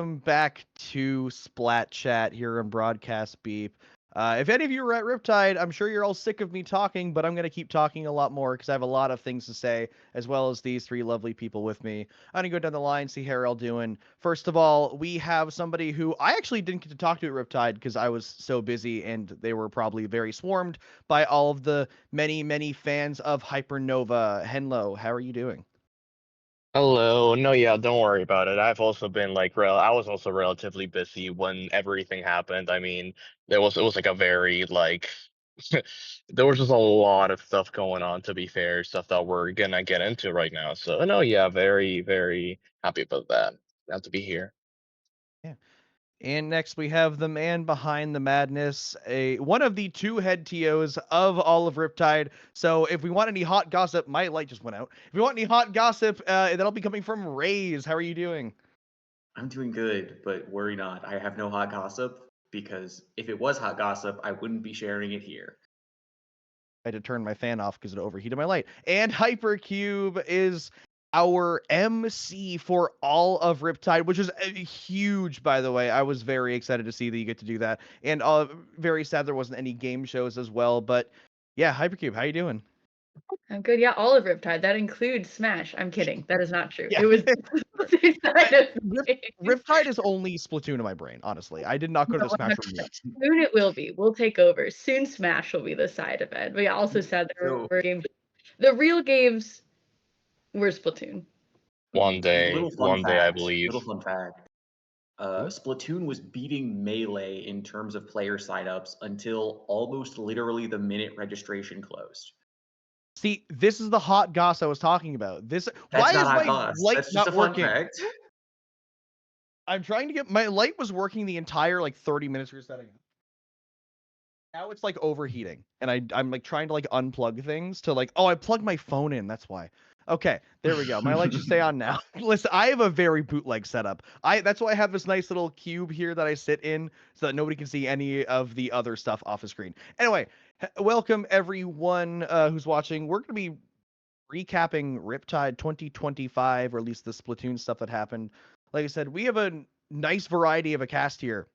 back to Splat Chat here on Broadcast Beep. If any of you are at Riptide, I'm sure you're all sick of me talking, but I'm going to keep talking a lot more because I have a lot of things to say, as well as these three lovely people with me. I'm going to go down the line, see how you're all doing. First of all, we have somebody who I actually didn't get to talk to at Riptide because I was so busy and they were probably very swarmed by all of the many, many fans of Hypernova. Henlo, how are you doing? Hello. No, yeah, don't worry about it. I've also been I was also relatively busy when everything happened. I mean, it was like a very there was just a lot of stuff going on, to be fair, stuff that we're gonna get into right now. So no, yeah, very, very happy about that. Glad to be here. Yeah. And next we have the man behind the madness, a one of the two head TOs of all of Riptide. So if we want any hot gossip, my light just went out. If we want any hot gossip, that'll be coming from Rays. How are you doing? I'm doing good, but worry not. I have no hot gossip because if it was hot gossip, I wouldn't be sharing it here. I had to turn my fan off because it overheated my light. And Hypercube is our MC for all of Riptide, which is huge, by the way. I was very excited to see that you get to do that, and very sad there wasn't any game shows as well. But yeah, Hypercube, how you doing? I'm good. Yeah, all of Riptide. That includes Smash. I'm kidding. That is not true. Yeah. It was Riptide is only Splatoon in my brain, honestly. I did not go to the Smash room yet. Soon it will be. We'll take over. Soon Smash will be the side event. But yeah, also sad there were games. The real games were Splatoon. One day, I believe. Little fun fact. Splatoon was beating Melee in terms of player signups until almost literally the minute registration closed. See, this is the hot goss I was talking about. Why is my light That's just not a fun working? fact. I'm trying to get my light was working the entire 30 minutes we were setting up. Now it's overheating, and I'm trying to unplug things to oh, I plugged my phone in. That's why. Okay, there we go. My light should stay on now. Listen, I have a very bootleg setup. That's why I have this nice little cube here that I sit in so that nobody can see any of the other stuff off the screen. Anyway, welcome everyone who's watching. We're going to be recapping Riptide 2025, or at least the Splatoon stuff that happened. Like I said, we have a nice variety of a cast here.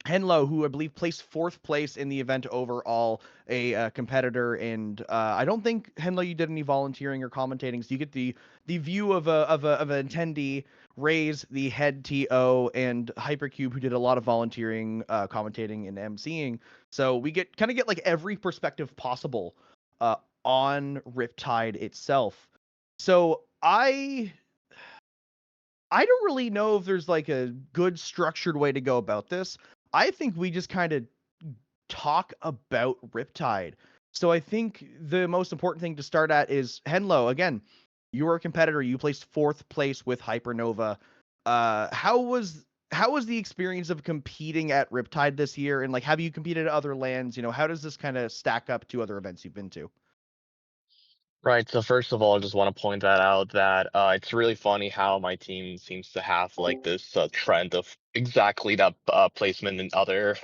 Henlo, who I believe placed 4th place in the event overall, a competitor, and I don't think Henlo you did any volunteering or commentating, so you get the view of an attendee. Raise the head TO, and Hypercube, who did a lot of volunteering, commentating, and MCing. So we get every perspective possible on Riptide itself. So I don't really know if there's a good structured way to go about this. I think we just kind of talk about Riptide. So I think the most important thing to start at is Henlo. Again, you were a competitor. You placed 4th place with Hypernova. How was the experience of competing at Riptide this year? And have you competed at other lands? How does this kind of stack up to other events you've been to? Right. So first of all, I just want to point that out that it's really funny how my team seems to have this trend of exactly that placement in other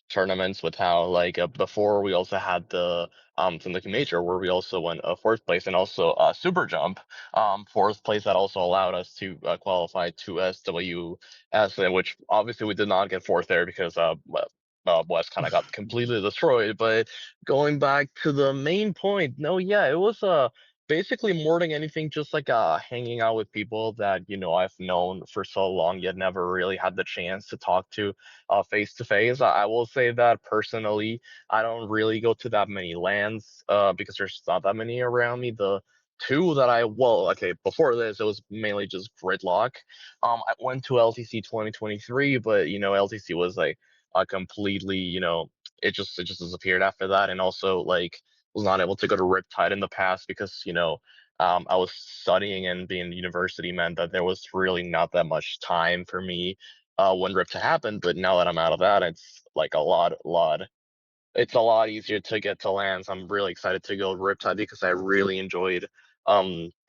tournaments. With how before we also had the Syndicate Major where we also went 4th place, and also Super Jump 4th place that also allowed us to qualify to SWS, which obviously we did not get 4th there because West kind of got completely destroyed. But going back to the main point, no, yeah, it was basically more than anything just hanging out with people that I've known for so long yet never really had the chance to talk to face to face. I will say that personally, I don't really go to that many lands because there's not that many around me. The two that before this it was mainly just Gridlock. I went to LTC 2023, but LTC was completely, it just disappeared after that. And also was not able to go to Riptide in the past because I was studying, and being in university meant that there was really not that much time for me when Riptide happened. But now that I'm out of that, it's it's a lot easier to get to lands. I'm really excited to go to Riptide because I really enjoyed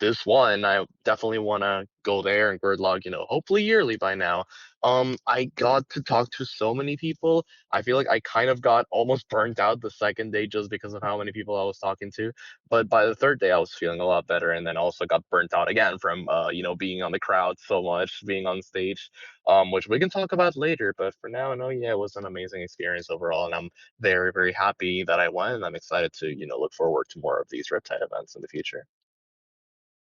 This one, I definitely want to go there and Birdlog, hopefully yearly by now. I got to talk to so many people. I feel like I kind of got almost burnt out the second day just because of how many people I was talking to. But by the third day, I was feeling a lot better, and then also got burnt out again from, being on the crowd so much, being on stage, which we can talk about later. But for now, no, yeah, it was an amazing experience overall, and I'm very, very happy that I went, and I'm excited to, look forward to more of these Riptide events in the future.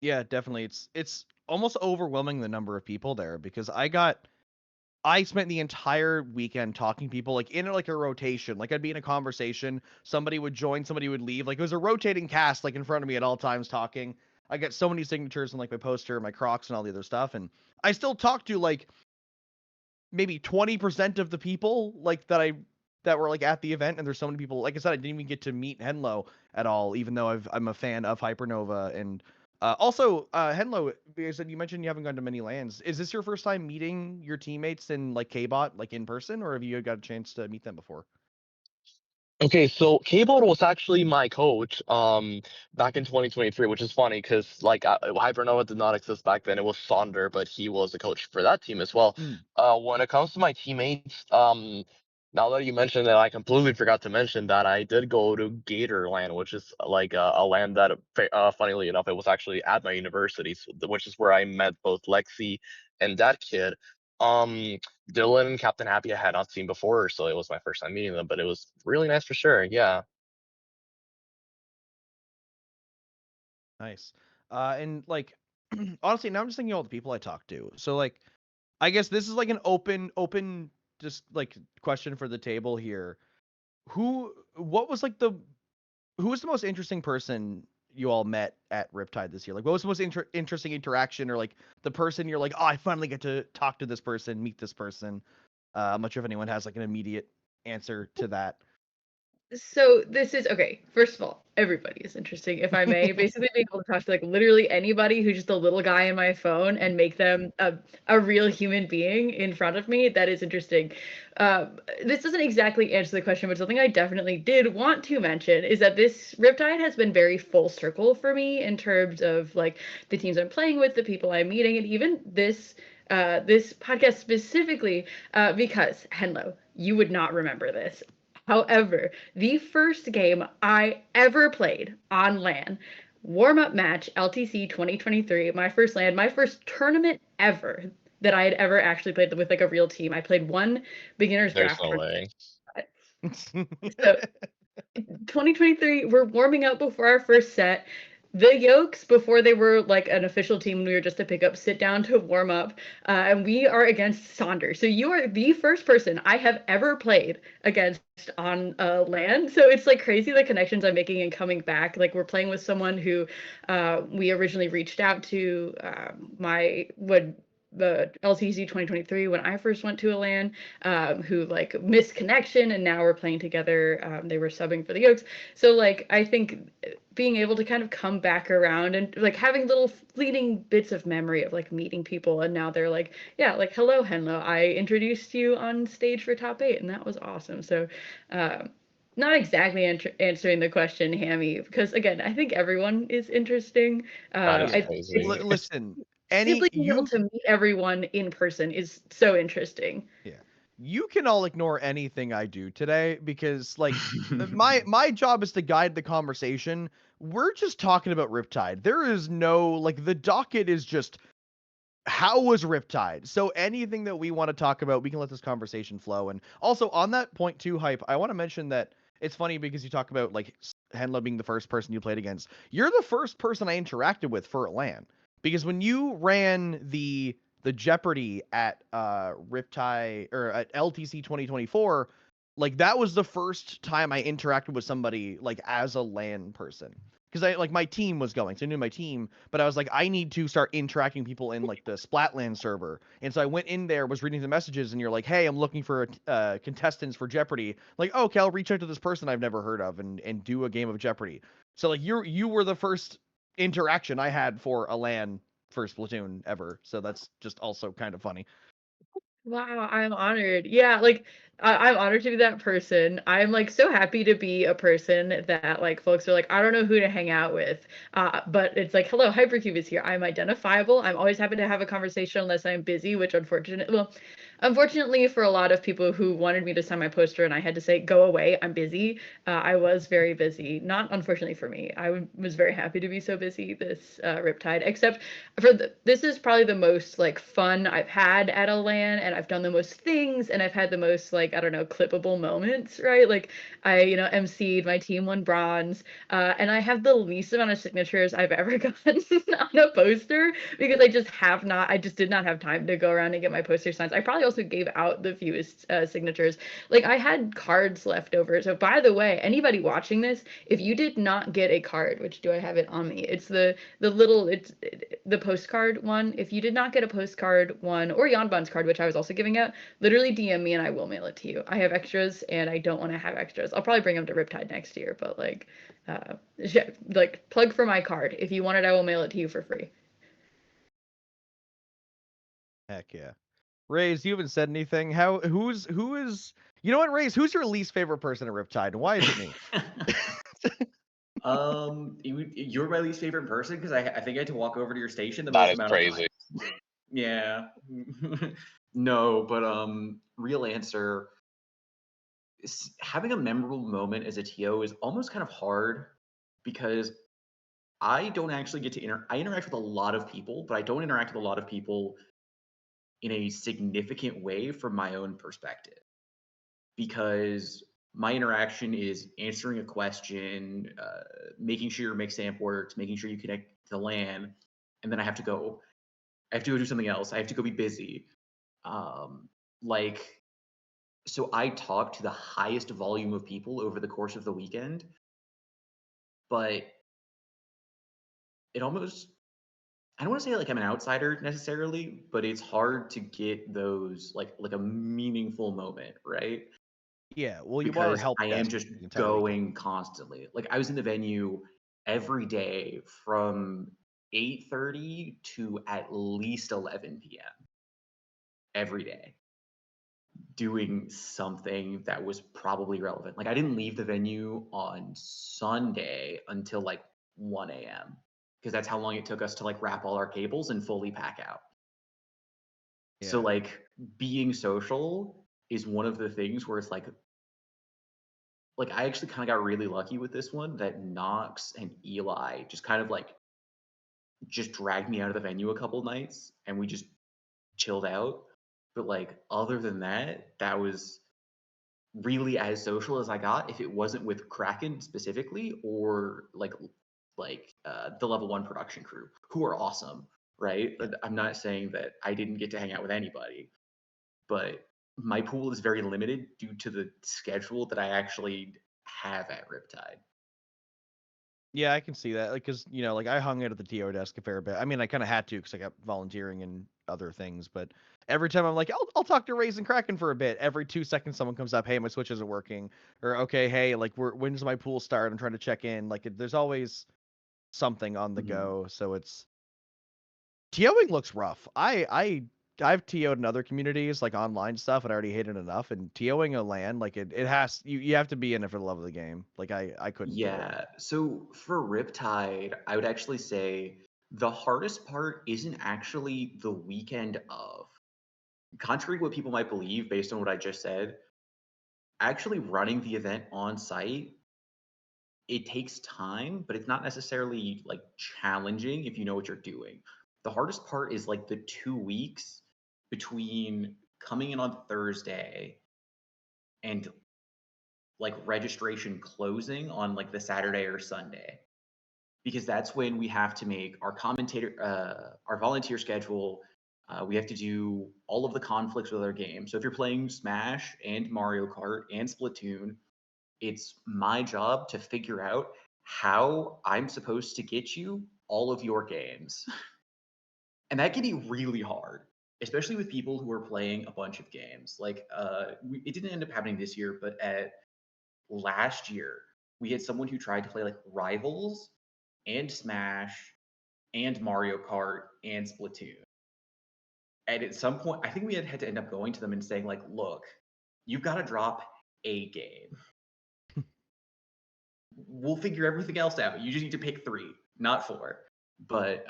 Yeah, definitely. It's almost overwhelming the number of people there because I spent the entire weekend talking to people like in like a rotation. Like I'd be in a conversation, somebody would join, somebody would leave. Like it was a rotating cast like in front of me at all times talking. I got so many signatures on like my poster, my Crocs and all the other stuff, and I still talk to like maybe 20% of the people like that were like at the event, and there's so many people. Like I said, I didn't even get to meet Henlo at all, even though I'm a fan of Hypernova. And also Henlo, because you mentioned you haven't gone to many lands. Is this your first time meeting your teammates in like K-Bot like in person, or have you got a chance to meet them before? Okay, so Cable was actually my coach back in 2023, which is funny because like Hypernova did not exist back then. It was Sonder, but he was the coach for that team as well. Mm. When it comes to my teammates, now that you mentioned that, I completely forgot to mention that I did go to Gatorland, which is like a land that, funnily enough, it was actually at my university, which is where I met both Lexi and that kid. Um, Dylan and Captain Happy I had not seen before, so it was my first time meeting them, but it was really nice for sure. Yeah. Nice. And like honestly, now I'm just thinking of all the people I talked to. So like I guess this is like an open just like question for the table here. What was like the who was the most interesting person you all met at Riptide this year? Like, what was the most interesting interaction, or like the person you're like, oh, I finally get to talk to this person, meet this person? I'm not sure if anyone has like an immediate answer to that. So this is okay. First of all, everybody is interesting, if I may. Basically, being able to talk to like literally anybody who's just a little guy in my phone and make them a real human being in front of me, that is interesting. This doesn't exactly answer the question, but something I definitely did want to mention is that this Riptide has been very full circle for me in terms of like the teams I'm playing with, the people I'm meeting, and even this podcast specifically, because Henlo, you would not remember this. However, the first game I ever played on LAN, warm-up match, LTC 2023, my first LAN, my first tournament ever that I had ever actually played with like a real team. I played one beginner's There's draft no tournament. way. So 2023, we're warming up before our first set. The Yokes, before they were like an official team, we were just a pickup, sit down to warm up, and we are against Saunders. So you are the first person I have ever played against on LAN. So it's like crazy the connections I'm making and coming back. Like we're playing with someone who we originally reached out to. My would the LTC 2023 when I first went to a LAN, who like missed connection, and now we're playing together. They were subbing for the Yokes. So like I think being able to kind of come back around and like having little fleeting bits of memory of like meeting people, and now they're like, yeah, like hello Henlo, I introduced you on stage for top 8 and that was awesome. So not exactly answering the question, Hammy, because again, I think everyone is interesting. That is Yeah. crazy. Listen, Simply being able to meet everyone in person is so interesting. Yeah. You can all ignore anything I do today because like my job is to guide the conversation. We're just talking about Riptide. There is no like the docket is just how was Riptide? So anything that we want to talk about, we can let this conversation flow. And also on that point too, Hype, I want to mention that it's funny because you talk about like Henlo being the first person you played against. You're the first person I interacted with for LAN. Because when you ran the Jeopardy at Riptide or at LTC 2024, like that was the first time I interacted with somebody like as a LAN person. Because I like my team was going, so I knew my team, but I was like, I need to start interacting people in like the Splatland server, and so I went in there, was reading the messages, and you're like, hey, I'm looking for contestants for Jeopardy. Like, oh, okay, I'll reach out to this person I've never heard of and do a game of Jeopardy. So like you were the first interaction I had for a LAN for Splatoon ever, so that's just also kind of funny. Wow, I'm honored. Yeah, like I'm honored to be that person. I'm like so happy to be a person that like folks are like, I don't know who to hang out with. But it's like, hello, Hypercube is here. I'm identifiable. I'm always happy to have a conversation unless I'm busy, which unfortunately for a lot of people who wanted me to sign my poster and I had to say, go away, I'm busy. I was very busy. Not unfortunately for me. Was very happy to be so busy this Riptide, except for this is probably the most like fun I've had at a LAN, and I've done the most things, and I've had the most like I don't know clippable moments, right? Like I emceed, my team won bronze, and I have the least amount of signatures I've ever gotten on a poster because I just did not have time to go around and get my poster signs. I probably also gave out the fewest signatures. Like I had cards left over. So by the way, anybody watching this, if you did not get a card, which do I have it on me? It's the postcard one. If you did not get a postcard one or Yanban's card, which I was also giving out, literally DM me and I will mail it to you. I have extras and I don't want to have extras. I'll probably bring them to Riptide next year, but like plug for my card. If you want it, I will mail it to you for free. Heck yeah. Raze, you haven't said anything. Who is you know what, Raze, who's your least favorite person at Riptide and why is it me? You're my least favorite person because I think I had to walk over to your station the That most is amount crazy. of times. Yeah. No, but real answer. Having a memorable moment as a TO is almost kind of hard because I don't actually get to I interact with a lot of people, but I don't interact with a lot of people in a significant way from my own perspective because my interaction is answering a question, making sure your mixamp works, making sure you connect to LAN, and then I have to go do something else. I have to go be busy. Like, so I talk to the highest volume of people over the course of the weekend, but it almost, I don't want to say like I'm an outsider necessarily, but it's hard to get those like a meaningful moment, right? Yeah, well you are Because help I am desk just the entire weekend. going constantly. Like I was in the venue every day from 8:30 to at least 11 p.m. every day doing something that was probably relevant. Like I didn't leave the venue on Sunday until like 1 a.m. because that's how long it took us to like wrap all our cables and fully pack out. So Yeah. like being social is one of the things where it's like I actually kind of got really lucky with this one that Knox and Eli just kind of like just dragged me out of the venue a couple nights and we just chilled out. But like other than that, that was really as social as I got if it wasn't with Kraken specifically or the level 1 production crew who are awesome, right? Yeah. I'm not saying that I didn't get to hang out with anybody, but my pool is very limited due to the schedule that I actually have at Riptide. Yeah, I can see that. Like, cause like I hung out at the TO desk a fair bit. I mean, I kind of had to because I got volunteering and other things. But every time I'm like, I'll talk to Raze and Kraken for a bit. Every 2 seconds, someone comes up, hey, my switch isn't working, or okay, hey, like when does my pool start? I'm trying to check in. Like, there's always something on the go. So it's TOing looks rough. I've TO'd in other communities like online stuff and I already hate it enough. And TOing a LAN, like it has you have to be in it for the love of the game. Like I couldn't do it. Yeah. So for Riptide, I would actually say the hardest part isn't actually the weekend of. Contrary to what people might believe based on what I just said, actually running the event on site, it takes time, but it's not necessarily like challenging if you know what you're doing. The hardest part is like the 2 weeks between coming in on Thursday and like registration closing on like the Saturday or Sunday. Because that's when we have to make our volunteer schedule. We have to do all of the conflicts with our games. So if you're playing Smash and Mario Kart and Splatoon, it's my job to figure out how I'm supposed to get you all of your games. And that can be really hard, especially with people who are playing a bunch of games. Like, it didn't end up happening this year, but at last year, we had someone who tried to play like Rivals and Smash and Mario Kart and Splatoon. And at some point, I think we had to end up going to them and saying, like, look, you've got to drop a game. We'll figure everything else out. You just need to pick 3, not 4. But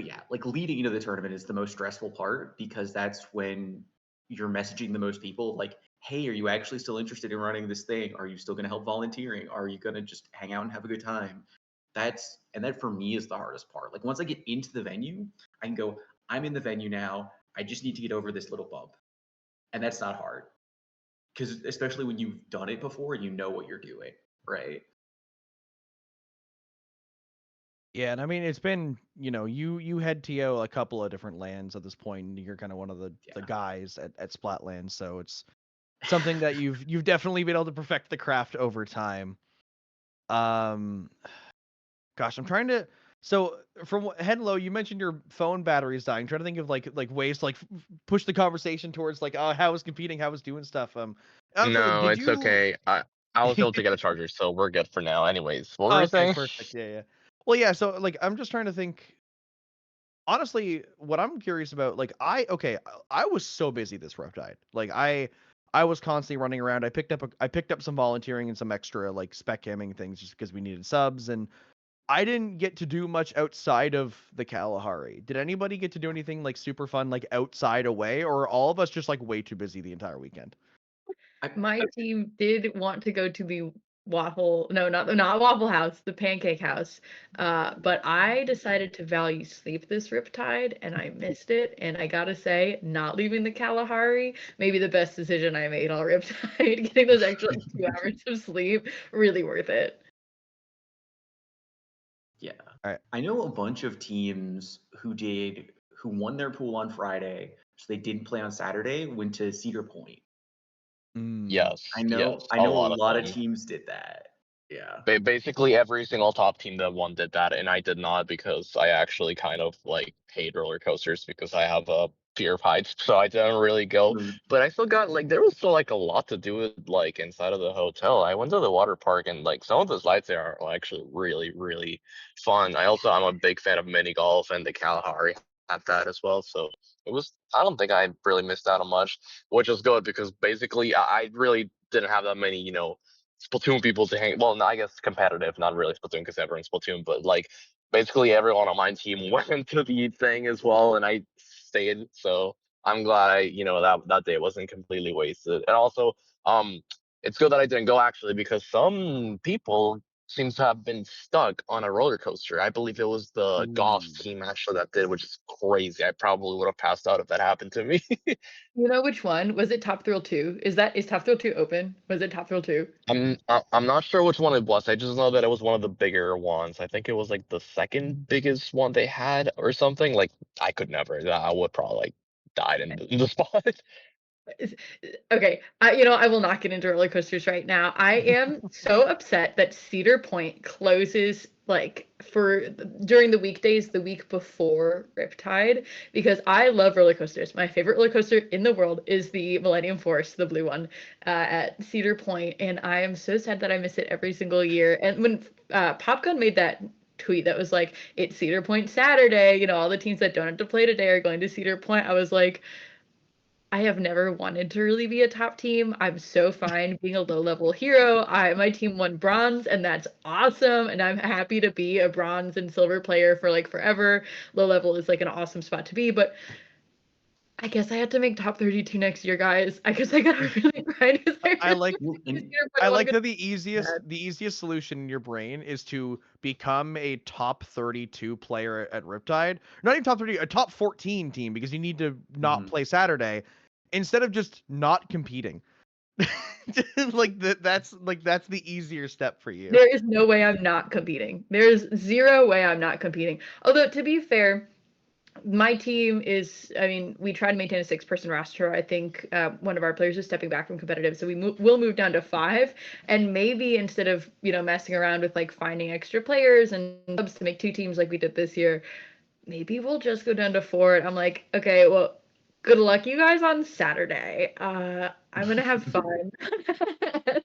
yeah, like leading into the tournament is the most stressful part because that's when you're messaging the most people. Like, hey, are you actually still interested in running this thing? Are you still going to help volunteering? Are you going to just hang out and have a good time? That for me is the hardest part. Like once I get into the venue, I can go, I'm in the venue now. I just need to get over this little bump. And that's not hard. Because especially when you've done it before, you know what you're doing, right? Yeah, and I mean it's been, you head TO a couple of different lands at this point, and you're kind of one of the guys at Splat lands, so it's something that you've definitely been able to perfect the craft over time. Gosh, I'm trying to. So from Head Low, you mentioned your phone battery is dying. I'm trying to think of like ways to like push the conversation towards like, oh, how was competing, how was doing stuff. No, did it's you? okay. I was able to get a charger, so we're good for now. Anyways, what were you Okay, saying? perfect. Yeah. Well, yeah. So like, I'm just trying to think. Honestly, what I'm curious about, like, I was so busy this Riptide. Like, I was constantly running around. I picked up some volunteering and some extra like spec camming things just because we needed subs, and I didn't get to do much outside of the Kalahari. Did anybody get to do anything like super fun, like outside away, or are all of us just like way too busy the entire weekend? My team did want to go to the not Waffle House, the Pancake House. But I decided to value sleep this Riptide, and I missed it. And I gotta say, not leaving the Kalahari, maybe the best decision I made all Riptide. Getting those extra 2 hours of sleep, really worth it. Yeah. All right. I know a bunch of teams who won their pool on Friday, so they didn't play on Saturday, went to Cedar Point. Yes, I know a a lot of lot of them. teams did that. Yeah. Basically every single top team that won did that, and I did not because I actually kind of like hate roller coasters because I have a fear of heights, so I didn't really go. But I still got like there was still like a lot to do with like inside of the hotel. I went to the water park and like some of the slides there are actually really really fun. I'm a big fan of mini golf and the Kalahari had that as well, so it was. I don't think I really missed out on much, which was good because basically I really didn't have that many Splatoon people to hang. Well, I guess competitive, not really Splatoon because everyone's Splatoon, but like basically everyone on my team went to the thing as well, and I stayed. So I'm glad that day wasn't completely wasted. And also, it's good that I didn't go actually because some people seems to have been stuck on a roller coaster. I believe it was the golf team actually that did, which is crazy. I probably would have passed out if that happened to me. You know which one? Was it Top Thrill 2? Is Top Thrill 2 open? Was it Top Thrill 2? I'm not sure which one it was. I just know that it was one of the bigger ones. I think it was like the second biggest one they had or something. Like I could never. I would probably like died in the spot. Okay, I will not get into roller coasters right now. I am so upset that Cedar Point closes like during the weekdays the week before Riptide because I love roller coasters. My favorite roller coaster in the world is the Millennium Force, the blue one, at Cedar Point, and I am so sad that I miss it every single year. And when Popgun made that tweet that was like, it's Cedar Point Saturday, all the teams that don't have to play today are going to Cedar Point, I was like, I have never wanted to really be a top team. I'm so fine being a low-level hero. My team won bronze, and that's awesome. And I'm happy to be a bronze and silver player for like forever. Low level is like an awesome spot to be, but I guess I have to make top 32 next year, guys. I guess I gotta really grind. I like that the bad. easiest solution in your brain is to become a top 32 player at Riptide. Not even top 30, a top 14 team because you need to not play Saturday instead of just not competing. That's the easier step for you. There is no way I'm not competing. There's zero way I'm not competing. Although to be fair, my team is, we try to maintain a 6-person roster. I think one of our players is stepping back from competitive, so we'll move down to 5. And maybe instead of, messing around with like finding extra players and subs to make 2 teams like we did this year, maybe we'll just go down to 4. I'm like, okay, well, good luck you guys on Saturday. I'm gonna have fun.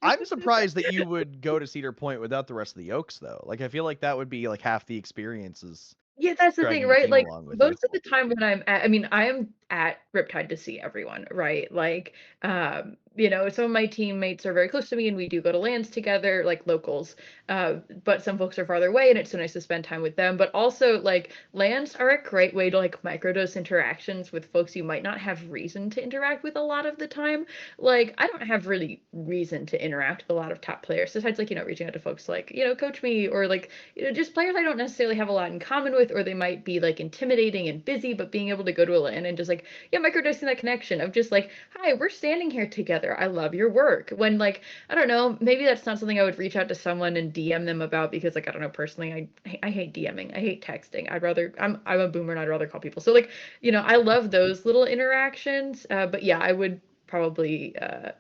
I'm surprised that you would go to Cedar Point without the rest of the Oaks though. Like I feel like that would be like half the experiences. Yeah, that's the thing, dragging the right? team Like, along with you. most of the time when I mean, I am at Riptide to see everyone, right? Like, some of my teammates are very close to me and we do go to lands together, like locals. But some folks are farther away and it's so nice to spend time with them. But also, like, lands are a great way to like microdose interactions with folks you might not have reason to interact with a lot of the time. Like, I don't have really reason to interact with a lot of top players, besides like, reaching out to folks like, coach me, or like, just players I don't necessarily have a lot in common with, or they might be like intimidating and busy, but being able to go to a LAN and just like, yeah, microdosing that connection of just like, hi, we're standing here together. I love your work. When like, I don't know, maybe that's not something I would reach out to someone and DM them about because like, I don't know, personally, I hate DMing. I hate texting. I'm a boomer and I'd rather call people. So like, I love those little interactions. But yeah, I would probably I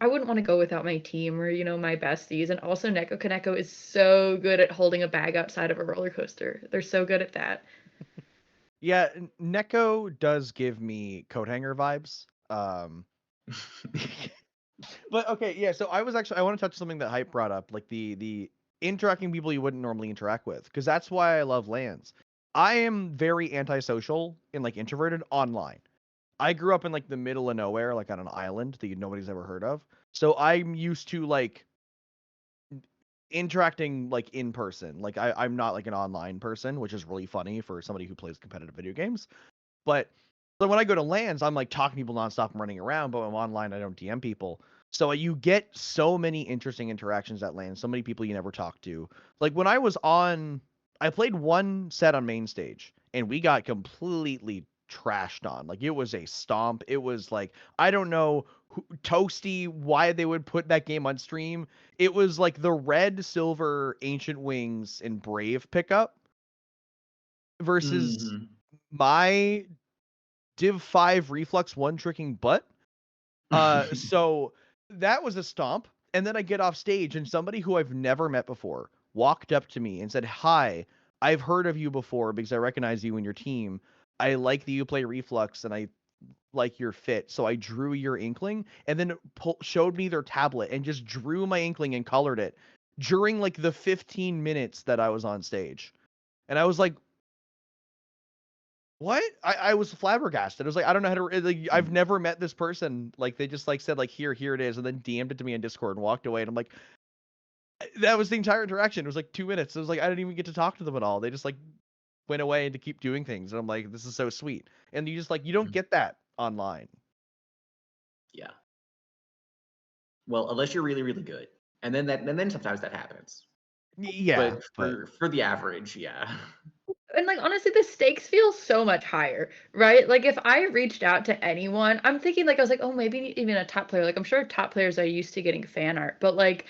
wouldn't want to go without my team or, my besties. And also Neko Kaneko is so good at holding a bag outside of a roller coaster. They're so good at that. Yeah, Neko does give me coat hanger vibes. But okay, yeah. So I want to touch something that Hype brought up, like the interacting people you wouldn't normally interact with, because that's why I love LANs. I am very antisocial and like introverted online. I grew up in like the middle of nowhere, like on an island that nobody's ever heard of. So I'm used to like interacting like in person. Like I'm not like an online person, which is really funny for somebody who plays competitive video games. But so when I go to LANs, I'm like talking to people nonstop and running around, but when I'm online, I don't DM people. So you get so many interesting interactions at LAN, so many people you never talk to. Like when I played one set on main stage and we got completely trashed on. Like it was a stomp. It was like, I don't know Toasty, why they would put that game on stream. It was like the red, silver, Ancient Wings, and Brave pickup versus Mhm. my Div 5 reflux one tricking butt. So that was a stomp. And then I get off stage and somebody who I've never met before walked up to me and said, "Hi, I've heard of you before because I recognize you and your team. I like that you play reflux and I like your fit. So I drew your inkling," and then showed me their tablet and just drew my inkling and colored it during like the 15 minutes that I was on stage. And I was like, what? I was flabbergasted. I was like, I don't know how to. Like, I've never met this person. Like, they just like said like, here it is, and then DM'd it to me in Discord and walked away. And I'm like, that was the entire interaction. It was like 2 minutes. It was like I didn't even get to talk to them at all. They just like went away to keep doing things. And I'm like, this is so sweet. And you just like you don't get that online. Yeah. Well, unless you're really, really good, and then sometimes that happens. Yeah, But for the average, yeah. And like honestly, the stakes feel so much higher, right? Like if I reached out to anyone, I'm thinking like I was like, oh, maybe even a top player. Like I'm sure top players are used to getting fan art, but like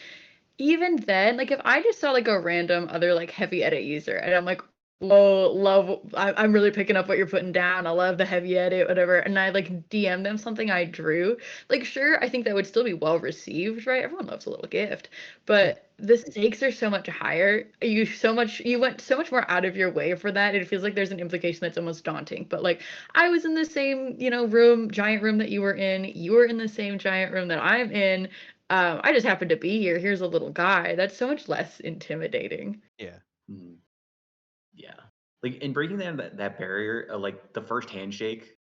even then, like if I just saw like a random other like heavy edit user and I'm like, whoa, love, I'm really picking up what you're putting down. I love the heavy edit, whatever. And I like DM them something I drew. Like, sure, I think that would still be well received, right? Everyone loves a little gift, Yeah. but the stakes are so much higher. You went so much more out of your way for that. It feels like there's an implication that's almost daunting. But like, I was in the same, giant room that you were in. You were in the same giant room that I'm in. I just happened to be here. Here's a little guy. That's so much less intimidating. Yeah. Mhm. Yeah. Like in breaking down that barrier, like the first handshake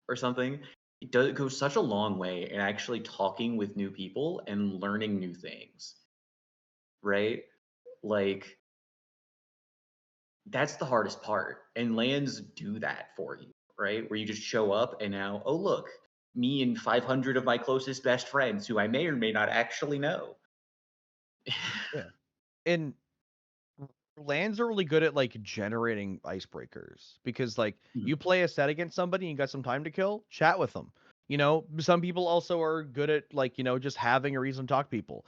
or something, it goes such a long way in actually talking with new people and learning new things, right? Like that's the hardest part, and lands do that for you, right? Where you just show up and now, oh look, me and 500 of my closest best friends who I may or may not actually know. Yeah. And lands are really good at like generating icebreakers because like Mhm. you play a set against somebody and you got some time to kill, chat with them. Some people also are good at like, just having a reason to talk to people.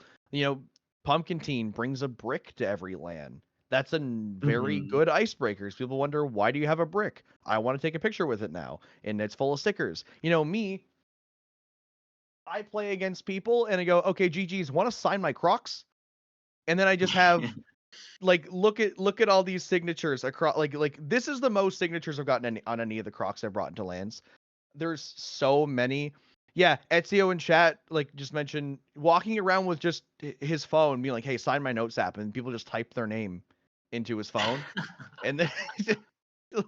Pumpkin Teen brings a brick to every LAN. That's a very Mhm. good icebreakers. People wonder, why do you have a brick? I want to take a picture with it now. And it's full of stickers. Me, I play against people and I go, okay, GG's, want to sign my Crocs? And then I just have like look at all these signatures across like this is the most signatures I've gotten on any of the Crocs I've brought into lands. There's so many. Yeah, Ezio in chat like just mentioned walking around with just his phone being like, hey, sign my notes app, and people just type their name into his phone, and then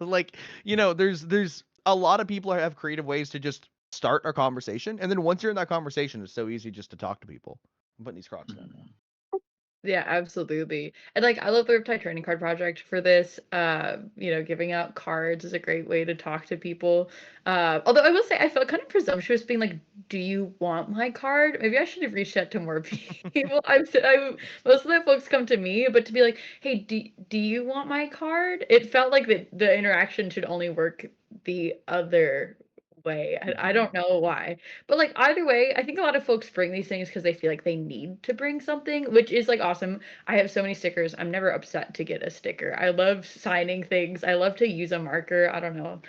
like there's a lot of people have creative ways to just start a conversation, and then once you're in that conversation, it's so easy just to talk to people. I'm putting these Crocs down now. Yeah, absolutely. And like I love the Riptide trading card project for this. Giving out cards is a great way to talk to people. Although I will say I felt kind of presumptuous being like, "Do you want my card?" Maybe I should have reached out to more people. Most of the folks come to me, but to be like, "Hey, do you want my card?" It felt like the interaction should only work the other way. I don't know why. But like either way, I think a lot of folks bring these things because they feel like they need to bring something, which is like awesome. I have so many stickers. I'm never upset to get a sticker. I love signing things. I love to use a marker. I don't know.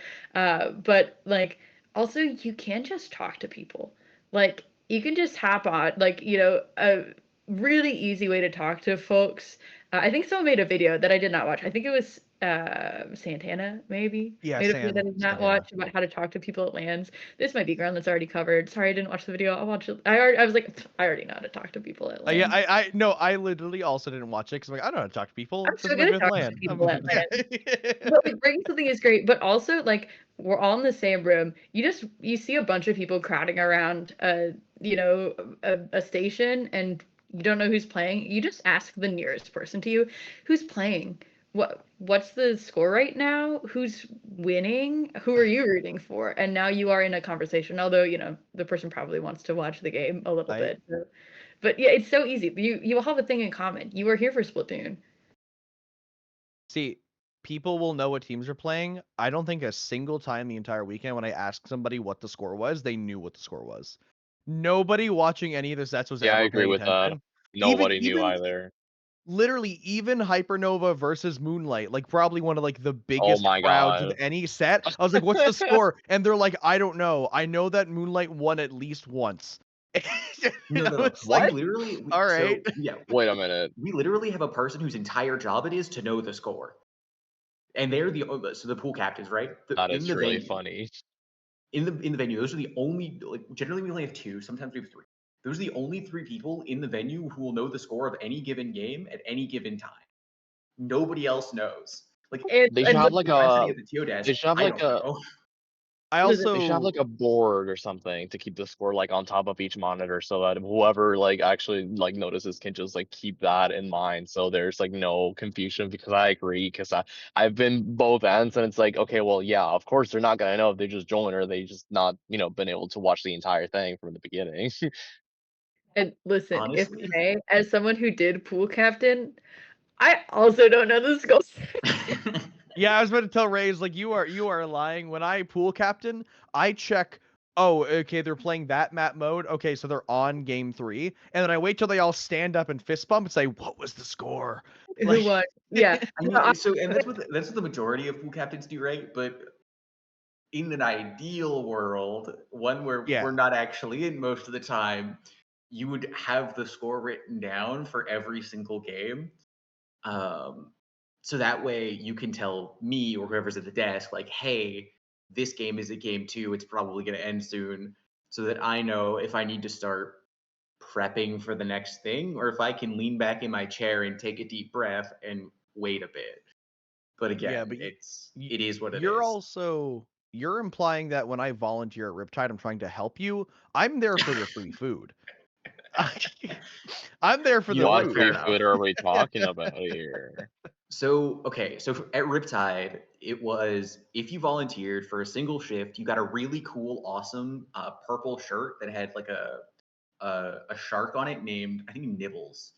But like also you can just talk to people. Like you can just hop on a really easy way to talk to folks. I think someone made a video that I did not watch. I think it was Santana maybe Yeah, made a video that I did not Santana. watch about how to talk to people at lands. This might be ground that's already covered. Sorry, I didn't watch the video. I'll watch it. I was like, I already know how to talk to people at lands. Yeah, I no, I literally also didn't watch it because I'm like, I don't know how to talk to people. I'm This so is my good at fifth talking to land. people at Yeah. lands. But like bringing something is great, but also like we're all in the same room. You see a bunch of people crowding around a station and you don't know who's playing. You just ask the nearest person to you, who's playing? What's the score right now? Who's winning? Who are you rooting for? And now you are in a conversation, although, the person probably wants to watch the game a little bit. So. But yeah, it's so easy. You have a thing in common. You are here for Splatoon. See, people will know what teams are playing. I don't think a single time the entire weekend when I asked somebody what the score was, they knew what the score was. Nobody watching any of the sets was Yeah, I ever agree paying with that. attention. Nobody knew either. Literally, even Hypernova versus Moonlight, like probably one of like the Oh biggest my crowds of god. any set. I was like, "What's the score?" And they're like, "I don't know. I know that Moonlight won at least once." No. It's like, all right. So yeah. Wait a minute. We literally have a person whose entire job it is to know the score, and they're the pool captains, right? That In is the really venue, funny. in the venue, those are the only generally we only have two, sometimes we have three. Those are the only three people in the venue who will know the score of any given game at any given time. Nobody else knows. Like They should have like I'm a sitting at the TO desk. they should have I like don't a know. I they should have also like a board or something to keep the score like on top of each monitor so that whoever like actually like notices can just like keep that in mind so there's like no confusion because I agree because I've been both ends and it's like okay well yeah of course they're not gonna know if they just join or they just not been able to watch the entire thing from the beginning. And listen, if Honestly, as someone who did pool captain, I also don't know the score. Yeah, I was about to tell Ray's like you are lying. When I pool captain, I check, oh, okay, they're playing that map mode. Okay, so they're on game 3. And then I wait till they all stand up and fist bump and say, "What was the score?" Who won? Yeah. I No, mean, so and that's what the majority of pool captains do, right? But in an ideal world, one where Yeah. we're not actually in most of the time, you would have the score written down for every single game. So that way you can tell me or whoever's at the desk, like, hey, this game is a game 2. It's probably going to end soon. So that I know if I need to start prepping for the next thing or if I can lean back in my chair and take a deep breath and wait a bit. But again, Yeah, but it is what it you're is. you're implying that when I volunteer at Riptide, I'm trying to help you. I'm there for the free food. I'm there for You the know What what? food. Fair free enough. food are we talking about here? So, okay, so at Riptide, it was if you volunteered for a single shift, you got a really cool, awesome purple shirt that had like a shark on it named I think Nibbles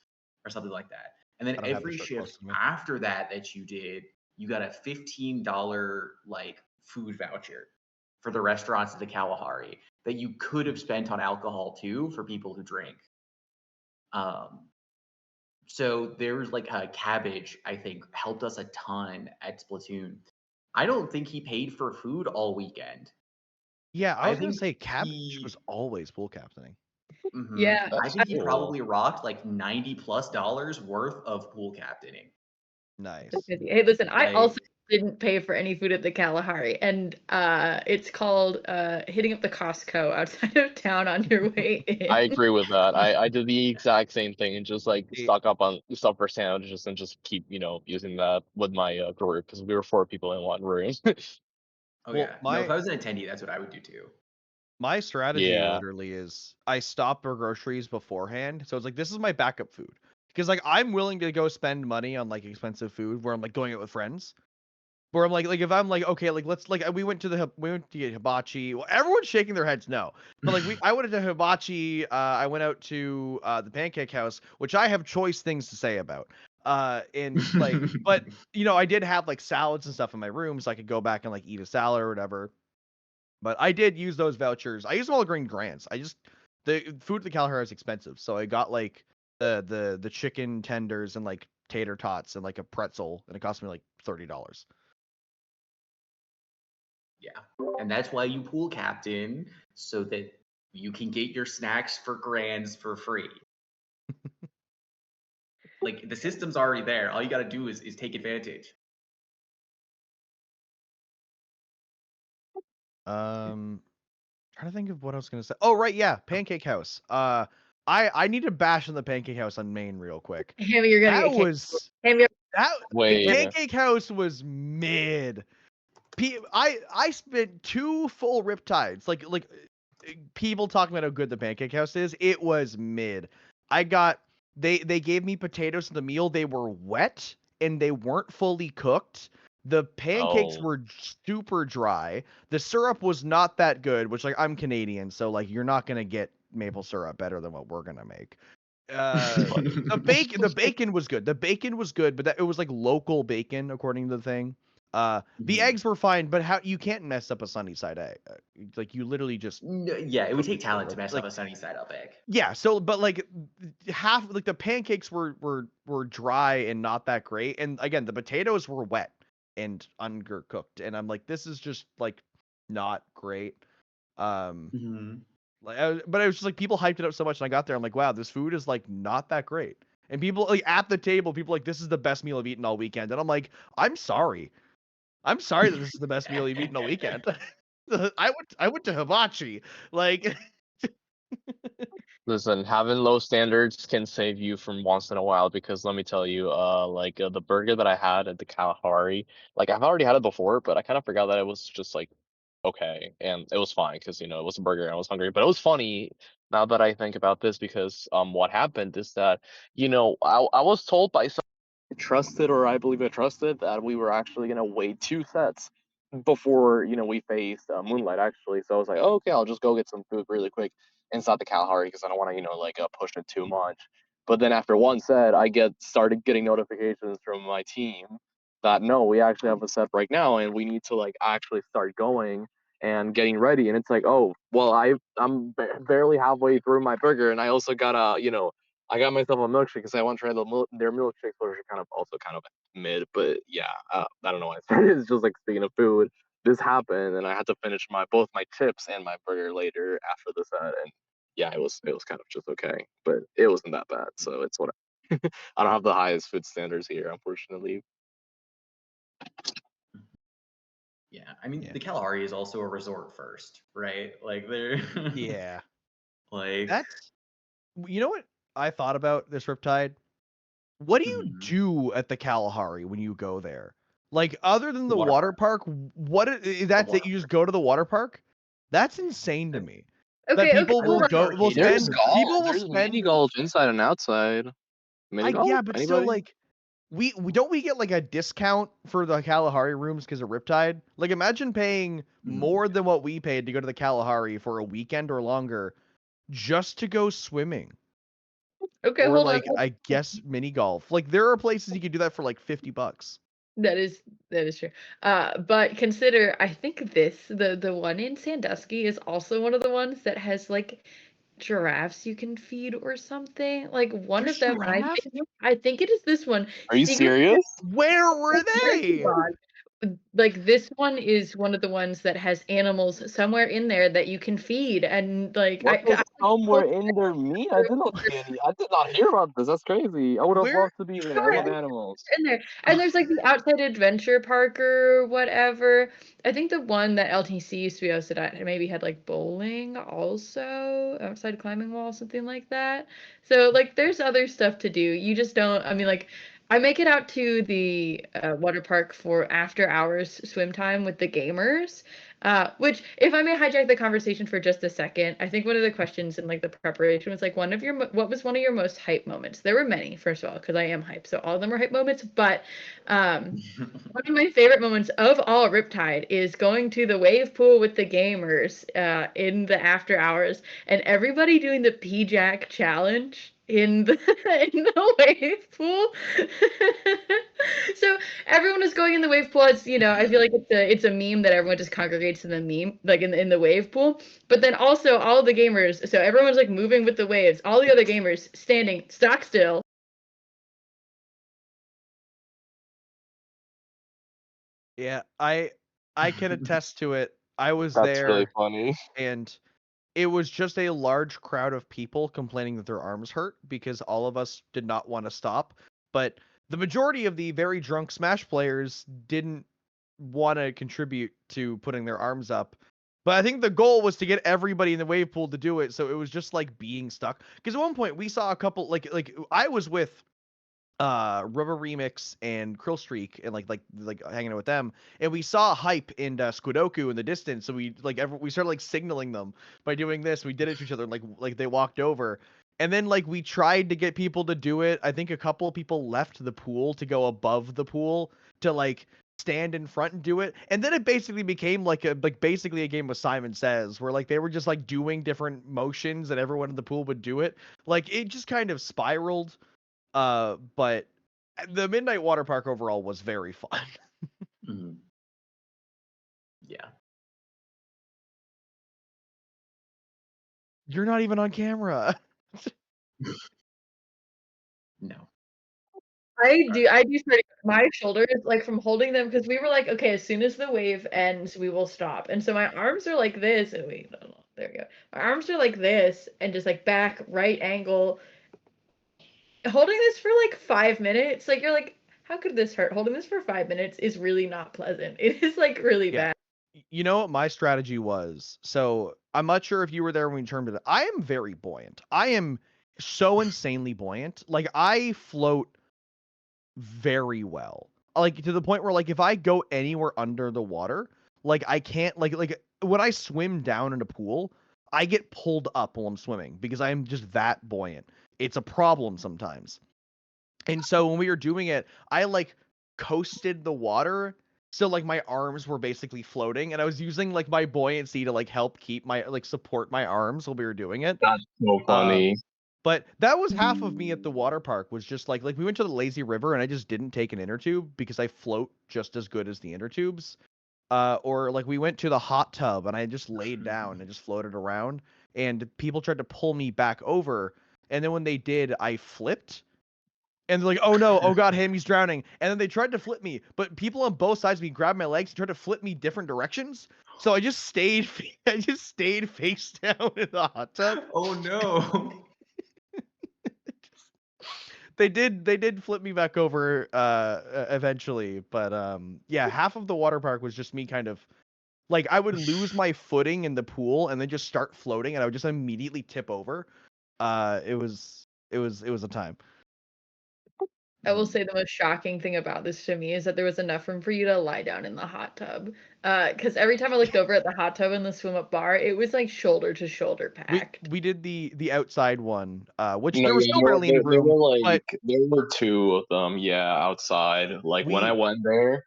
or something like that. And then I don't have the every shirt close shift to me. after that you did, you got a $15 like food voucher for the restaurants at the Kalahari that you could have spent on alcohol too for people who drink. Um, so there's like a Cabbage, I think, helped us a ton at Splatoon. I don't think he paid for food all weekend. Yeah, I I was gonna think say Cabbage he was always pool captaining. Yeah. I That's think he cool. probably rocked like $90+ worth of pool captaining. Nice. That's crazy. Hey, listen, I Like also didn't pay for any food at the Kalahari, and it's called hitting up the Costco outside of town on your way I in. agree with that. I did the exact same thing and just like See, stock up for sandwiches and just keep using that with my group because we were 4 people in one room. Oh well, yeah. No, if I was an attendee, that's what I would do too. my strategy Yeah. literally is I stop for groceries beforehand. So it's like this is my backup food. Because like I'm willing to go spend money on like expensive food where I'm like going out with friends. Where I'm like if I'm like okay like let's like we went to get hibachi. Well, everyone's shaking their heads no. But like I went to hibachi. I went out to the Pancake House, which I have choice things to say about. And like but I did have like salads and stuff in my room, so I could go back and like eat a salad or whatever. But I did use those vouchers. I used them all during grants. The food at the Kalahari is expensive, so I got like the chicken tenders and like tater tots and like a pretzel, and it cost me like $30. Yeah. And that's why you pool captain, so that you can get your snacks for grands for free. Like the system's already there. All you gotta do is take advantage. Trying to think of what I was gonna say. Oh right, yeah, Pancake House. I need to bash on the Pancake House on Main real quick. Hammy, you're gonna That get canceled. was Hammy, that Wait. Pancake House was mid. I spent 2 full Riptides. Like people talking about how good the Pancake House is. It was mid. They gave me potatoes in the meal. They were wet and they weren't fully cooked. The pancakes Oh. were super dry. The syrup was not that good, which like I'm Canadian, so like you're not gonna get maple syrup better than what we're gonna make. The bacon was good. The bacon was good, but it was like local bacon according to the thing. The eggs were fine, but how you can't mess up a sunny side egg. Like you literally just Yeah, it would take talent to mess like up a sunny side up egg. yeah. So, but like half like the pancakes were dry and not that great, and again the potatoes were wet and undercooked, and I'm like this is just like not great. But it was just like people hyped it up so much, and I got there, I'm like, wow, this food is like not that great. And people like at the table, people like this is the best meal I've eaten all weekend, and I'm like, I'm sorry that this is the best meal you've eaten all weekend. I went to hibachi, like. Listen, having low standards can save you from once in a while because let me tell you, the burger that I had at the Kalahari, like I've already had it before, but I kind of forgot that it was just like okay, and it was fine because it was a burger and I was hungry. But it was funny now that I think about this because what happened is that I was told by some I trusted or I believe I trusted that we were actually gonna wait 2 sets before we faced Moonlight actually. So I was like, oh, okay, I'll just go get some food really quick inside the Kalahari because I don't want to push it too much. But then after one set, I started getting notifications from my team that no, we actually have a set right now and we need to like actually start going and getting ready. And it's like, oh, well, I'm barely halfway through my burger, and I also got I got myself a milkshake because I want to try their milkshakes, which are kind of mid. But yeah, I don't know why I started. It's just like speaking of food, this happened, and I had to finish both my chips and my burger later after the set, and yeah, it was kind of just okay, but it wasn't that bad. So it's what I don't have the highest food standards here, unfortunately. Yeah, I mean Yeah. the Kalahari is also a resort first, right? Like they're Yeah. like That's you know what I thought about this Riptide? What do you mhm. do at the Kalahari when you go there? Like other than the Water water park. park, that's it? Water You just go to the water park? That's insane to me. That Okay, people will hold go on. will There's spend golf. people will There's mini spend golf inside and outside. Mini golf? yeah, but still Anybody? like we don't we get like a discount for the Kalahari rooms because of Riptide? Like imagine paying Mhm. more than what we paid to go to the Kalahari for a weekend or longer just to go swimming. Okay, Or hold on. like I guess mini golf. Like there are places you could do that for like $50. That is true. But consider, I think the one in Sandusky is also one of the ones that has like giraffes you can feed or something. Like one There's of them, giraffe? I think it is this one. Are you Secret serious? Where were Secret they? Lodge. Like, this one is one of the ones that has animals somewhere in there that you can feed, and, like, What does I somewhere in there mean? I did not see any. I did not hear about this. That's crazy. I would have Where loved to be there. I love animals. in there. And there's like the outside adventure park or whatever. I think the one that LTC used to be hosted at maybe had like bowling also, outside climbing wall, something like that. So like there's other stuff to do. You just don't, I mean, like I make it out to the water park for after hours swim time with the gamers. Which, if I may hijack the conversation for just a second, I think one of the questions in like the preparation was like, what was one of your most hype moments? There were many, first of all, because I am hype, so all of them were hype moments. But one of my favorite moments of all Riptide is going to the wave pool with the gamers in the after hours, and everybody doing the P-Jack challenge in the in the wave pool. So everyone is going in the wave pool. It's, you know, I feel like it's a meme that everyone just congregates in the meme, like in the wave pool. But then also all the gamers, so everyone's like moving with the waves. All the other gamers standing stock still. Yeah, I can attest to it. I was That's really there, funny. and it was just a large crowd of people complaining that their arms hurt because all of us did not want to stop. But the majority of the very drunk Smash players didn't want to contribute to putting their arms up. But I think the goal was to get everybody in the wave pool to do it, so it was just like being stuck. Because at one point we saw a couple like I was with Rubber Remix and Krill Streak and like hanging out with them, and we saw Hype and Squidoku in the distance, so we we started like signaling them by doing this. We did it to each other, like they walked over, and then like we tried to get people to do it. I think a couple of people left the pool to go above the pool to like stand in front and do it, and then it basically became like basically a game of Simon Says, where like they were just like doing different motions and everyone in the pool would do it. Like it just kind of spiraled. But the Midnight Water Park overall was very fun. Mhm. Yeah. You're not even on camera. No. I do swear to God, my shoulders, like from holding them, because we were like, okay, as soon as the wave ends, we will stop. And so my arms are like this, and wait, no, there we go. My arms are like this, and just like back, right angle, holding this for like 5 minutes. Like you're like, how could this hurt? Holding this for 5 minutes is really not pleasant. It is like really Yeah. bad. You know what my strategy was? So I'm not sure if you were there when we termed it. I am very buoyant. I am so insanely buoyant. Like I float very well. Like to the point where like if I go anywhere under the water, like I can't like when I swim down in a pool, I get pulled up while I'm swimming because I'm just that buoyant. It's a problem sometimes. And so when we were doing it, I like coasted the water. So like my arms were basically floating and I was using like my buoyancy to like help keep my like support my arms while we were doing it. That's so funny. But that was half of me at the water park was just like we went to the lazy river and I just didn't take an inner tube because I float just as good as the inner tubes. Or like we went to the hot tub and I just laid down and just floated around and people tried to pull me back over and then when they did I flipped and they're like, oh no, oh god, Hammy's drowning. And then they tried to flip me, but people on both sides of me grabbed my legs and tried to flip me different directions. So I just stayed face down in the hot tub. Oh no. They did flip me back over eventually, but yeah, half of the water park was just me kind of like I would lose my footing in the pool and then just start floating and I would just immediately tip over. It was a time. I will say the most shocking thing about this to me is that there was enough room for you to lie down in the hot tub. Because every time I looked over at the hot tub and the swim up bar, it was like shoulder to shoulder packed. We did the outside one, which No, there was yeah, no barely any there room, were but there were two of them, yeah, outside. Like when I we went there,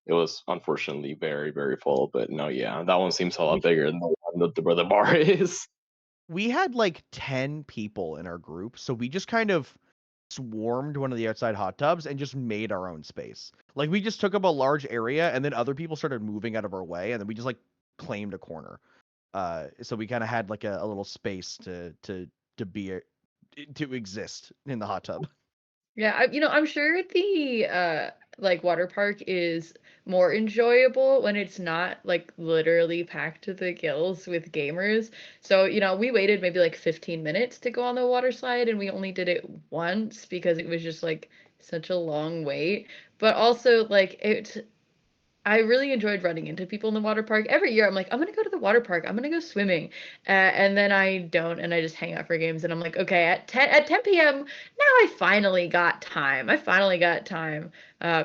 it was unfortunately very, very full. But no, yeah, that one seems a lot bigger than the one where the bar is. we had like 10 people in our group, so we just kind of swarmed one of the outside hot tubs and just made our own space. Like we just took up a large area and then other people started moving out of our way and then we just like claimed a corner. So we kind of had like a little space to be to exist in the hot tub. Yeah, I'm sure the like water park is more enjoyable when it's not like literally packed to the gills with gamers. So, we waited maybe like 15 minutes to go on the water slide, and we only did it once because it was just like such a long wait. But also, like, I really enjoyed running into people in the water park. Every year, I'm like, I'm gonna go to the water park. I'm gonna go swimming, and then I don't, and I just hang out for games. And I'm like, okay, at 10 p.m. now I finally got time.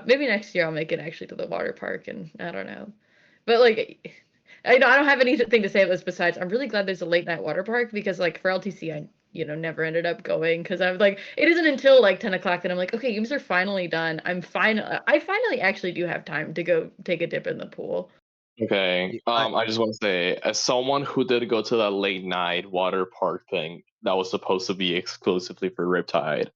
Maybe next year I'll make it actually to the water park, and I don't know, but like, I don't have anything to say about this besides I'm really glad there's a late night water park because like for LTC I never ended up going because I was like it isn't until like 10 o'clock that I'm like okay games are finally done I finally actually do have time to go take a dip in the pool. Okay. I just want to say, as someone who did go to that late night water park thing that was supposed to be exclusively for Riptide,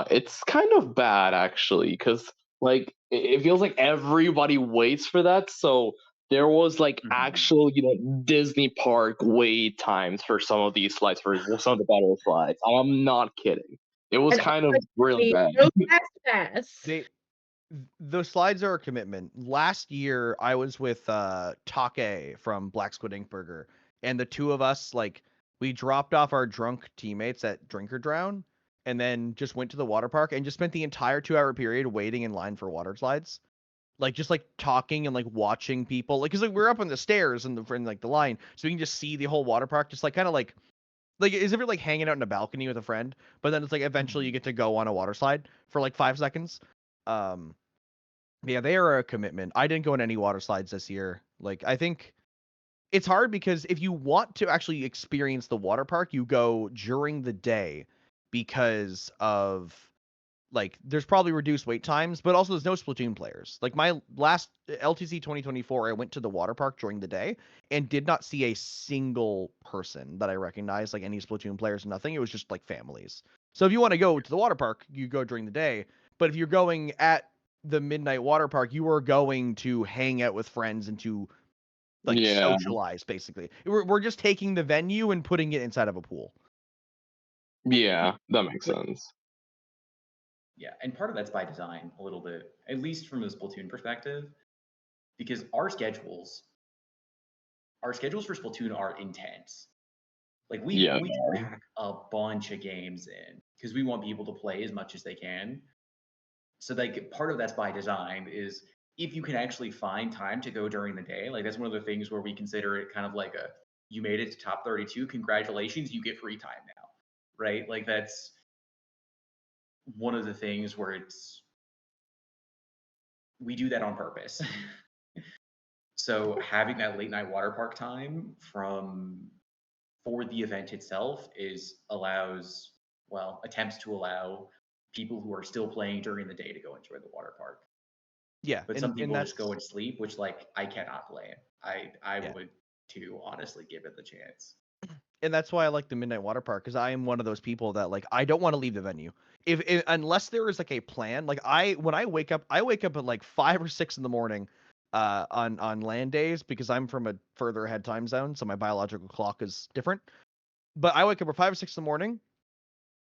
it's kind of bad actually, because like it feels like everybody waits for that. So there was like actual, Disney park wait times for some of these slides, for some of the better slides. I'm not kidding. It was And kind of really bad. no fast pass. Those slides are a commitment. Last year, I was with Take from Black Squid Ink Burger, and the two of us, like, we dropped off our drunk teammates at Drink or Drown, and then just went to the water park and just spent the entire 2-hour period waiting in line for water slides. Like, just, like, talking and, like, watching people. Like, because, like, we're up on the stairs in like, the line, so you can just see the whole water park, just, like, kind of, like, as if you're, like, hanging out in a balcony with a friend, but then it's, like, eventually you get to go on a water slide for, like, 5 seconds. Yeah, they are a commitment. I didn't go on any water slides this year. Like, I think it's hard because if you want to actually experience the water park, you go during the day because of like there's probably reduced wait times, but also there's no Splatoon players. Like my last LTC 2024, I went to the water park during the day and did not see a single person that I recognized, like any Splatoon players, nothing. It was just like families. So if you want to go to the water park, you go during the day. But if you're going at the midnight water park, you are going to hang out with friends and to like socialize basically. We're just taking the venue and putting it inside of a pool. Yeah, that makes sense. Yeah, and part of that's by design a little bit, at least from a Splatoon perspective, because our schedules for Splatoon are intense. Like we pack a bunch of games in because we want people to play as much as they can. So like part of that's by design is if you can actually find time to go during the day, like that's one of the things where we consider it kind of like you made it to top 32, congratulations, you get free time now, right? Like that's one of the things where we do that on purpose. So having that late night water park time for the event itself attempts to allow people who are still playing during the day to go enjoy the water park. Yeah, but some people just go and sleep, which like I cannot play it. I would too, honestly, give it the chance. And that's why I like the midnight water park, because I am one of those people that like I don't want to leave the venue if unless there is like a plan. Like when I wake up at like 5 or 6 in the morning on land days because I'm from a further ahead time zone, so my biological clock is different. But I wake up at 5 or 6 in the morning.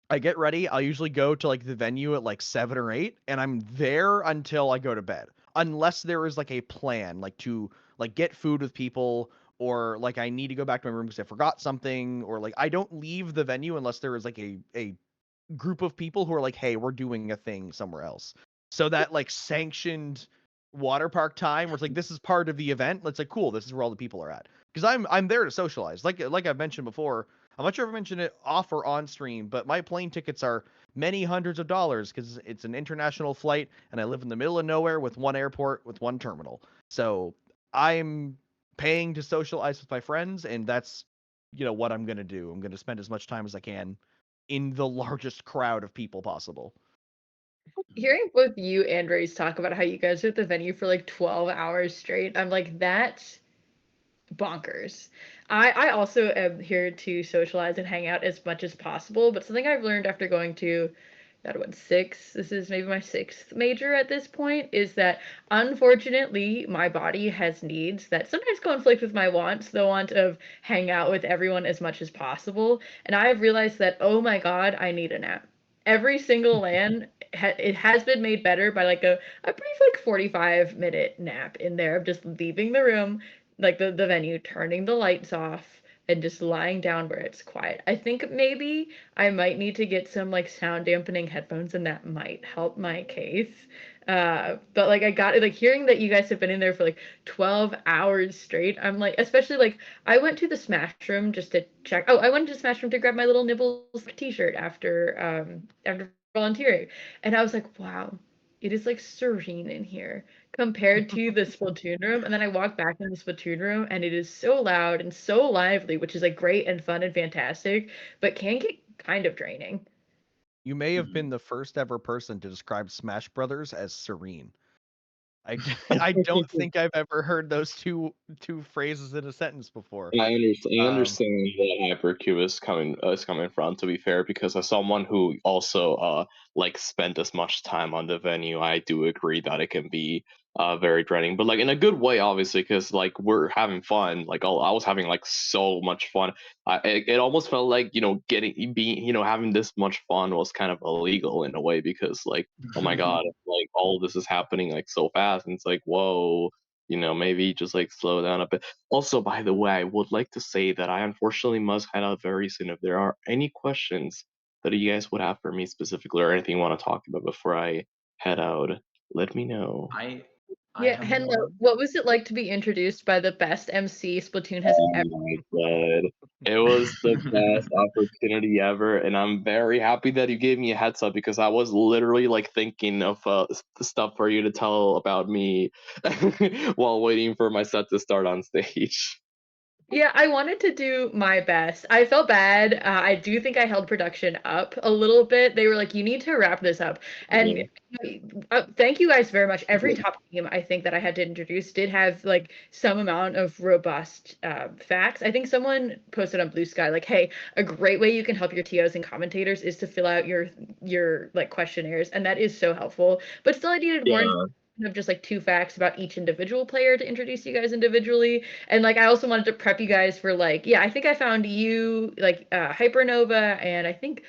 I get ready. I'll usually go to like the venue at like 7 or 8, and I'm there until I go to bed. Unless there is like a plan, like to like get food with people, or like I need to go back to my room because I forgot something, or like I don't leave the venue unless there is like a group of people who are like, hey, we're doing a thing somewhere else. So that like sanctioned water park time where it's like this is part of the event. It's like cool, this is where all the people are at. Because I'm there to socialize. Like I've mentioned before, I'm not sure if I mentioned it off or on stream, but my plane tickets are many hundreds of dollars because it's an international flight and I live in the middle of nowhere with one airport with one terminal. So I'm paying to socialize with my friends, and that's what I'm gonna do. I'm gonna spend as much time as I can in the largest crowd of people possible. Hearing both you and Ray's talk about how you guys are at the venue for like 12 hours straight, I'm like, that's bonkers. I also am here to socialize and hang out as much as possible, but something I've learned after going to this is maybe my 6th major at this point, is that unfortunately my body has needs that sometimes conflict with my wants, the want of hang out with everyone as much as possible. And I have realized that, oh my God, I need a nap. every single LAN, it has been made better by like a brief like 45-minute nap in there of just leaving the room, like the venue, turning the lights off, and just lying down where it's quiet. I think maybe I might need to get some like sound dampening headphones, and that might help my case. But like I got it, like hearing that you guys have been in there for like 12 hours straight. I'm like, especially like I went to the Smash Room just to check. Oh, I went to the Smash Room to grab my little Nibbles t-shirt after volunteering, and I was like, wow, it is like serene in here compared to the Splatoon room. And then I walked back in the Splatoon room, and it is so loud and so lively, which is like great and fun and fantastic, but can get kind of draining. You may have been the first ever person to describe Smash Brothers as serene. I don't think I've ever heard those two phrases in a sentence before. I understand what Hypercube is coming from. To be fair, because as someone who also like spent as much time on the venue, I do agree that it can be very draining, but like in a good way, obviously, because like we're having fun. Like I was having like so much fun. It almost felt like having this much fun was kind of illegal in a way, because like, oh my god, like all this is happening like so fast, and it's like, whoa, maybe just like slow down a bit. Also, by the way, I would like to say that I unfortunately must head out very soon. If there are any questions that you guys would have for me specifically, or anything you want to talk about before I head out, let me know. I Yeah, have Henlo, one. what was it like to be introduced by the best MC Splatoon has Oh ever? my god. It was the best opportunity ever, and I'm very happy that you gave me a heads up, because I was literally like thinking of stuff for you to tell about me while waiting for my set to start on stage. Yeah, I wanted to do my best. I felt bad. I do think I held production up a little bit. They were like, "You need to wrap this up." And thank you guys very much. Every top team I think that I had to introduce did have like some amount of robust facts. I think someone posted on Blue Sky like, "Hey, a great way you can help your TOs and commentators is to fill out your like questionnaires," and that is so helpful. But still, I needed more of just like 2 facts about each individual player to introduce you guys individually. And like I also wanted to prep you guys for like, yeah, I think I found you like Hypernova, and I think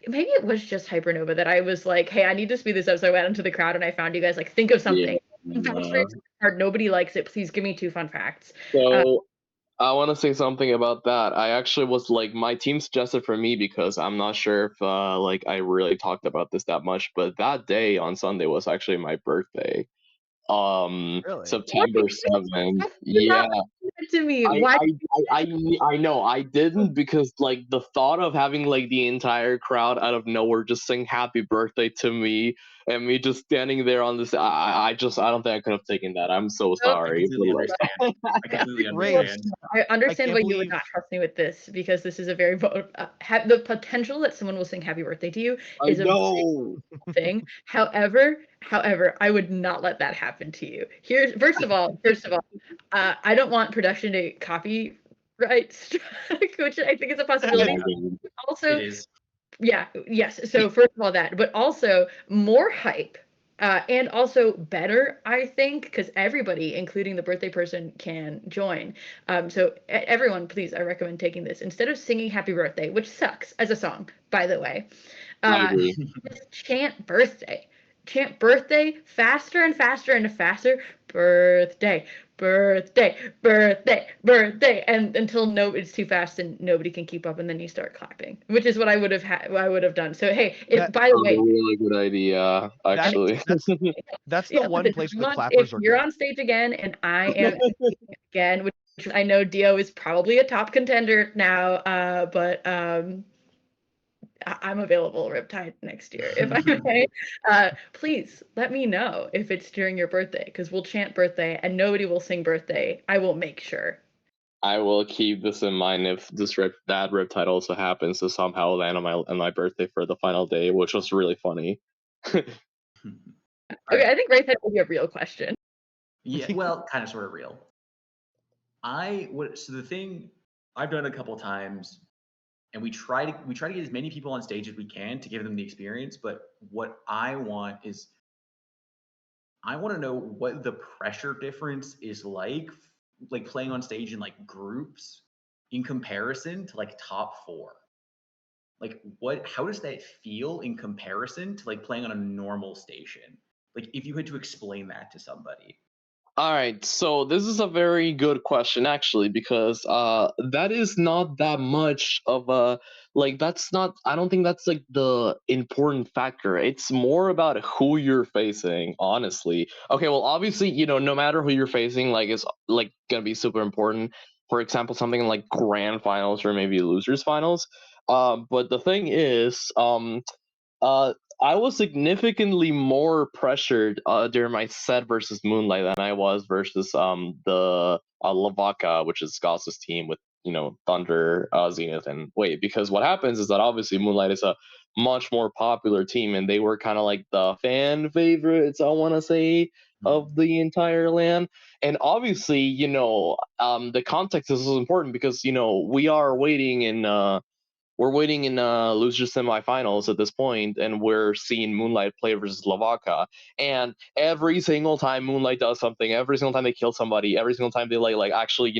maybe it was just Hypernova that I was like, hey, I need to speed this up. So I went into the crowd and I found you guys like, think of something. Yeah. Hard, nobody likes it. Please give me 2 fun facts. So I want to say something about that. I actually was like, my team suggested for me, because I'm not sure if like I really talked about this that much, but that day on Sunday was actually my birthday. Really? September 7th. You're Yeah. not listening to me. I, Why? I know I didn't, because like the thought of having like the entire crowd out of nowhere just sing happy birthday to me, and me just standing there on this, I don't think I could have taken that. I'm so I sorry. completely But, like, understand. I completely Great. understand. I understand can't why you would believe- not trust me with this, because this is a very the potential that someone will sing happy birthday to you is a know. thing. However, I would not let that happen to you. Here's first of all, I don't want production to copyright strike, which I think is a possibility. Also, It is. yeah, yes. So first of all, that, but also more hype. And also better, I think, because everybody, including the birthday person, can join. So everyone, please, I recommend taking this. Instead of singing happy birthday, which sucks as a song, by the way, I agree. just chant birthday. Chant birthday faster and faster and faster. Birthday, birthday, birthday, birthday, and until it's too fast and nobody can keep up, and then you start clapping, which is what I would have done. So hey, by the way, a really good idea, actually. That's the one place where the clappers if are you're good. on stage again and I am again, which I know Dio is probably a top contender now, but I'm available Riptide next year if I may. Please let me know if it's during your birthday, because we'll chant birthday and nobody will sing birthday. I will make sure. I will keep this in mind if that Riptide also happens to somehow land on my birthday for the final day, which was really funny. Okay, I think Riptide will be a real question. Yeah, well, kind of sort of real. So the thing I've done a couple times, and we try to get as many people on stage as we can to give them the experience. But what I want is, I want to know what the pressure difference is like playing on stage in like groups in comparison to like top 4. Like, how does that feel in comparison to like playing on a normal station? Like, if you had to explain that to somebody. All right, so this is a very good question actually, because that is not that much of a, like, that's not, I don't think that's like the important factor. It's more about who you're facing, honestly. Okay, well, obviously, no matter who you're facing, like, is like gonna be super important. For example, something like grand finals or maybe losers finals. But the thing is, uh, I was significantly more pressured during my set versus Moonlight than I was versus the Lavaca, which is Goss's team with Thunder, Zenith, and Wave. Because what happens is that obviously Moonlight is a much more popular team, and they were kind of like the fan favorites, I want to say, of the entire land. And obviously, the context is important because we're waiting in loser semifinals at this point, and we're seeing Moonlight play versus Lavaca. And every single time Moonlight does something, every single time they kill somebody, every single time they like actually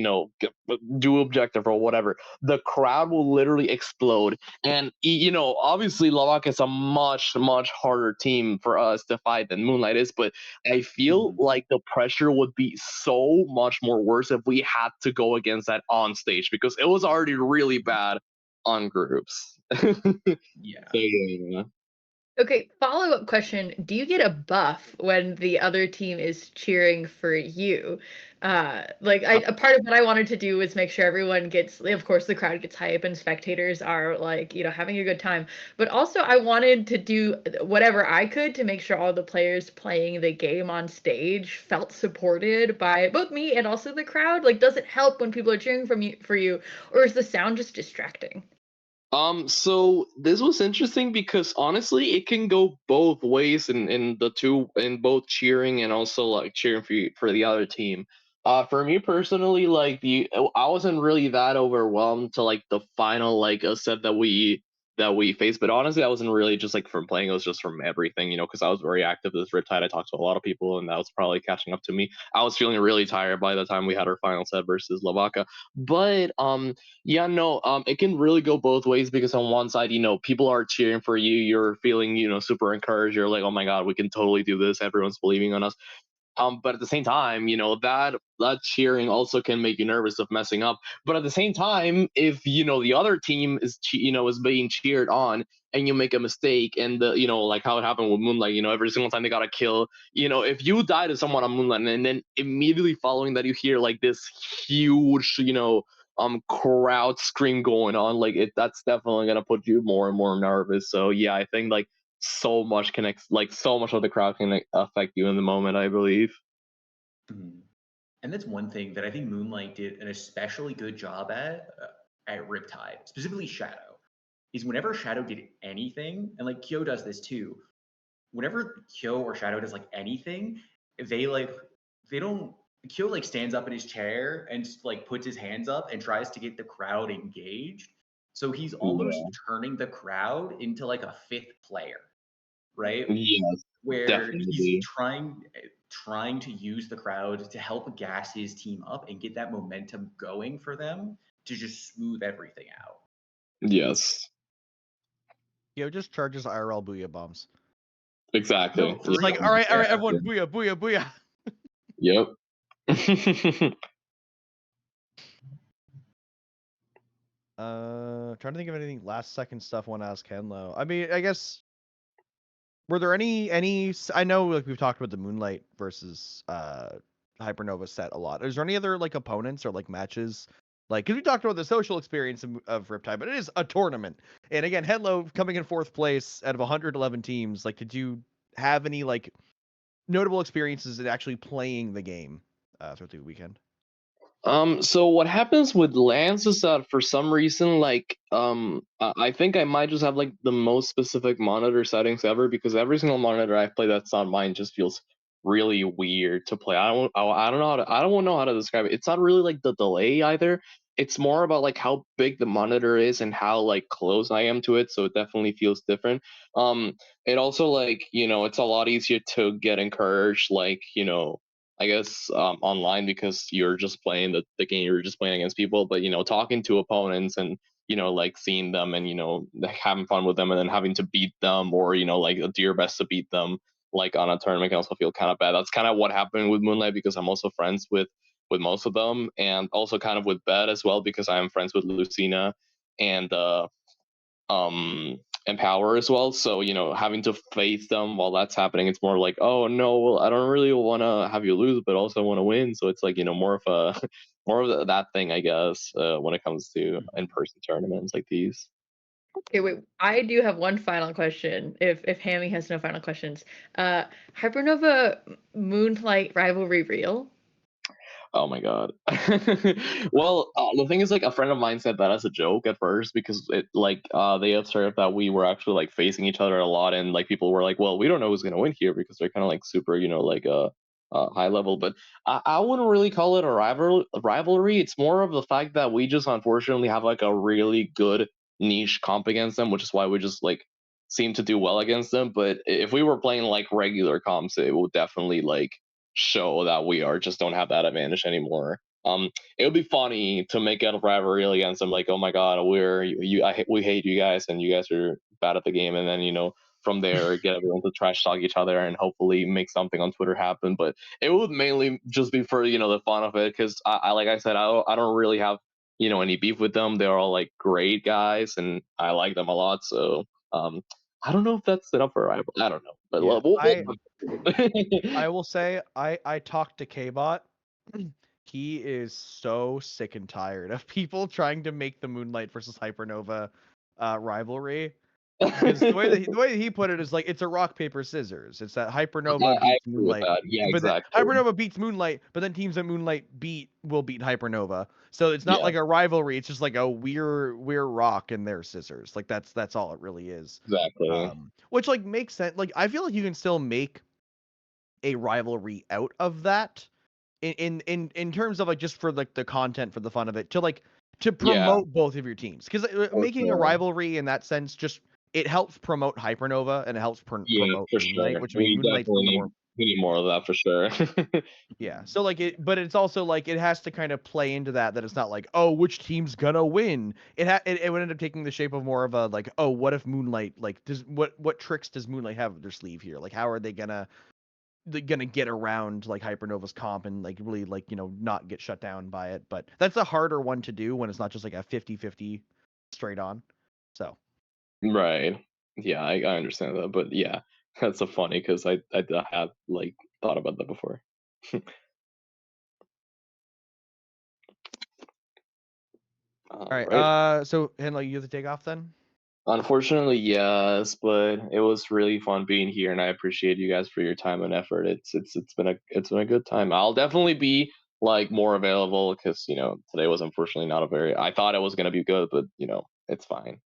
do objective or whatever, the crowd will literally explode. And obviously Lavaca is a much harder team for us to fight than Moonlight is, but I feel like the pressure would be so much more worse if we had to go against that on stage, because it was already really bad on groups. Yeah. So yeah. Okay, follow-up question. Do you get a buff when the other team is cheering for you? A part of what I wanted to do was make sure everyone gets, of course, the crowd gets hype and spectators are like, having a good time. But also I wanted to do whatever I could to make sure all the players playing the game on stage felt supported by both me and also the crowd. Like, does it help when people are cheering for you, or is the sound just distracting? So this was interesting because honestly, it can go both ways in both cheering and also like cheering for the other team. For me personally, like I wasn't really that overwhelmed to like the final like a set that we faced, but honestly, I wasn't really just like from playing; it was just from everything, because I was very active this Riptide. I talked to a lot of people, and that was probably catching up to me. I was feeling really tired by the time we had our final set versus Lavaca, but yeah, no, it can really go both ways because on one side, people are cheering for you, you're feeling, super encouraged, you're like, oh my God, we can totally do this, everyone's believing on us. But at the same time, that cheering also can make you nervous of messing up. But at the same time, if the other team is being cheered on, and you make a mistake, and like how it happened with Moonlight, every single time they got a kill, if you die to someone on Moonlight, and then immediately following that you hear like this huge, crowd scream going on, like that's definitely gonna put you more and more nervous. So yeah, I think like so much of the crowd can affect you in the moment, I believe. And that's one thing that I think Moonlight did an especially good job at Riptide, specifically Shadow, is whenever Shadow did anything, and like Kyo does this too, whenever Kyo or Shadow does like anything, they don't Kyo like stands up in his chair and just, like puts his hands up and tries to get the crowd engaged. So he's almost Yeah. turning the crowd into like a fifth player, right? Yes, Where he's definitely. trying to use the crowd to help gas his team up and get that momentum going for them to just smooth everything out. Yes, Just charges IRL booyah bombs. exactly. No, for Just like, real. all right, Yeah. everyone, booyah, booyah, booyah. Yep. Trying to think of anything last second stuff I want to ask Henlo. I mean, I guess, were there any? I know like we've talked about the Moonlight versus Hypernova set a lot. Is there any other like opponents or like matches? Like, because we talked about the social experience of Riptide, but it is a tournament. And again, Henlo coming in 4th place out of 111 teams. Like, did you have any like notable experiences in actually playing the game throughout the weekend? So what happens with Lance is that for some reason, like, I think I might just have like the most specific monitor settings ever, because every single monitor I've played that's not mine just feels really weird to play. I don't know I don't know how to describe it. It's not really like the delay either. It's more about like how big the monitor is and how like close I am to it, so it definitely feels different. It also like, it's a lot easier to get encouraged, like, I guess online, because you're just playing the game, you're just playing against people, but talking to opponents and like seeing them and like, having fun with them and then having to beat them, or like do your best to beat them like on a tournament can also feel kind of bad. That's kind of what happened with Moonlight, because I'm also friends with most of them, and also kind of with Bed as well, because I am friends with Lucina and um Empower as well. So having to face them while that's happening, it's more like, oh no, well, I don't really want to have you lose but also want to win. So it's like more of a more of that thing, I guess, when it comes to in-person tournaments like these. Okay, wait. I do have one final question. If Hammy has no final questions, Hypernova Moonlight rivalry real? Oh my god. Well, the thing is, like, a friend of mine said that as a joke at first, because they observed that we were actually like facing each other a lot, and like people were like, well, we don't know who's gonna win here because they're kind of like super, like high level. But I wouldn't really call it a rivalry. It's more of the fact that we just unfortunately have like a really good niche comp against them, which is why we just like seem to do well against them. But if we were playing like regular comps, it would definitely like show that we are just don't have that advantage anymore. It would be funny to make a rivalry against them, like, oh my god, we hate you guys, and you guys are bad at the game, and then from there get everyone to trash talk each other and hopefully make something on Twitter happen. But it would mainly just be for the fun of it, because I like I said, I don't really have any beef with them. They're all like great guys, and I like them a lot. So I don't know if that's enough for a rival. I don't know, but I will say I talked to K-Bot. He is so sick and tired of people trying to make the Moonlight versus Hypernova rivalry. Because the way that he put it is like, it's a rock paper scissors. It's that Hypernova I beats agree with Moonlight. that. Yeah, But then exactly. Hypernova beats Moonlight, but then teams that Moonlight will beat Hypernova. So it's not Yeah. like a rivalry. It's just like, oh, we're rock and they're scissors. Like that's all it really is. Exactly. Which like makes sense. Like I feel like you can still make a rivalry out of that in terms of like just for like the content, for the fun of it, to promote both of your teams, because making a rivalry in that sense, just it helps promote Hypernova and it helps promote for Moonlight, sure. which We Moonlight's one of the more need more of that for sure. yeah. So like but it's also like it has to kind of play into that it's not like, oh, which team's gonna win. It would end up taking the shape of more of a like, oh, what if Moonlight like does what tricks does Moonlight have up their sleeve here? Like how are they gonna get around like Hypernova's comp and like really like not get shut down by it. But that's a harder one to do when it's not just like a 50-50 straight on. So Right. Yeah, I understand that, but yeah, that's so funny because I had like thought about that before. all right. Right. So Henlo, you have to take off then. Unfortunately, yes, but it was really fun being here, and I appreciate you guys for your time and effort. It's been a good time. I'll definitely be like more available because today was unfortunately not a very. I thought it was gonna be good, but it's fine.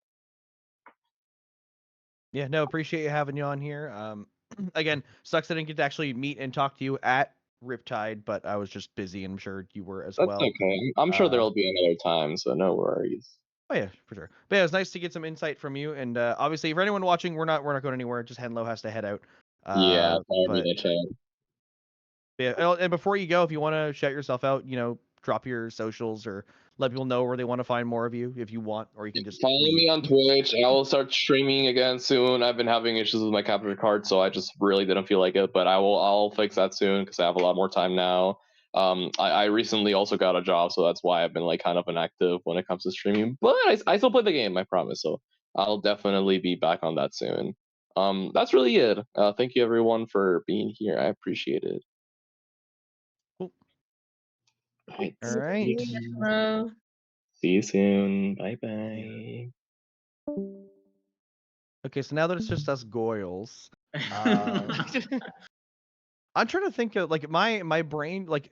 Yeah, no, appreciate you having you on here. Again, sucks I didn't get to actually meet and talk to you at Riptide, but I was just busy, and I'm sure you were as That's well. okay. I'm sure there'll be another time, so no worries. Oh yeah, for sure. But yeah, it was nice to get some insight from you. And obviously, for anyone watching, we're not going anywhere. Just Henlo has to head out. Yeah, But yeah, and before you go, if you want to shout yourself out, drop your socials or let people know where they want to find more of you if you want, or you can just follow leave. me on Twitch. I will start streaming again soon. I've been having issues with my capture card, so I just really didn't feel like it. But I'll fix that soon because I have a lot more time now. I recently also got a job, so that's why I've been like kind of inactive when it comes to streaming. But I still play the game, I promise. So I'll definitely be back on that soon. That's really it. Thank you everyone for being here. I appreciate it. Cool. Right. All right. Hello. See you soon. Bye bye. Okay, so now that it's just us Goyles, I'm trying to think of like my brain, like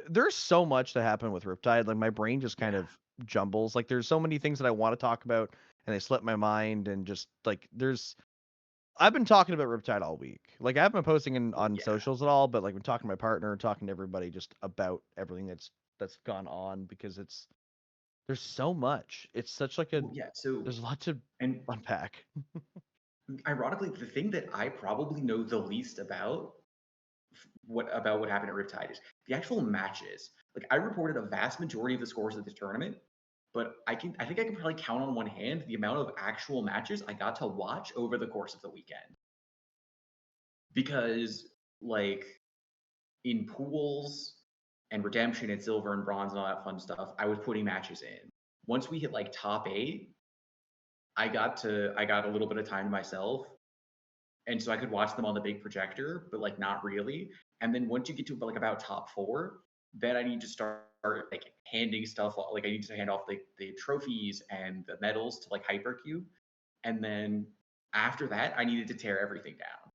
there's so much that happened with Riptide. Like my brain just kind of jumbles. Like there's so many things that I want to talk about and they slip my mind, and just like I've been talking about Riptide all week. Like I haven't been posting on socials at all, but like been talking to my partner, talking to everybody just about everything that's gone on, because there's so much. It's such like a So there's a lot to unpack. Ironically, the thing that I probably know the least about what happened at Riptide is the actual matches. Like I reported a vast majority of the scores of this tournament, but I think I can probably count on one hand the amount of actual matches I got to watch over the course of the weekend. Because like in pools and redemption and silver and bronze and all that fun stuff, I was putting matches in. Once we hit like top 8, I got a little bit of time to myself, and so I could watch them on the big projector, but like not really. And then once you get to like about top 4, then I need to start like handing stuff off. Like I need to hand off the trophies and the medals to like Hypercube, and then after that, I needed to tear everything down.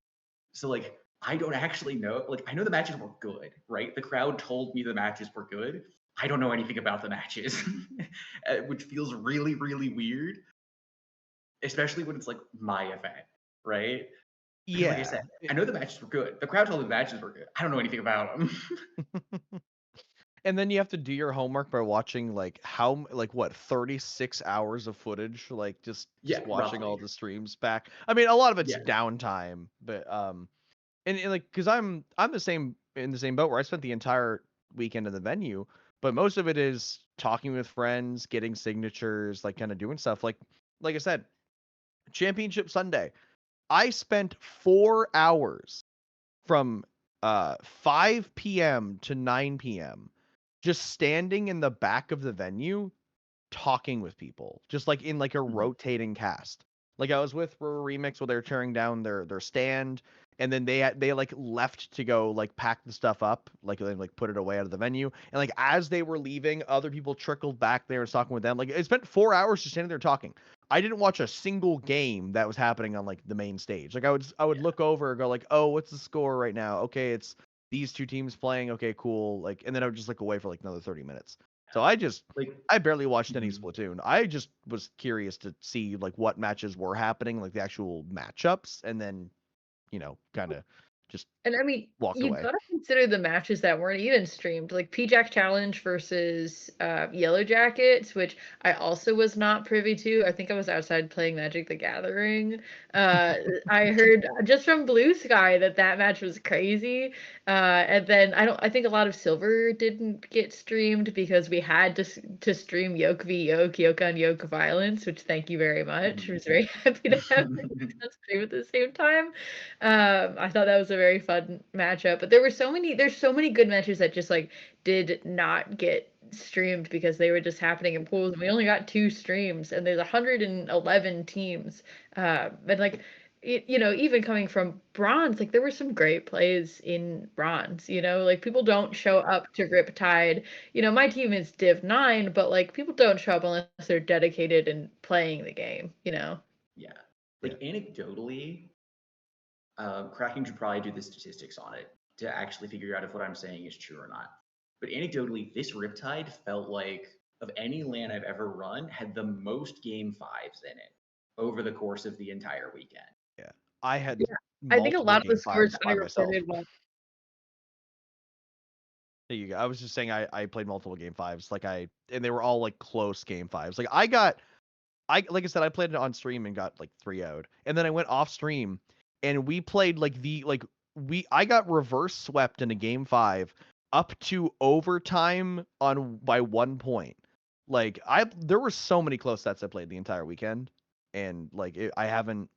So like I don't actually know. Like I know the matches were good, right? The crowd told me the matches were good. I don't know anything about the matches, which feels really, really weird, especially when it's like my event, right? Because like I Yeah. said, I know the matches were good. The crowd told me the matches were good. I don't know anything about them. And then you have to do your homework by watching like what 36 hours of footage, like just Yeah, watching all roughly. the streams back. I mean, a lot of it's Yeah. downtime, but and like because I'm the same in the same boat where I spent the entire weekend in the venue, but most of it is talking with friends, getting signatures, like kind of doing stuff. Like I said, Championship Sunday, I spent 4 hours from 5 p.m. to 9 p.m. just standing in the back of the venue talking with people, just like in like a rotating cast. Like I was with Remix while they were tearing down their stand, and then they like left to go like pack the stuff up, like they like put it away out of the venue, and like as they were leaving, other people trickled back there and was talking with them. Like it spent 4 hours just standing there talking. I didn't watch a single game that was happening on like the main stage. Like I would look over and go like, oh, what's the score right now? Okay, it's these two teams playing. Okay, cool. Like, and then I would just look away for like another 30 minutes. So I barely watched any Splatoon. I just was curious to see like what matches were happening, like the actual matchups, and then, kind of just And I mean, walked you away. gotta consider the matches that weren't even streamed, like P-Jack Challenge versus Yellow Jackets, which I also was not privy to. I think I was outside playing Magic the Gathering. I heard just from Blue Sky that match was crazy. And then I think a lot of Silver didn't get streamed because we had to stream Yoke v Yoke, Yoke on Yoke Violence, which thank you very much. I was very happy to have it on stream at the same time. I thought that was a very fun matchup, but there's so many good matches that just like did not get streamed because they were just happening in pools, and we only got 2 streams, and there's 111 teams. And like even coming from bronze, like there were some great plays in bronze. Like people don't show up to Riptide. My team is Div 9, but like people don't show up unless they're dedicated and playing the game. Yeah. Like anecdotally, Kraken should probably do the statistics on it to actually figure out if what I'm saying is true or not. But anecdotally, this Riptide felt like, of any LAN I've ever run, had the most game 5s in it over the course of the entire weekend. Yeah, I had I think a multiple lot of the game scores fives I by myself. reported were. There you go. I was just saying I played multiple game fives, and they were all like close game fives. Like like I said, I played it on stream and got like 3-0'd, and then I went off stream and we played I got reverse swept in a game 5 up to overtime by 1 point. Like there were so many close sets I played the entire weekend, and like I haven't.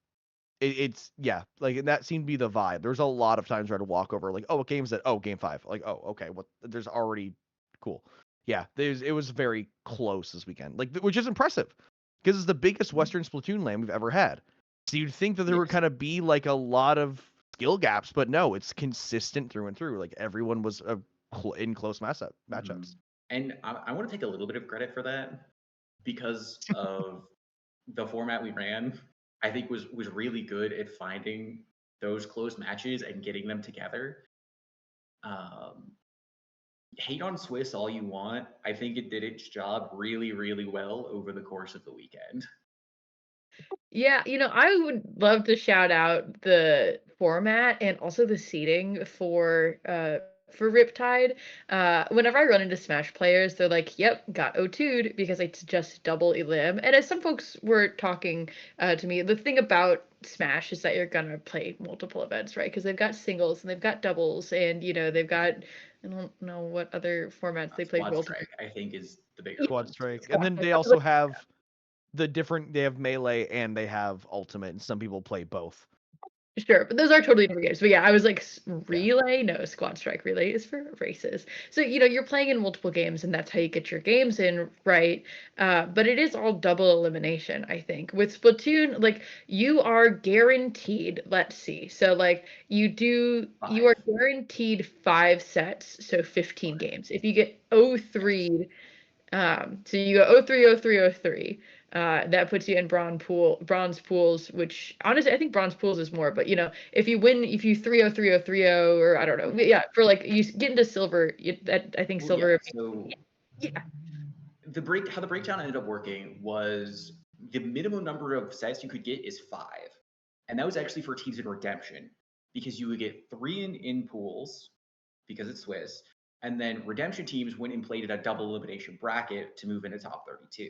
It's yeah, like and that seemed to be the vibe. There's a lot of times where I had to walk over like, oh, what game is that? Oh, game 5. Like, oh, okay, what? There's already cool. Yeah, it was very close this weekend, like which is impressive because it's the biggest Western Splatoon LAN we've ever had. So you'd think that there would kind of be like a lot of skill gaps, but no, it's consistent through and through. Like everyone was in close matchups. And I want to take a little bit of credit for that because of the format we ran. I think was really good at finding those close matches and getting them together. Hate on Swiss all you want. I think it did its job really, really well over the course of the weekend. Yeah, I would love to shout out the format and also the seating for for Riptide. Whenever I run into Smash players, they're like, "Yep, got O2'd because it's just double elim." And as some folks were talking to me, the thing about Smash is that you're gonna play multiple events, right? Because they've got singles and they've got doubles, and they've got, I don't know what other formats they play. Squad Strike, I think, is the bigger Squad one. Strike, and then they also have they have melee and they have ultimate, and some people play both. Sure, but those are totally different games. But yeah, I was like, relay? No, Squad Strike relay is for races. So, you're playing in multiple games, and that's how you get your games in, right? But it is all double elimination, I think. With Splatoon, like, you are guaranteed, let's see. So, like, you are guaranteed 5 sets, so 15 games. If you get 0-3, so you go 0-3, 0-3, 0-3. That puts you in bronze pools, which honestly I think bronze pools is more, but if you 3-0, 3-0, 3-0, or I don't know, yeah, for like you get into silver, I think silver. So yeah. How the breakdown ended up working was the minimum number of sets you could get is 5, and that was actually for teams in redemption, because you would get 3 in pools because it's Swiss, and then redemption teams went and played at a double elimination bracket to move into top 32.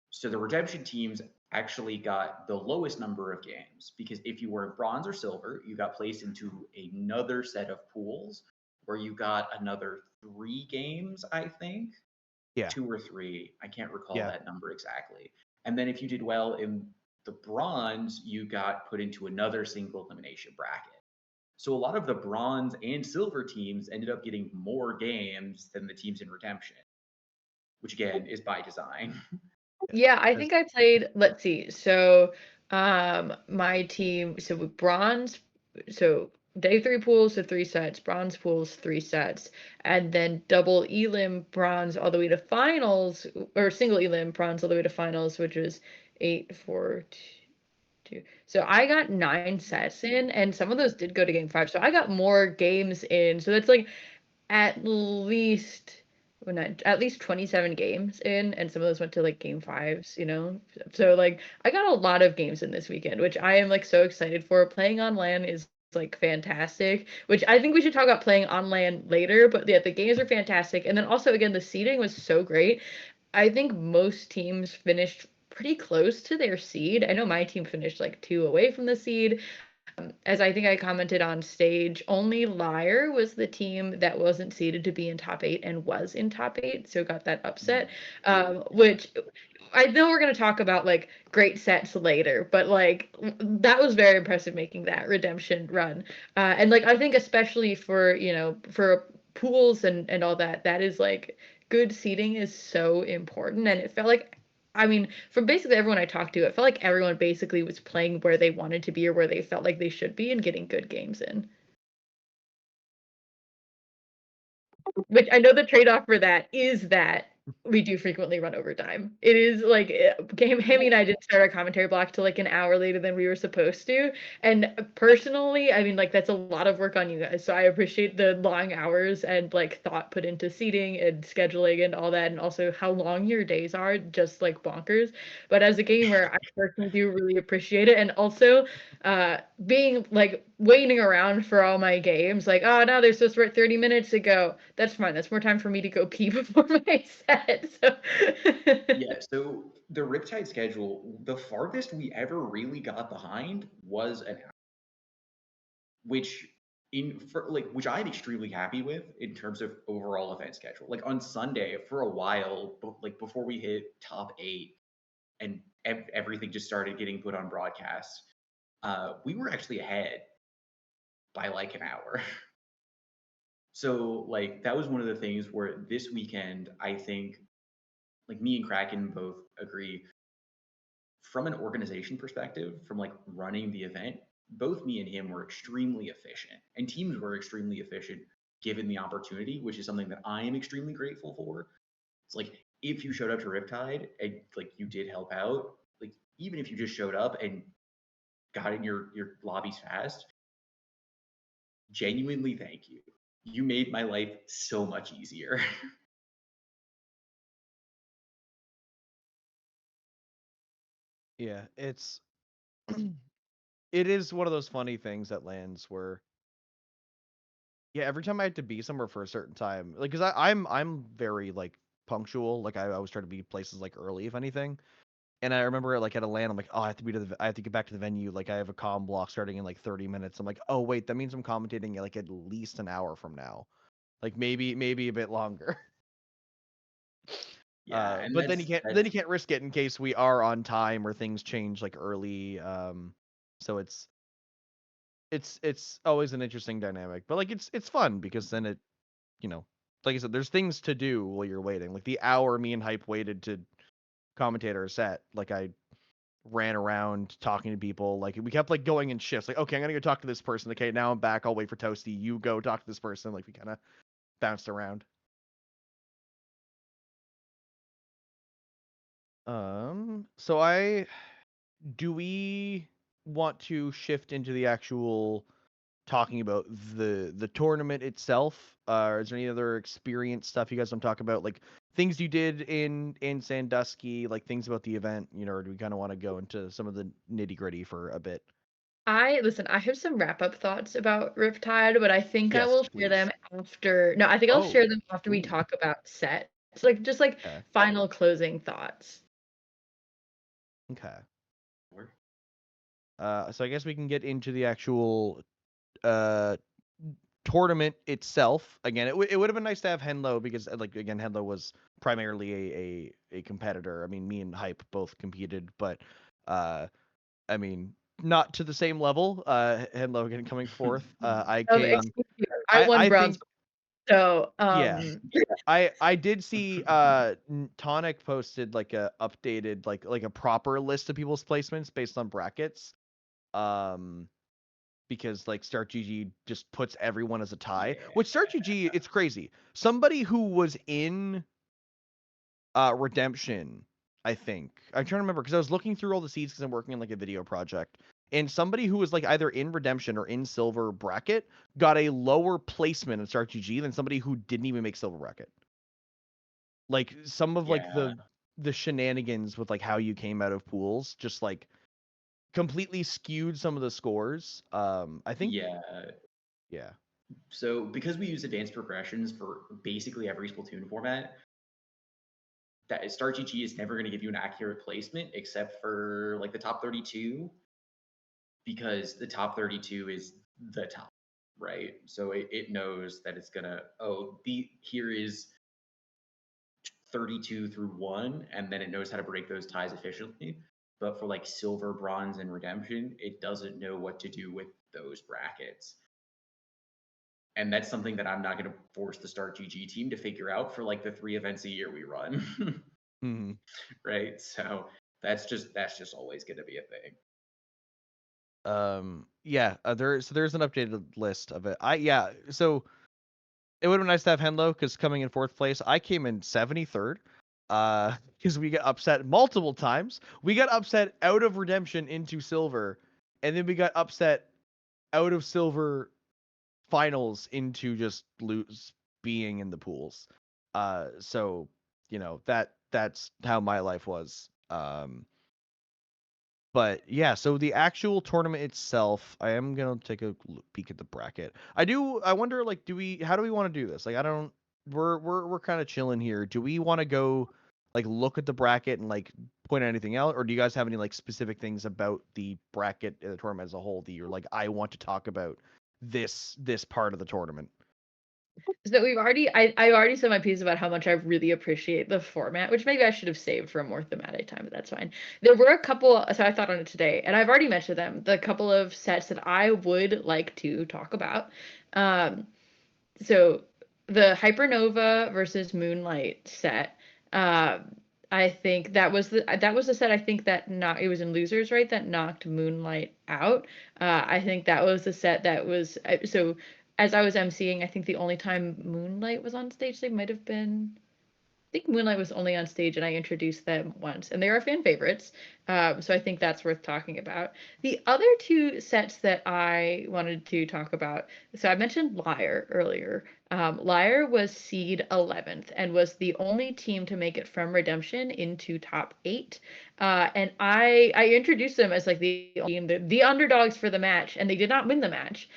So the redemption teams actually got the lowest number of games, because if you were bronze or silver, you got placed into another set of pools where you got another 3 games, I think. Yeah. 2 or 3. I can't recall Yeah. that number exactly. And then if you did well in the bronze, you got put into another single elimination bracket. So a lot of the bronze and silver teams ended up getting more games than the teams in redemption, which again is by design. Yeah, I think I played, let's see. So, my team, so with bronze, so day 3 pools, so 3 sets, bronze pools, 3 sets, and then double elim bronze all the way to finals, or single elim bronze all the way to finals, which was 8, 4, 2. So I got 9 sets in, and some of those did go to game 5. So I got more games in. So that's like at least at least 27 games in, and some of those went to like game 5s. So like I got a lot of games in this weekend, which I am like so excited for. Playing on LAN is like fantastic, which I think we should talk about playing on LAN later, but yeah, the games are fantastic. And then also again, the seeding was so great. I think most teams finished pretty close to their seed. I know my team finished like 2 away from the seed. As I think I commented on stage, only Liar was the team that wasn't seeded to be in top 8 and was in top 8, so got that upset. Which I know we're going to talk about like great sets later, but like that was very impressive making that redemption run. And like I think especially for for pools and all that, that is like good seeding is so important, and it felt like, I mean, from basically everyone I talked to, it felt like everyone basically was playing where they wanted to be or where they felt like they should be and getting good games in. Which I know the trade-off for that is that we do frequently run overtime. It is like Hammy and I didn't start our commentary block till like an hour later than we were supposed to. And personally, I mean, like that's a lot of work on you guys. So I appreciate the long hours and like thought put into seating and scheduling and all that, and also how long your days are, just like bonkers. But as a gamer, I personally do really appreciate it. And also, being like waiting around for all my games, like, oh no, they're supposed to start 30 minutes ago. That's fine. That's more time for me to go pee before my set. So Yeah, so the Riptide schedule, the farthest we ever really got behind was an hour, which which I'm extremely happy with in terms of overall event schedule. Like on Sunday, for a while, like before we hit top 8 and everything just started getting put on broadcast, we were actually ahead by like an hour. So like that was one of the things where this weekend, I think, like me and Kraken both agree, from an organization perspective, from like running the event, both me and him were extremely efficient, and teams were extremely efficient given the opportunity, which is something that I am extremely grateful for. It's like if you showed up to Riptide and like you did help out, like even if you just showed up and got in your lobbies fast, genuinely thank you. You made my life so much easier. Yeah, it is one of those funny things that lands where Yeah, every time I had to be somewhere for a certain time, like, cause I'm very like punctual. Like I always try to be places like early, if anything. And I remember like at a land, I'm like, oh, I have to get back to the venue. Like I have a comm block starting in like 30 minutes. I'm like, oh wait, that means I'm commentating like at least an hour from now. Like maybe a bit longer. Yeah, and But then you can't risk it in case we are on time or things change like early. So it's always an interesting dynamic. But like it's fun because then it, you know, like I said, there's things to do while you're waiting. Like the hour me and Hype waited to commentate our set, like I ran around talking to people. Like we kept like going in shifts. Like, okay, I'm gonna go talk to this person. Okay, now I'm back. I'll wait for Toasty. You go talk to this person. Like we kind of bounced around. So do we want to shift into the actual talking about the tournament itself? Or is there any other experience stuff you guys want to talk about? Like things you did in Sandusky, like things about the event, you know, or do we kind of want to go into some of the nitty-gritty for a bit? I have some wrap-up thoughts about Riptide, but I think I Yes, will share please. them after. No, I think I'll share Oh, them after we ooh. talk about set. It's like just like Okay. final closing thoughts. Okay. So I guess we can get into the actual tournament itself. Again, it would have been nice to have Henlo because, like, again, Henlo was primarily a competitor. I mean, me and Hype both competed, but I mean, not to the same level. Henlo again coming fourth. I came. Excuse me, I won I bronze. think. So Yeah. I did see Tonic posted like a updated like a proper list of people's placements based on brackets. Because like Start GG just puts everyone as a tie. Yeah. Which Start GG, it's crazy. Somebody who was in Redemption, I think. I'm trying to remember because I was looking through all the seeds because I'm working on like a video project. And somebody who was like either in Redemption or in Silver bracket got a lower placement in Start GG than somebody who didn't even make Silver bracket. Like some of like the shenanigans with like how you came out of pools just like completely skewed some of the scores. I think yeah. So because we use advanced progressions for basically every Splatoon format, that Star GG is never going to give you an accurate placement except for like the top 32, because the top 32 is the top, right? So it knows that it's gonna, here is 32 through 1, and then it knows how to break those ties efficiently. But for like Silver, Bronze, and Redemption, it doesn't know what to do with those brackets. And that's something that I'm not going to force the Start GG team to figure out for like the 3 events a year we run. Mm-hmm. Right? So that's just always going to be a thing. There's an updated list of it. So it would have been nice to have Henlo because coming in fourth place, I came in 73rd. Because we got upset multiple times. We got upset out of Redemption into Silver, and then we got upset out of Silver finals into just lose being in the pools. So you know that's how my life was. But yeah, so the actual tournament itself, I am gonna take a peek at the bracket. I wonder like how do we want to do this? Like we're kind of chilling here. Do we want to go like look at the bracket and like point anything out, or do you guys have any like specific things about the bracket the tournament as a whole that you're like I want to talk about this part of the tournament? So I've already said my piece about how much I really appreciate the format, which maybe I should have saved for a more thematic time, but that's fine. There were a couple, so I thought on it today, and I've already mentioned them, the couple of sets that I would like to talk about. So the Hypernova versus Moonlight set, I think that was the set I think that it was in losers, right? That knocked Moonlight out. I think that was the set that was so as I was emceeing, I think the only time Moonlight was on stage, they might have been. I think Moonlight was only on stage and I introduced them once, and they are fan favorites. So I think that's worth talking about. The other two sets that I wanted to talk about, so I mentioned Lyre earlier. Lyre was seed 11th and was the only team to make it from Redemption into top 8. And I introduced them as like the team, the underdogs for the match, and they did not win the match.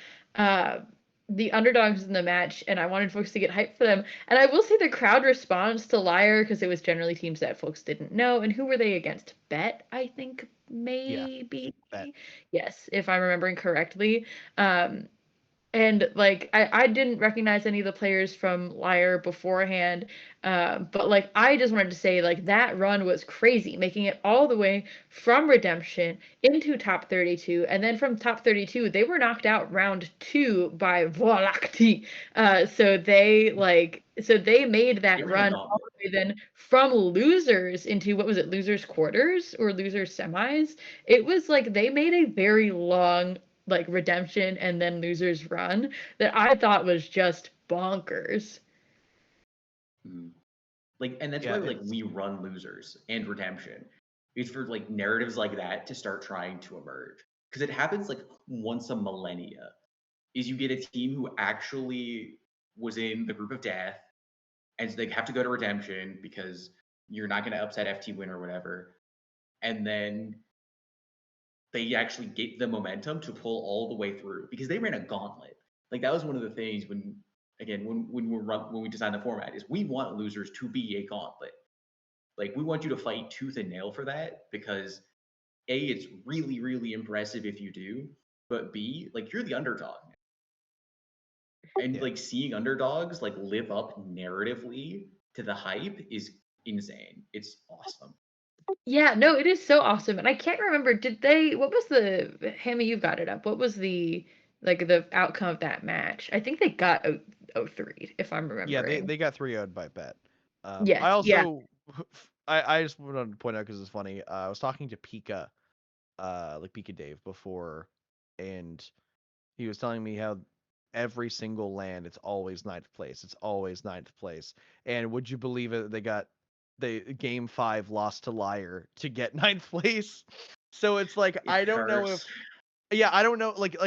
the underdogs in the match, and I wanted folks to get hyped for them. And I will say the crowd response to Liar, because it was generally teams that folks didn't know. And who were they against? Bet, I think, maybe. Bet. Yes, if I'm remembering correctly. And like I didn't recognize any of the players from Liar beforehand, but like I just wanted to say like that run was crazy, making it all the way from Redemption into top 32, and then from top 32 they were knocked out round 2 by Volakti. So they made that run all the way then from losers into, what was it, losers quarters or losers semis. It was like they made a very long like redemption and then losers run that I thought was just bonkers. Like, and that's why like we run losers and redemption. It's for like narratives like that to start trying to emerge, because it happens like once a millennia. Is you get a team who actually was in the group of death, and so they have to go to redemption because you're not going to upset FT win or whatever, and then they actually get the momentum to pull all the way through because they ran a gauntlet. Like that was one of the things when we designed the format is we want losers to be a gauntlet. Like we want you to fight tooth and nail for that, because A, it's really, really impressive if you do, but B, like you're the underdog. And like seeing underdogs like live up narratively to the hype is insane. It's awesome. Yeah, no, it is so awesome. And I can't remember, what was the, Hammy, you got it up. What was the outcome of that match? I think they got 0-3, if I'm remembering. Yeah, they got 3-0'd by Bet. Yes, I also, I just wanted to point out because it's funny. I was talking to Pika, like Pika Dave before, and he was telling me how every single land, it's always 9th place. It's always 9th place. And would you believe it? They game 5 lost to Liar to get 9th place. So it's like I don't know if I don't know like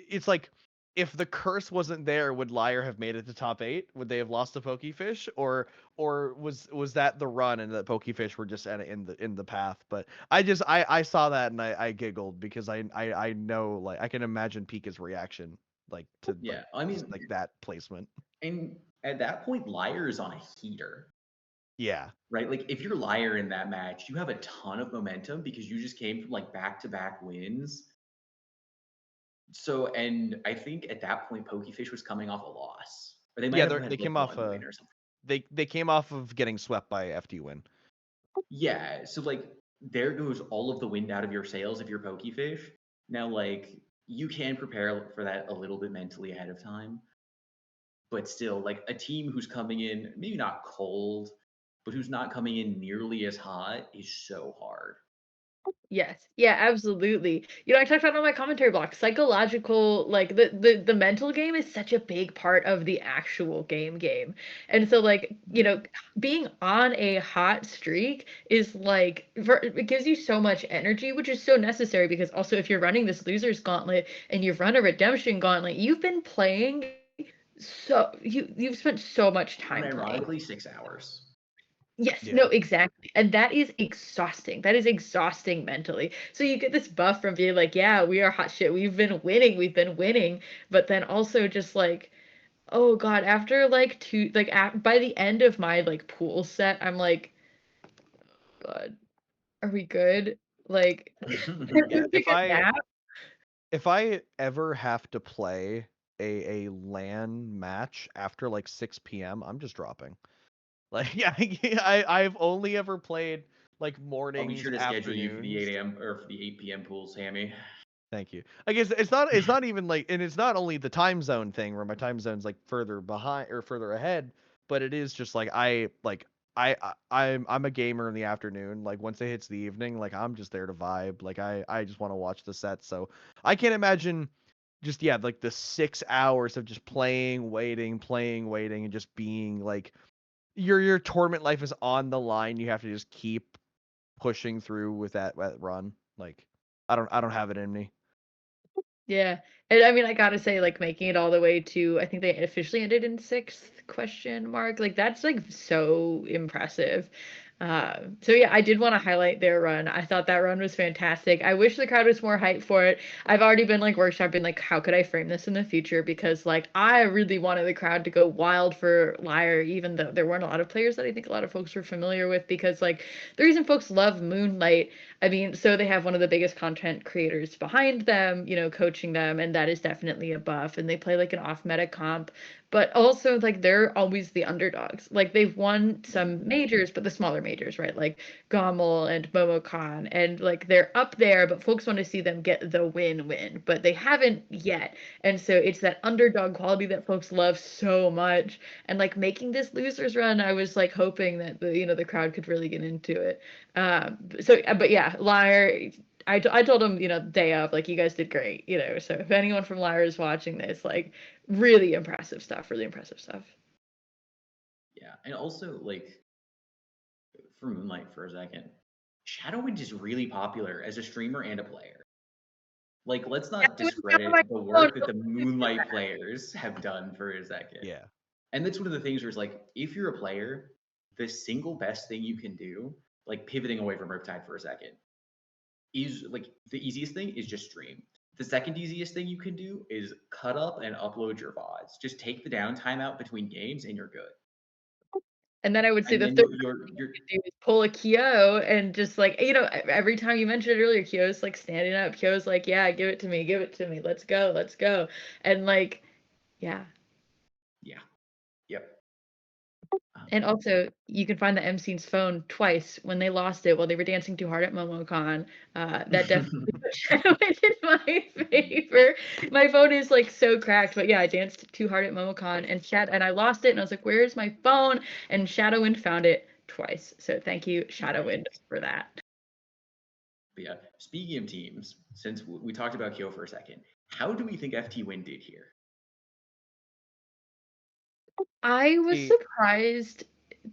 it's like if the curse wasn't there, would Liar have made it to top 8? Would they have lost to Pokefish, or was that the run and the Pokefish were just in the path? But I saw that and I giggled because I know, like, I can imagine Pika's reaction, like, to I mean, like that placement. And at that point, Liar is on a heater. Yeah. Right? Like if you're Liar in that match, you have a ton of momentum because you just came from like back-to-back wins. So, and I think at that point, Pokefish was coming off a loss. Or they might have had they came off win or something. They came off of getting swept by FT win. Yeah, so like there goes all of the wind out of your sails if you're Pokefish. Now, like you can prepare for that a little bit mentally ahead of time, but still, like a team who's coming in maybe not cold, but who's not coming in nearly as hot is so hard. Yes. Yeah, absolutely. I talked about on my commentary block, psychological, like the mental game is such a big part of the actual game. And so like, being on a hot streak is like, it gives you so much energy, which is so necessary because also if you're running this losers gauntlet and you've run a redemption gauntlet, you've been playing you've spent so much time and ironically playing. 6 hours. Yes, no, exactly. And that is exhausting. That is exhausting mentally. So you get this buff from being like, yeah, we are hot shit. We've been winning. But then also just like, oh God, after like by the end of my like pool set, I'm like, God, are we good? Like, if I ever have to play a LAN match after like 6 p.m., I'm just dropping. Like, I've only ever played like mornings. I'll be sure to schedule you for the 8 a.m. or for the 8 p.m. pools, Sammy. Thank you. I guess it's not even like, and it's not only the time zone thing where my time zone's like further behind or further ahead, but it is just like I'm a gamer in the afternoon. Like once it hits the evening, like I'm just there to vibe. Like I just want to watch the set. So I can't imagine just like the 6 hours of just playing, waiting, and just being like your tournament life is on the line. You have to just keep pushing through with that run. Like I don't have it in me. Yeah. And I mean, I gotta say, like making it all the way to, I think they officially ended in 6th ? Like that's like so impressive. So yeah, I did want to highlight their run. I thought that run was fantastic. I wish the crowd was more hyped for it. I've already been like workshopping like how could I frame this in the future, because like I really wanted the crowd to go wild for Lyre, even though there weren't a lot of players that I think a lot of folks were familiar with, because like the reason folks love Moonlight, I mean, so they have one of the biggest content creators behind them, you know, coaching them, and that is definitely a buff. And they play like an off meta comp, but also like they're always the underdogs. Like they've won some majors, but the smaller majors, right? Like Gommel and Momocon, and like they're up there, but folks want to see them get the win, but they haven't yet. And so it's that underdog quality that folks love so much. And like making this losers run, I was like hoping that the crowd could really get into it. But yeah, Lyre. I told him, day of, like, you guys did great, so if anyone from Lyre is watching this, like, really impressive stuff. Yeah, and also, like, for Moonlight for a second, Shadowwind is really popular as a streamer and a player. Like, let's not discredit the work that the Moonlight players have done for a second. Yeah. And that's one of the things where it's like, if you're a player, the single best thing you can do, like pivoting away from Riptide for a second, is like the easiest thing is just stream. The second easiest thing you can do is cut up and upload your VODs. Just take the downtime out between games and you're good. And then I would say And the then third you're thing you could do is pull a Kyo and just like, every time you mentioned it earlier, Kyo's like standing up. Kyo's like, yeah, give it to me. Let's go. And like, yeah. Yeah. Yep. And also, you can find the MC's phone twice when they lost it while they were dancing too hard at MomoCon. That definitely put Shadowwind in my favor. My phone is like so cracked, but yeah, I danced too hard at MomoCon and I lost it, and I was like, "Where's my phone?" And Shadowwind found it twice. So thank you, Shadowwind, for that. But yeah, speaking of teams, since we talked about Kyo for a second, how do we think FT Win did here? I was surprised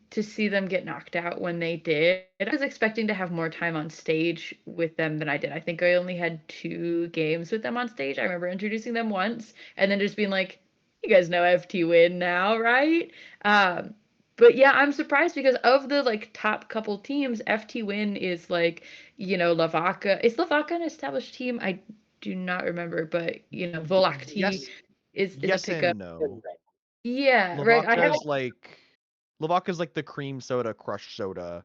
to see them get knocked out when they did. I was expecting to have more time on stage with them than I did. I think I only had 2 games with them on stage. I remember introducing them once and then just being like, you guys know FT Win now, right? But yeah, I'm surprised because of the like top couple teams, FT Win is like, Lavaka. Is Lavaka an established team? I do not remember, but Volacti is a pickup. And no. Yeah, right. Lavaka's like the cream soda, crush soda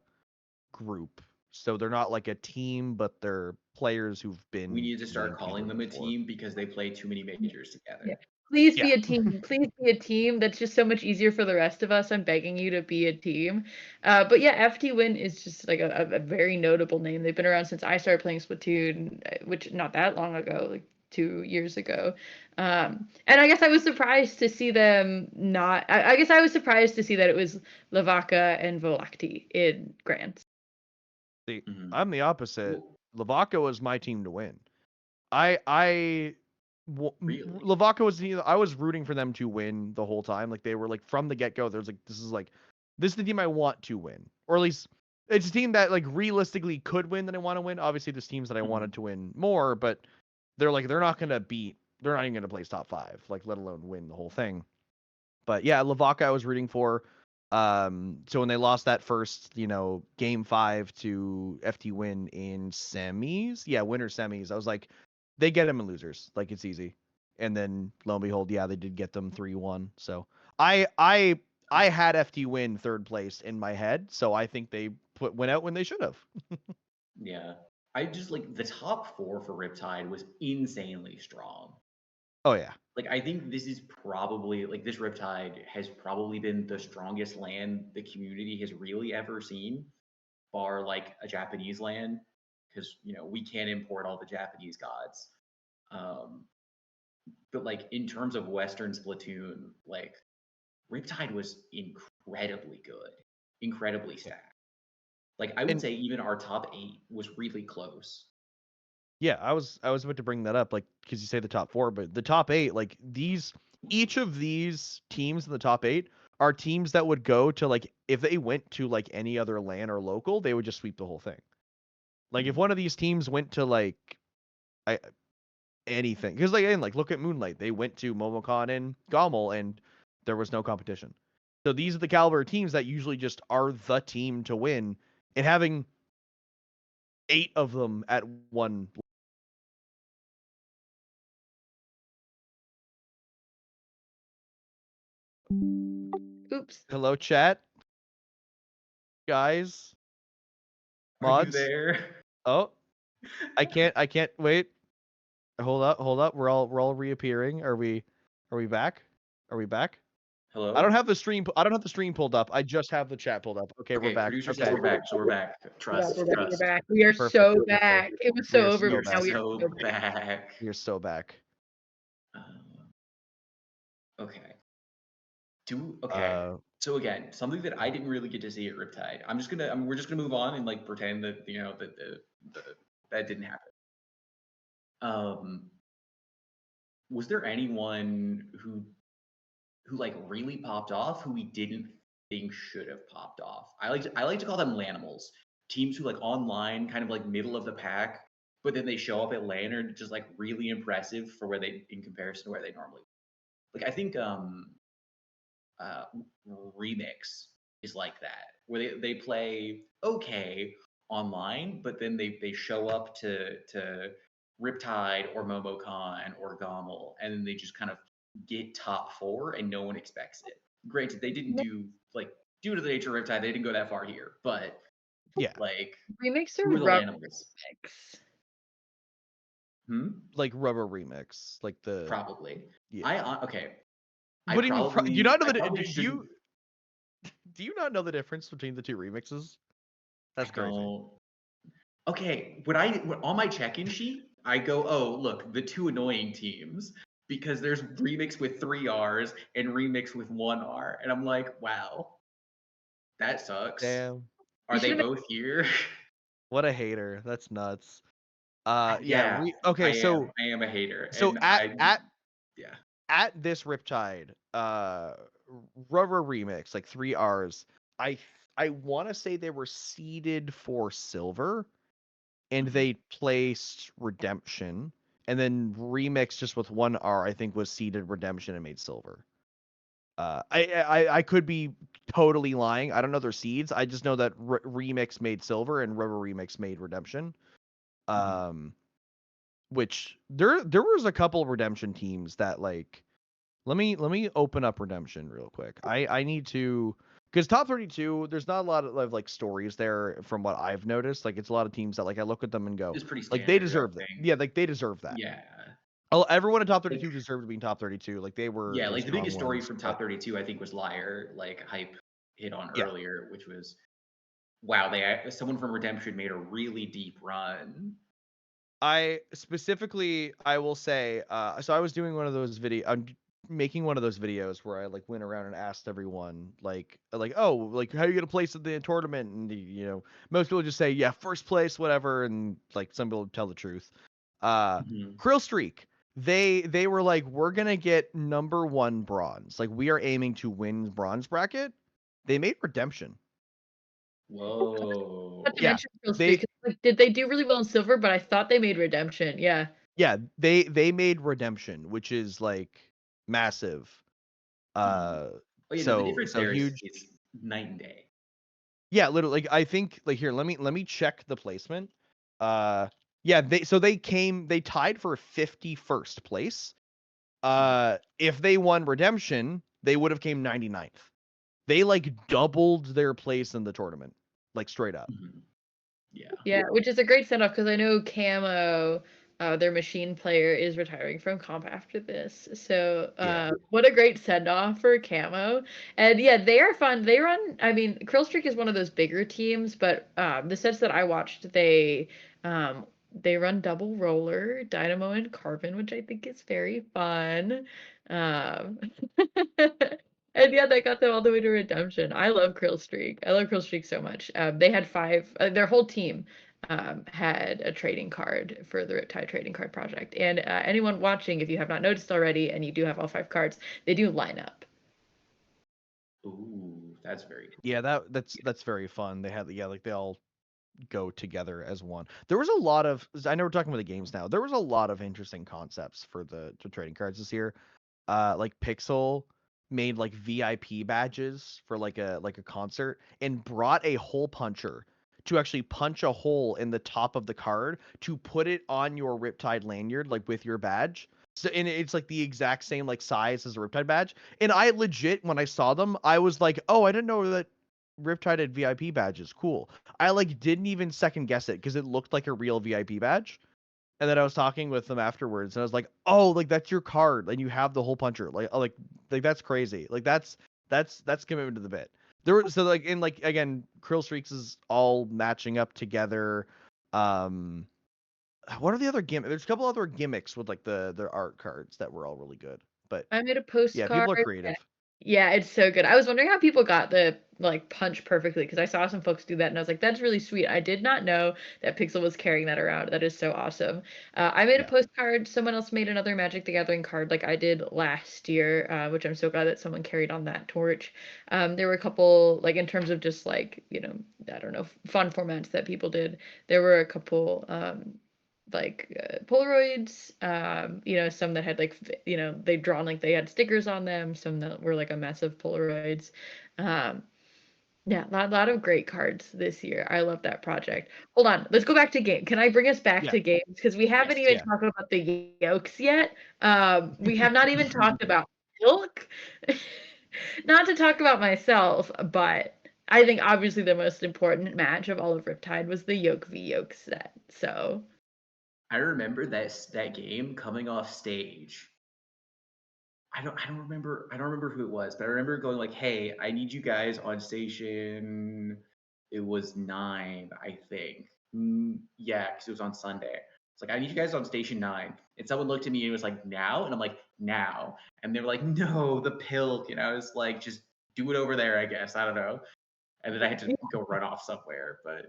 group. So they're not like a team, but they're players who've been. We need to start calling them a team because they play too many majors together. Yeah. Please be a team. Please be a team. That's just so much easier for the rest of us. I'm begging you to be a team. But yeah, FT Win is just like a very notable name. They've been around since I started playing Splatoon, which not that long ago, like 2 years ago. And I guess I was surprised to see them not. I guess I was surprised to see that it was Lavaka and Volacti in Grands. See, I'm the opposite. Lavaka was my team to win. Really? Lavaka was I was rooting for them to win the whole time. Like they were like from the get-go, there's like this is the team I want to win. Or at least it's a team that like realistically could win that I want to win. Obviously there's teams that I wanted to win more, but they're not even gonna place top 5, like let alone win the whole thing. But yeah, Lavaka I was rooting for. So when they lost that first, game 5 to FT Win in semis, winner semis, I was like, they get them in losers, like it's easy. And then lo and behold, they did get them 3-1. So I had FT Win 3rd place in my head, so I think they went out when they should have. Yeah, I just like the top 4 for Riptide was insanely strong. Oh yeah. Like I think this is probably like this Riptide has probably been the strongest LAN the community has really ever seen, bar like a Japanese LAN, because we can't import all the Japanese gods. But like in terms of Western Splatoon, like Riptide was incredibly good, incredibly stacked. Like I would say even our top 8 was really close. Yeah, I was about to bring that up, like, because you say the top 4, but the top 8, like each of these teams in the top 8 are teams that would go to like if they went to like any other LAN or local, they would just sweep the whole thing. Like if one of these teams went to like anything, because like look at Moonlight, they went to Momocon and Gommel and there was no competition. So these are the caliber of teams that usually just are the team to win and having 8 of them at one. Oops. Hello, chat, guys, Are you mods. there? Oh, I can't wait. Hold up. We're all reappearing. Are we back? Are we back? Hello? I don't have the stream pulled up. I just have the chat pulled up. Okay, we're Okay, back. producer Okay. says we're back, so we're back. Trust, We're back. We're trust. back. We are Perfect, so beautiful. back. It was We so are over. so We're back. Now we are so so back. back. You're so back. Okay. Okay. So again, something that I didn't really get to see at Riptide. We're just gonna move on and like pretend that that didn't happen. Was there anyone who like really popped off who we didn't think should have popped off? I like to call them Lanimals. Teams who like online kind of like middle of the pack, but then they show up at LAN are just like really impressive for where they in comparison to where they normally. Like I think Remix is like that, where they play okay online, but then they show up to Riptide or MomoCon or Gommel, and then they just kind of get top 4 and no one expects it. Granted, they didn't do like due to the nature of Riptide, they didn't go that far here, but Yeah. like Remix or who are the rubber Lanimals? remix? Like Rubber Remix, like the Probably. yeah. Okay. What do you mean? Do you not know I the probably do shouldn't. you not know the difference between the two remixes? That's I crazy. don't. Okay, on my check-in sheet, I go, oh, look, the 2 annoying teams, because there's remix with 3 R's and remix with 1 R, and I'm like, wow, that sucks. Damn. Are they both here? What a hater. That's nuts. Yeah. Okay, I so am a hater. so And yeah. at this Riptide, Rubber Remix, like 3 R's, I want to say they were seeded for silver, and they placed Redemption, and then Remix just with 1 R, I think, was seeded Redemption and made silver. I could be totally lying. I don't know their seeds. I just know that Remix made silver and Rubber Remix made Redemption. Which there was a couple of Redemption teams that like. Let me open up Redemption real quick. I need to, because top 32, there's not a lot of like stories there from what I've noticed. Like it's a lot of teams that like I look at them and go, It's pretty like they standard, I deserve that. think. Yeah, like they deserve that. Yeah. Everyone in top 32 deserved to be in top 32. Like they were. Yeah, like the biggest story ones, from top 32, I think, was Liar, like Hype hit on Yeah. earlier, which was, wow, someone from Redemption made a really deep run. I will say, so I was doing one of those I'm making one of those videos where I like went around and asked everyone like oh, like how are you gonna place in the tournament, and you know most people just say yeah, first place, whatever, and like some people tell the truth. Krill Streak, they were like, we're gonna get number 1 bronze, like we are aiming to win bronze bracket. They made Redemption. Whoa. Yeah, Like, did they do really well in silver? But I thought they made Redemption. Yeah. Yeah, they made Redemption, which is like massive. Oh, yeah, So no, the difference there huge. is night and day. Yeah, literally. Like I think like here, let me check the placement. Yeah, they tied for 51st place. If they won Redemption, they would have came 99th. They like doubled their place in the tournament, like straight up. Yeah. Yeah, which is a great send off because I know Camo, their machine player, is retiring from comp after this. So what a great send off for Camo. And yeah, they are fun. They run, I mean, Krill Streak is one of those bigger teams, but the sets that I watched, they run double roller, Dynamo and Carbon, which I think is very fun. And yeah, they got them all the way to Redemption. I love Krill Streak. I love Krill Streak so much. They had 5, their whole team had a trading card for the Riptide trading card project. And anyone watching, if you have not noticed already, and you do have all 5 cards, they do line up. Ooh, that's very cool. Yeah, that's very fun. They had like they all go together as one. There was a lot of, I know we're talking about the games now. There was a lot of interesting concepts for the trading cards this year. Like Pixel made like VIP badges for like a concert and brought a hole puncher to actually punch a hole in the top of the card to put it on your Riptide lanyard, like with your badge. So, and it's like the exact same like size as a Riptide badge. And I legit, when I saw them, I was like, oh, I didn't know that Riptide had VIP badges. Cool. I like didn't even second guess it because it looked like a real VIP badge. And then I was talking with them afterwards, and I was like, "Oh, like that's your card, and you have the hole puncher. Like that's crazy. Like that's commitment to the bit." There were so like in like again, Krill Streaks is all matching up together. What are the other gimmicks? There's a couple other gimmicks with like the art cards that were all really good. But I made a yeah, postcard. people are creative. Yeah, it's so good. I was wondering how people got the like punch perfectly because I saw some folks do that and I was like, that's really sweet. I did not know that Pixel was carrying that around. That is so awesome. I made a Yeah. postcard. Someone else made another Magic the Gathering card like I did last year, which I'm so glad that someone carried on that torch. There were a couple like in terms of just like, I don't know, fun formats that people did. There were a couple Polaroids, some that had they'd drawn like they had stickers on them, some that were like a mess of Polaroids. Yeah, a lot of great cards this year. I love that project. Hold on, let's go back to game. Can I bring us back Yeah. to games? Because we haven't Yes. even Yeah. talked about the yolks yet. We have not even talked about milk. Not to talk about myself, but I think obviously the most important match of all of Riptide was the Yoke v Yoke set. So I remember that game coming off stage. I don't remember who it was, but I remember going like, "Hey, I need you guys on station." It was 9, I think. Yeah, because it was on Sunday. It's like, "I need you guys on station 9." And someone looked at me and was like, "Now?" And I'm like, "Now." And they were like, "No, the pilk." And I was like, "Just do it over there, I guess. I don't know." And then I had to go run off somewhere, but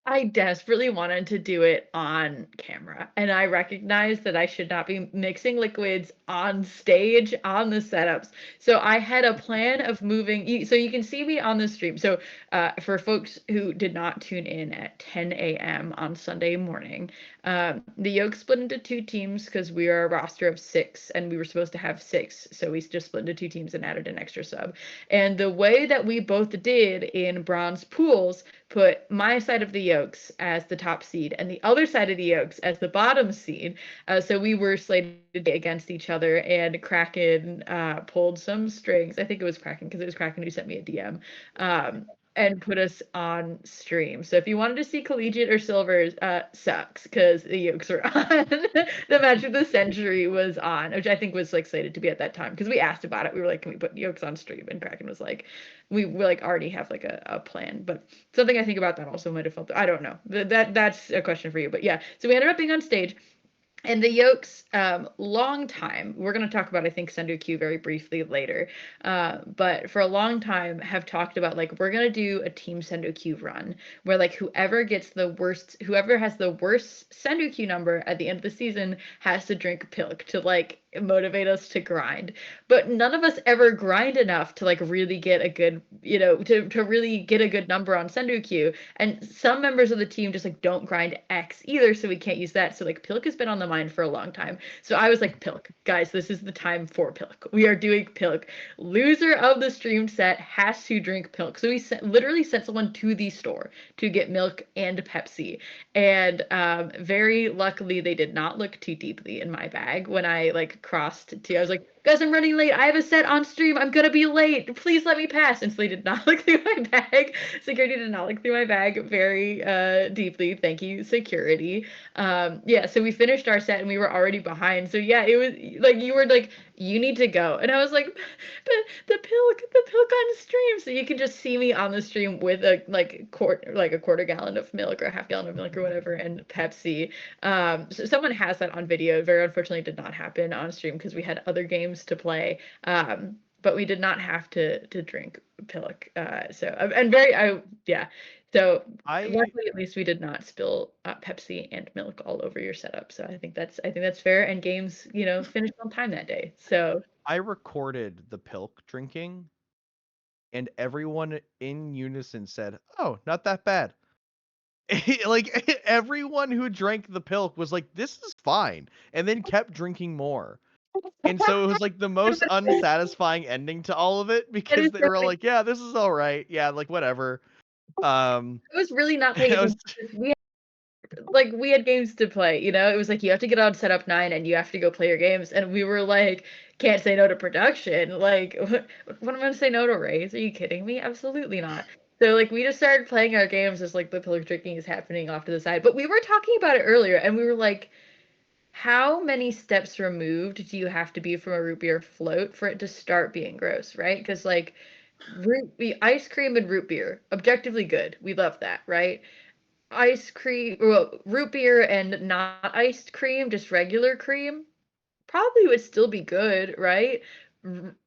I desperately wanted to do it on camera, and I recognized that I should not be mixing liquids on stage on the setups. So I had a plan of moving. So you can see me on the stream. So for folks who did not tune in at 10 a.m. on Sunday morning, the Yoke split into 2 teams because we are a roster of 6, and we were supposed to have 6. So we just split into 2 teams and added an extra sub. And the way that we both did in bronze pools put my side of the Yokes as the top seed and the other side of the Yokes as the bottom seed. So we were slated against each other, and Kraken pulled some strings. I think it was Kraken because it was Kraken who sent me a DM. And put us on stream. So if you wanted to see collegiate or silvers, sucks because the Yokes were on. The match of the century was on, which I think was like slated to be at that time because we asked about it. We were like, can we put Yokes on stream? And Kraken was like, we like already have like a plan. But something I think about that also might have felt. I don't know. That's a question for you. But yeah, so we ended up being on stage. And the Yokes, long time, we're going to talk about, I think, Sendo Q very briefly later. But for a long time have talked about, like, we're going to do a team Sendo Q run where, like, whoever has the worst Sendo Q number at the end of the season has to drink Pilk to, like, motivate us to grind. But none of us ever grind enough to, like, really get a good, to really get a good number on Sendo Q. And some members of the team just, like, don't grind X either, so we can't use that. So, like, Pilk has been on the mind for a long time. So I was like, Pilk, guys, this is the time for Pilk. We are doing Pilk. Loser of the stream set has to drink Pilk. So we literally sent someone to the store to get milk and Pepsi. And very luckily, they did not look too deeply in my bag when I, like, crossed to, I was like, guys, I'm running late. I have a set on stream. I'm gonna be late. Please let me pass. And so they did not look through my bag. Security did not look through my bag very deeply. Thank you, security. Yeah, so we finished our set and we were already behind. So yeah, it was like you were like, you need to go. And I was like, but the pilk on stream. So you can just see me on the stream with a quarter gallon of milk or a half gallon of milk or whatever and Pepsi. So someone has that on video. It very unfortunately did not happen on stream because we had other games to play. But we did not have to drink Pilk. So luckily, at least we did not spill Pepsi and milk all over your setup. So I think that's fair. And games, finished on time that day. So I recorded the Pilk drinking, and everyone in unison said, "Oh, not that bad." Like everyone who drank the Pilk was like, "This is fine," and then kept drinking more. And so it was like the most unsatisfying ending to all of it because they were all like, "Yeah, this is all right. Yeah, like whatever." I was really not paying I was, attention. We had games to play, you know? It was like you have to get on setup 9 and you have to go play your games, and we were like, can't say no to production. Like, what am I gonna say no to, Rays? Are you kidding me? Absolutely not. So like we just started playing our games as like the pillar drinking is happening off to the side. But we were talking about it earlier, and we were like, how many steps removed do you have to be from a root beer float for it to start being gross, right? Because like ice cream and root beer, objectively good. We love that, right? Ice cream, well, root beer and not iced cream, just regular cream, probably would still be good, right?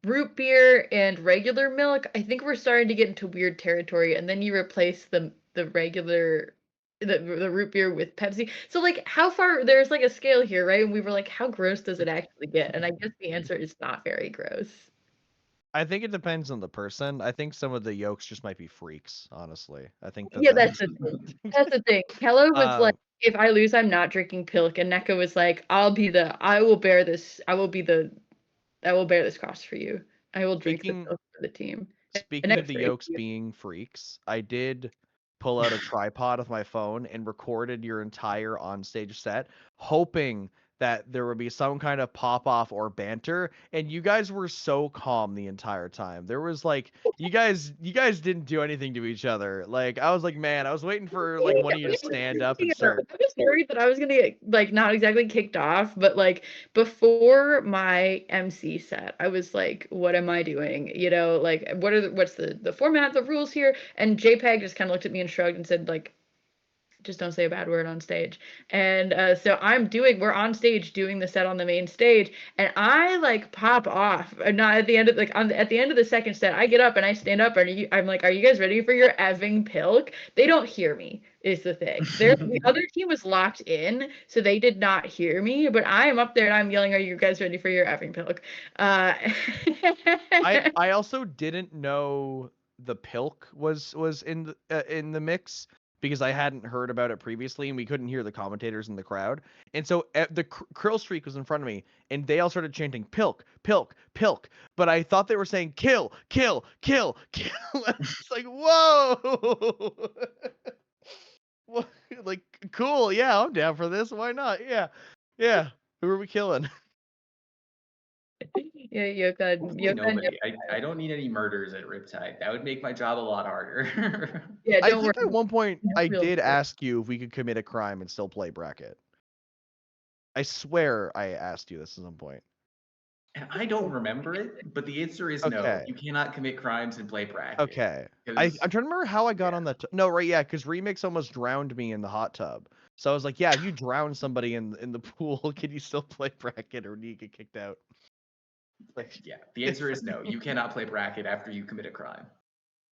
Root beer and regular milk, I think we're starting to get into weird territory. And then you replace the regular the root beer with Pepsi. So like how far there's like a scale here, right? And we were like, how gross does it actually get? And I guess the answer is not very gross. I think it depends on the person. I think some of the yolks just might be freaks, honestly. I think Yeah, that's that's the thing. That's the thing. Keller was like, um, if I lose, I'm not drinking Pilk, and Neko was like, I will bear this. I will bear this cross for you. I will drink the speaking Pilk for the team. And speaking of Neko's the very yolks cute. being freaks, I did pull out a tripod of my phone and recorded your entire onstage set, hoping that there would be some kind of pop off or banter, and you guys were so calm the entire time. There was like you guys didn't do anything to each other. Like I was like, man, I was waiting for like one of you to stand up and start. I was worried that I was gonna get like not exactly kicked off, but like before my MC set, I was like, what am I doing? You know, like what's the format, the rules here? And JPEG just kind of looked at me and shrugged and said like, just don't say a bad word on stage. And so we're on stage doing the set on the main stage, and I like pop off. Not at the end of at the end of the second set, I get up and I stand up and I'm like, are you guys ready for your effing pilk? They don't hear me. Is the thing. The other team was locked in, so they did not hear me. But I am up there and I'm yelling, "Are you guys ready for your effing pilk?" I also didn't know the Pilk was in the mix because I hadn't heard about it previously and we couldn't hear the commentators in the crowd. And so the Krill Streak was in front of me and they all started chanting Pilk, Pilk, Pilk. But I thought they were saying kill, kill, kill, kill. It's like, whoa. Like, cool. Yeah, I'm down for this. Why not? Yeah. Yeah. Who are we killing? Yeah, Yoka, Hopefully nobody. I don't need any murders at Riptide. That would make my job a lot harder. yeah, I don't think worry. at one point I Real did quick. ask you if we could commit a crime and still play bracket. I swear I asked you this at some point. And I don't remember it, but the answer is no. Okay. You cannot commit crimes and play bracket. Okay. I'm 'Cause- trying to remember how I got yeah. on that. No, right, yeah, because Remix almost drowned me in the hot tub. So I was like, yeah, if you drown somebody in the pool, can you still play bracket or do you get kicked out? Like, Yeah, the answer is no. You cannot play bracket after you commit a crime.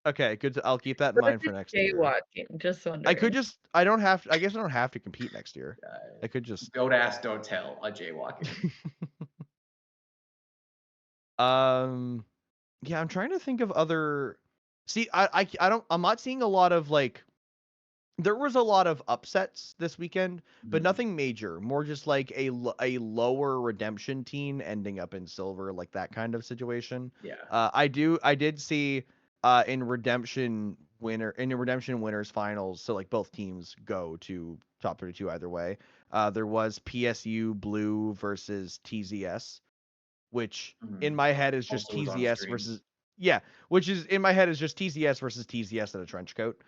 okay, good. I'll keep that in mind for next year. Jaywalking, just wondering. I could just. I don't have. I guess I don't have to compete next year. I could just. Don't ask, don't tell. A jaywalking. Yeah, I'm trying to think of other. See, I don't. I'm not seeing a lot of like. There was a lot of upsets this weekend, but nothing major. More just like a lower redemption team ending up in silver, like that kind of situation. Yeah. I did see in redemption winners finals, so like both teams go to top 32 either way. There was PSU Blue versus TZS, which in my head is just Also was on TZS stream. versus which is in my head is just TZS versus TZS in a trench coat.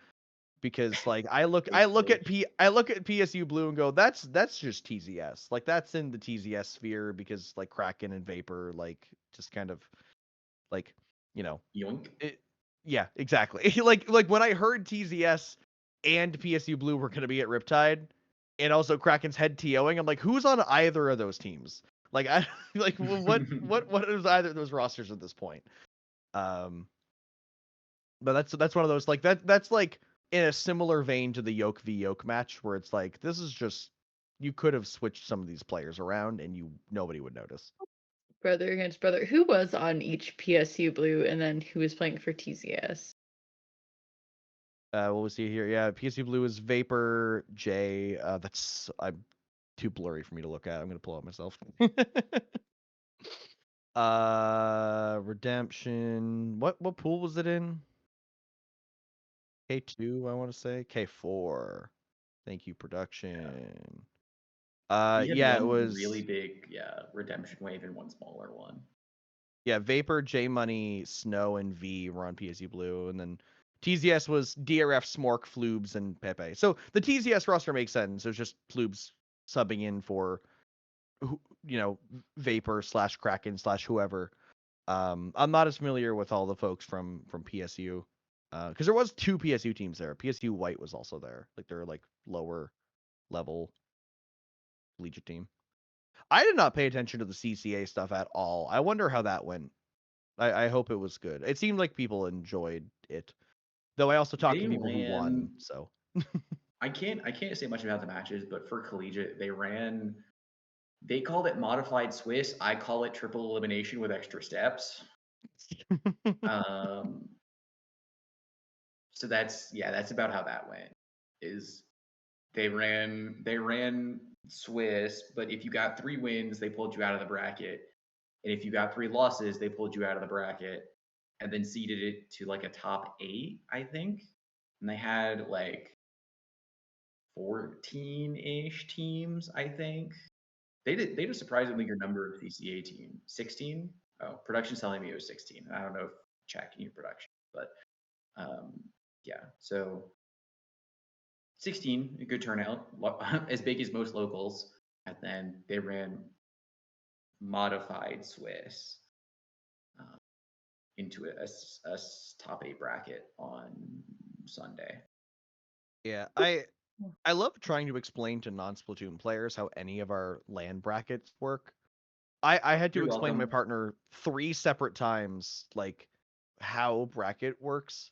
Because like I look at PSU Blue and go, that's just TZS. Like that's in the TZS sphere because like Kraken and Vapor like just kind of like, you know, Yoink. yeah, exactly. like when I heard TZS and PSU Blue were gonna be at Riptide and also Kraken's head TOing, I'm like, who's on either of those teams? Like I like what is either of those rosters at this point? But that's one of those like that's like in a similar vein to the Yoke v Yoke match where it's like this is just you could have switched some of these players around and nobody would notice. Brother against brother. Who was on each PSU Blue and then who was playing for TZS? What we see here, yeah, PSU Blue is Vapor, J. I'm too blurry for me to look at. I'm gonna pull it myself. Redemption. What pool was it in? K2, I want to say. K4. Thank you, production. We had Yeah, it one was really big, redemption wave and one smaller one. Yeah, Vapor, J Money, Snow, and V were on PSU Blue, and then TZS was DRF, Smork, Floobs, and Pepe. So the TZS roster makes sense. It was just Floobs subbing in for, Vapor / Kraken / whoever. I'm not as familiar with all the folks from PSU, because there was 2 PSU teams there. PSU White was also there, like their lower level collegiate team. I did not pay attention to the CCA stuff at all. I wonder how that went. I hope it was good. It seemed like people enjoyed it, though. I also talked to people who won, so I can't say much about the matches, but for collegiate, they called it modified Swiss. I call it triple elimination with extra steps. So that's about how that went. Is they ran Swiss, but if you got 3 wins, they pulled you out of the bracket. And if you got 3 losses, they pulled you out of the bracket and then seeded it to like a top 8, I think. And they had like 14-ish teams, I think. They did a surprisingly good number of CCA team. 16? Oh, production's telling me it was 16. I don't know if checking your production, but yeah. So 16, a good turnout, as big as most locals. And then they ran modified Swiss into a top 8 bracket on Sunday. Yeah, I love trying to explain to non-Splatoon players how any of our LAN brackets work. I had to You're explain to my welcome. partner 3 separate times, like, how bracket works.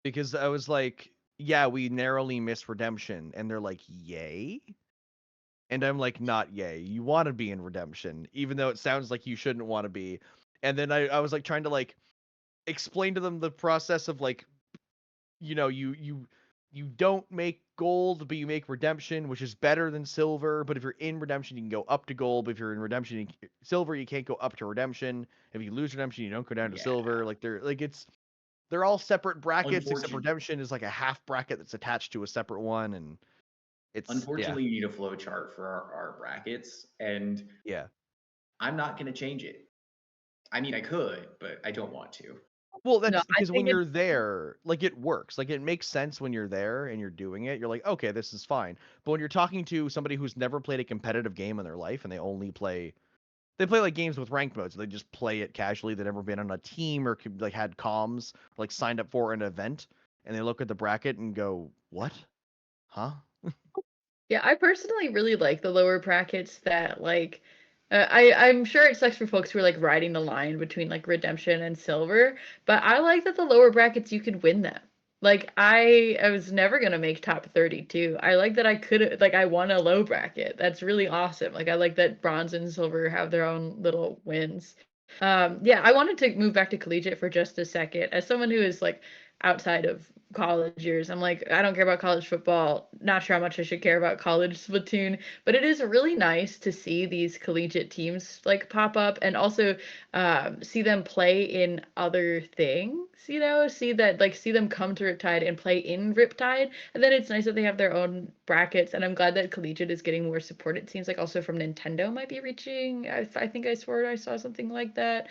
Because I was like, yeah, we narrowly missed Redemption. And they're like, yay? And I'm like, not yay. You want to be in Redemption, even though it sounds like you shouldn't want to be. And then I was like trying to like explain to them the process of like, you don't make gold, but you make redemption, which is better than silver. But if you're in redemption, you can go up to gold. But if you're in redemption, silver, you can't go up to redemption. If you lose redemption, you don't go down to silver. Like they're all separate brackets, except redemption is like a half bracket that's attached to a separate one, and it's unfortunately you need a flow chart for our brackets, and yeah. I'm not going to change it. I mean, I could, but I don't want to. Well, that's because when you're there, like, it works. Like, it makes sense when you're there and you're doing it. You're like, okay, this is fine. But when you're talking to somebody who's never played a competitive game in their life and they play like games with ranked modes. They just play it casually. They've never been on a team or like had comms, like signed up for an event, and they look at the bracket and go, "What? Huh?" Yeah, I personally really like the lower brackets that like I'm sure it sucks for folks who are like riding the line between like redemption and silver, but I like that the lower brackets you could win them. Like I was never gonna make top 32. I like that I could like I won a low bracket. That's really awesome. Like I like that bronze and silver have their own little wins. Yeah, I wanted to move back to collegiate for just a second. As someone who is like outside of college years, I'm like, I don't care about college football. Not sure how much I should care about college Splatoon, but it is really nice to see these collegiate teams like pop up and also see them play in other things, see them come to Riptide and play in Riptide. And then it's nice that they have their own brackets. And I'm glad that collegiate is getting more support. It seems like also from Nintendo might be reaching. I think I swore I saw something like that.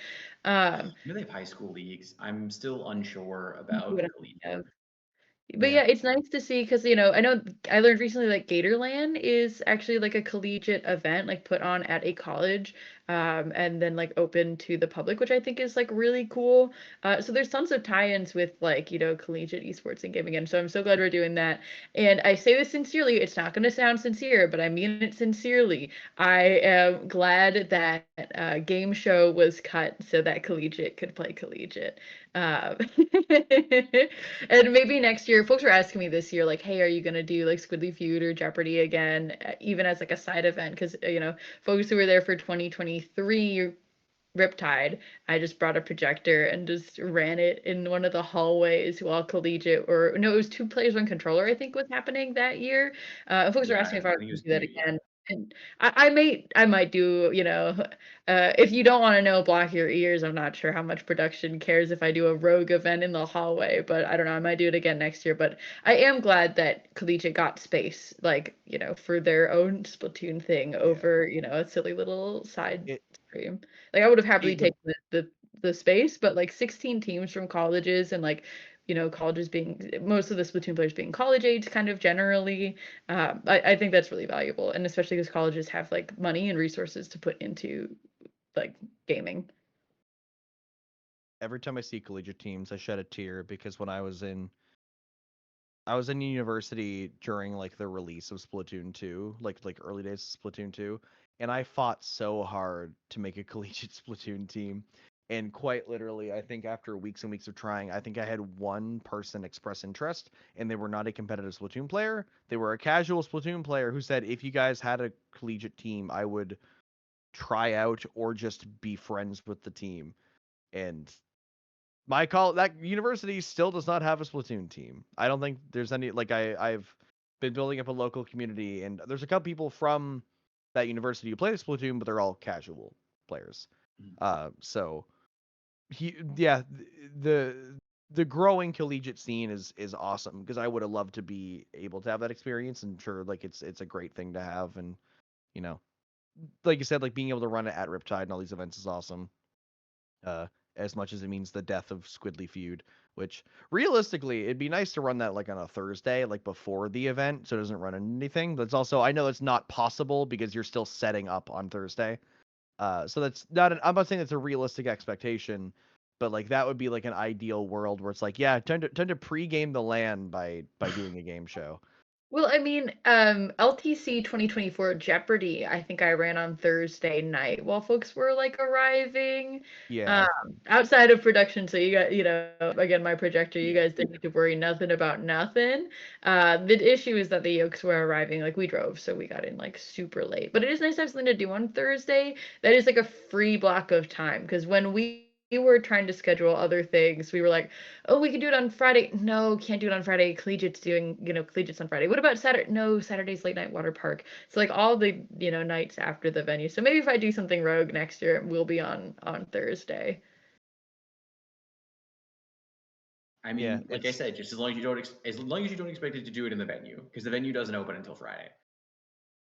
They have high school leagues. I'm still unsure about collegiate. But yeah, it's nice to see because I know I learned recently like Gatorland is actually like a collegiate event like put on at a college, and then like open to the public, which I think is like really cool. So there's tons of tie-ins with like collegiate esports and gaming, and so I'm so glad we're doing that. And I say this sincerely. It's not going to sound sincere, but I mean it sincerely. I am glad that game show was cut so that collegiate could play collegiate. Um, and maybe next year, folks are asking me this year, like, hey, are you gonna do like Squidly Feud or Jeopardy again, even as like a side event? Because folks who were there for 2023 Riptide, I just brought a projector and just ran it in one of the hallways while collegiate, or no, it was 2 players, 1 controller, I think was happening that year. And folks are asking if I would do that again. And I might do, if you don't want to know, block your ears. I'm not sure how much production cares if I do a rogue event in the hallway, but I don't know. I might do it again next year. But I am glad that Collegiate got space, like, for their own Splatoon thing over, a silly little side It stream. Like, I would have happily it would taken the space, but like 16 teams from colleges and like, colleges being most of the Splatoon players being college age kind of generally. I think that's really valuable, and especially because colleges have like money and resources to put into like gaming. every time I see collegiate teams, I shed a tear because when I was in university during like the release of Splatoon 2, like early days of Splatoon 2, and I fought so hard to make a collegiate Splatoon team. And quite literally, I think after weeks and weeks of trying, I think I had one person express interest, and they were not a competitive Splatoon player. They were a casual Splatoon player who said, if you guys had a collegiate team, I would try out or just be friends with the team. And that university still does not have a Splatoon team. I don't think there's any like I've been building up a local community, and there's a couple people from that university who play Splatoon, but they're all casual players. So yeah, the the growing collegiate scene is awesome because I would have loved to be able to have that experience, and sure, like it's a great thing to have, and you know, like you said, like being able to run it at Riptide and all these events is awesome. Uh, as much as it means the death of Squidly Feud, which realistically, it'd be nice to run that like on a Thursday, like before the event, so it doesn't run anything. But it's also, I know it's not possible because you're still setting up on Thursday. So that's not, I'm not saying it's a realistic expectation, but like that would be like an ideal world where it's like, yeah, tend to pregame the LAN by doing a game show. Well, I mean, LTC 2024 Jeopardy, I think I ran on Thursday night while folks were like arriving. Yeah, Outside of production, so you got, again, my projector, you guys didn't need to worry nothing about nothing. The issue is that the yokes were arriving, like we drove, so we got in like super late. But it is nice to have something to do on Thursday. That is like a free block of time because when we were trying to schedule other things, we were like, oh, we can do it on Friday. No, can't do it on Friday. Collegiate's doing, Collegiate's on Friday. What about Saturday? No, Saturday's late night water park. So like all the, nights after the venue. So maybe if I do something rogue next year, we'll be on Thursday. I mean, yeah, like I said, just as long as you don't expect it to do it in the venue, because the venue doesn't open until Friday.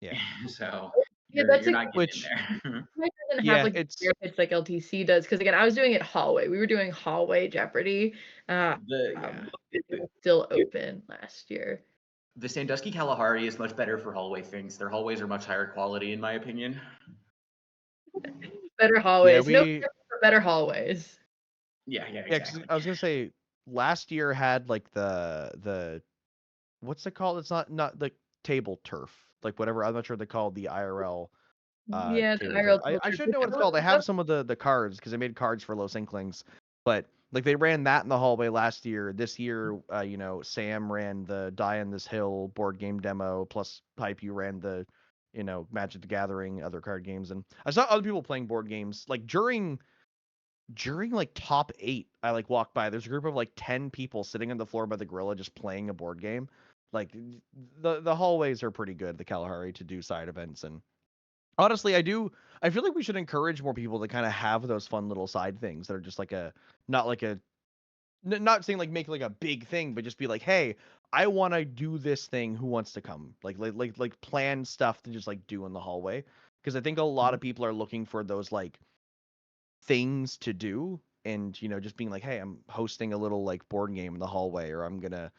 Yeah. So Yeah, you're that's not getting in there. It doesn't Yeah, have like hits like LTC does because again, I was doing it hallway. We were doing hallway Jeopardy. It was still open last year. The Sandusky Kalahari is much better for hallway things. Their hallways are much higher quality, in my opinion. Better hallways. Yeah, No, better hallways. Yeah, Yeah, 'cause exactly. I was gonna say last year had like the what's it called? It's not like table turf, like whatever. I'm not sure they call it the IRL Yeah, the table IRL turf. I culture. should know what it's called. I have some of the cards because I made cards for Los Inklings, but like they ran that in the hallway last year. This year, Sam ran the Die on This Hill board game demo, plus Hype you ran the Magic the Gathering other card games, and I saw other people playing board games like during like top 8. I like walked by, there's a group of like 10 people sitting on the floor by the gorilla just playing a board game. Like the hallways are pretty good, the Kalahari, to do side events. And honestly, I feel like we should encourage more people to kind of have those fun little side things that are just like not like not saying like make like a big thing, but just be like, hey, I want to do this thing, who wants to come, like plan stuff to just like do in the hallway, because I think a lot of people are looking for those like things to do, and just being like, hey, I'm hosting a little like board game in the hallway, or I'm gonna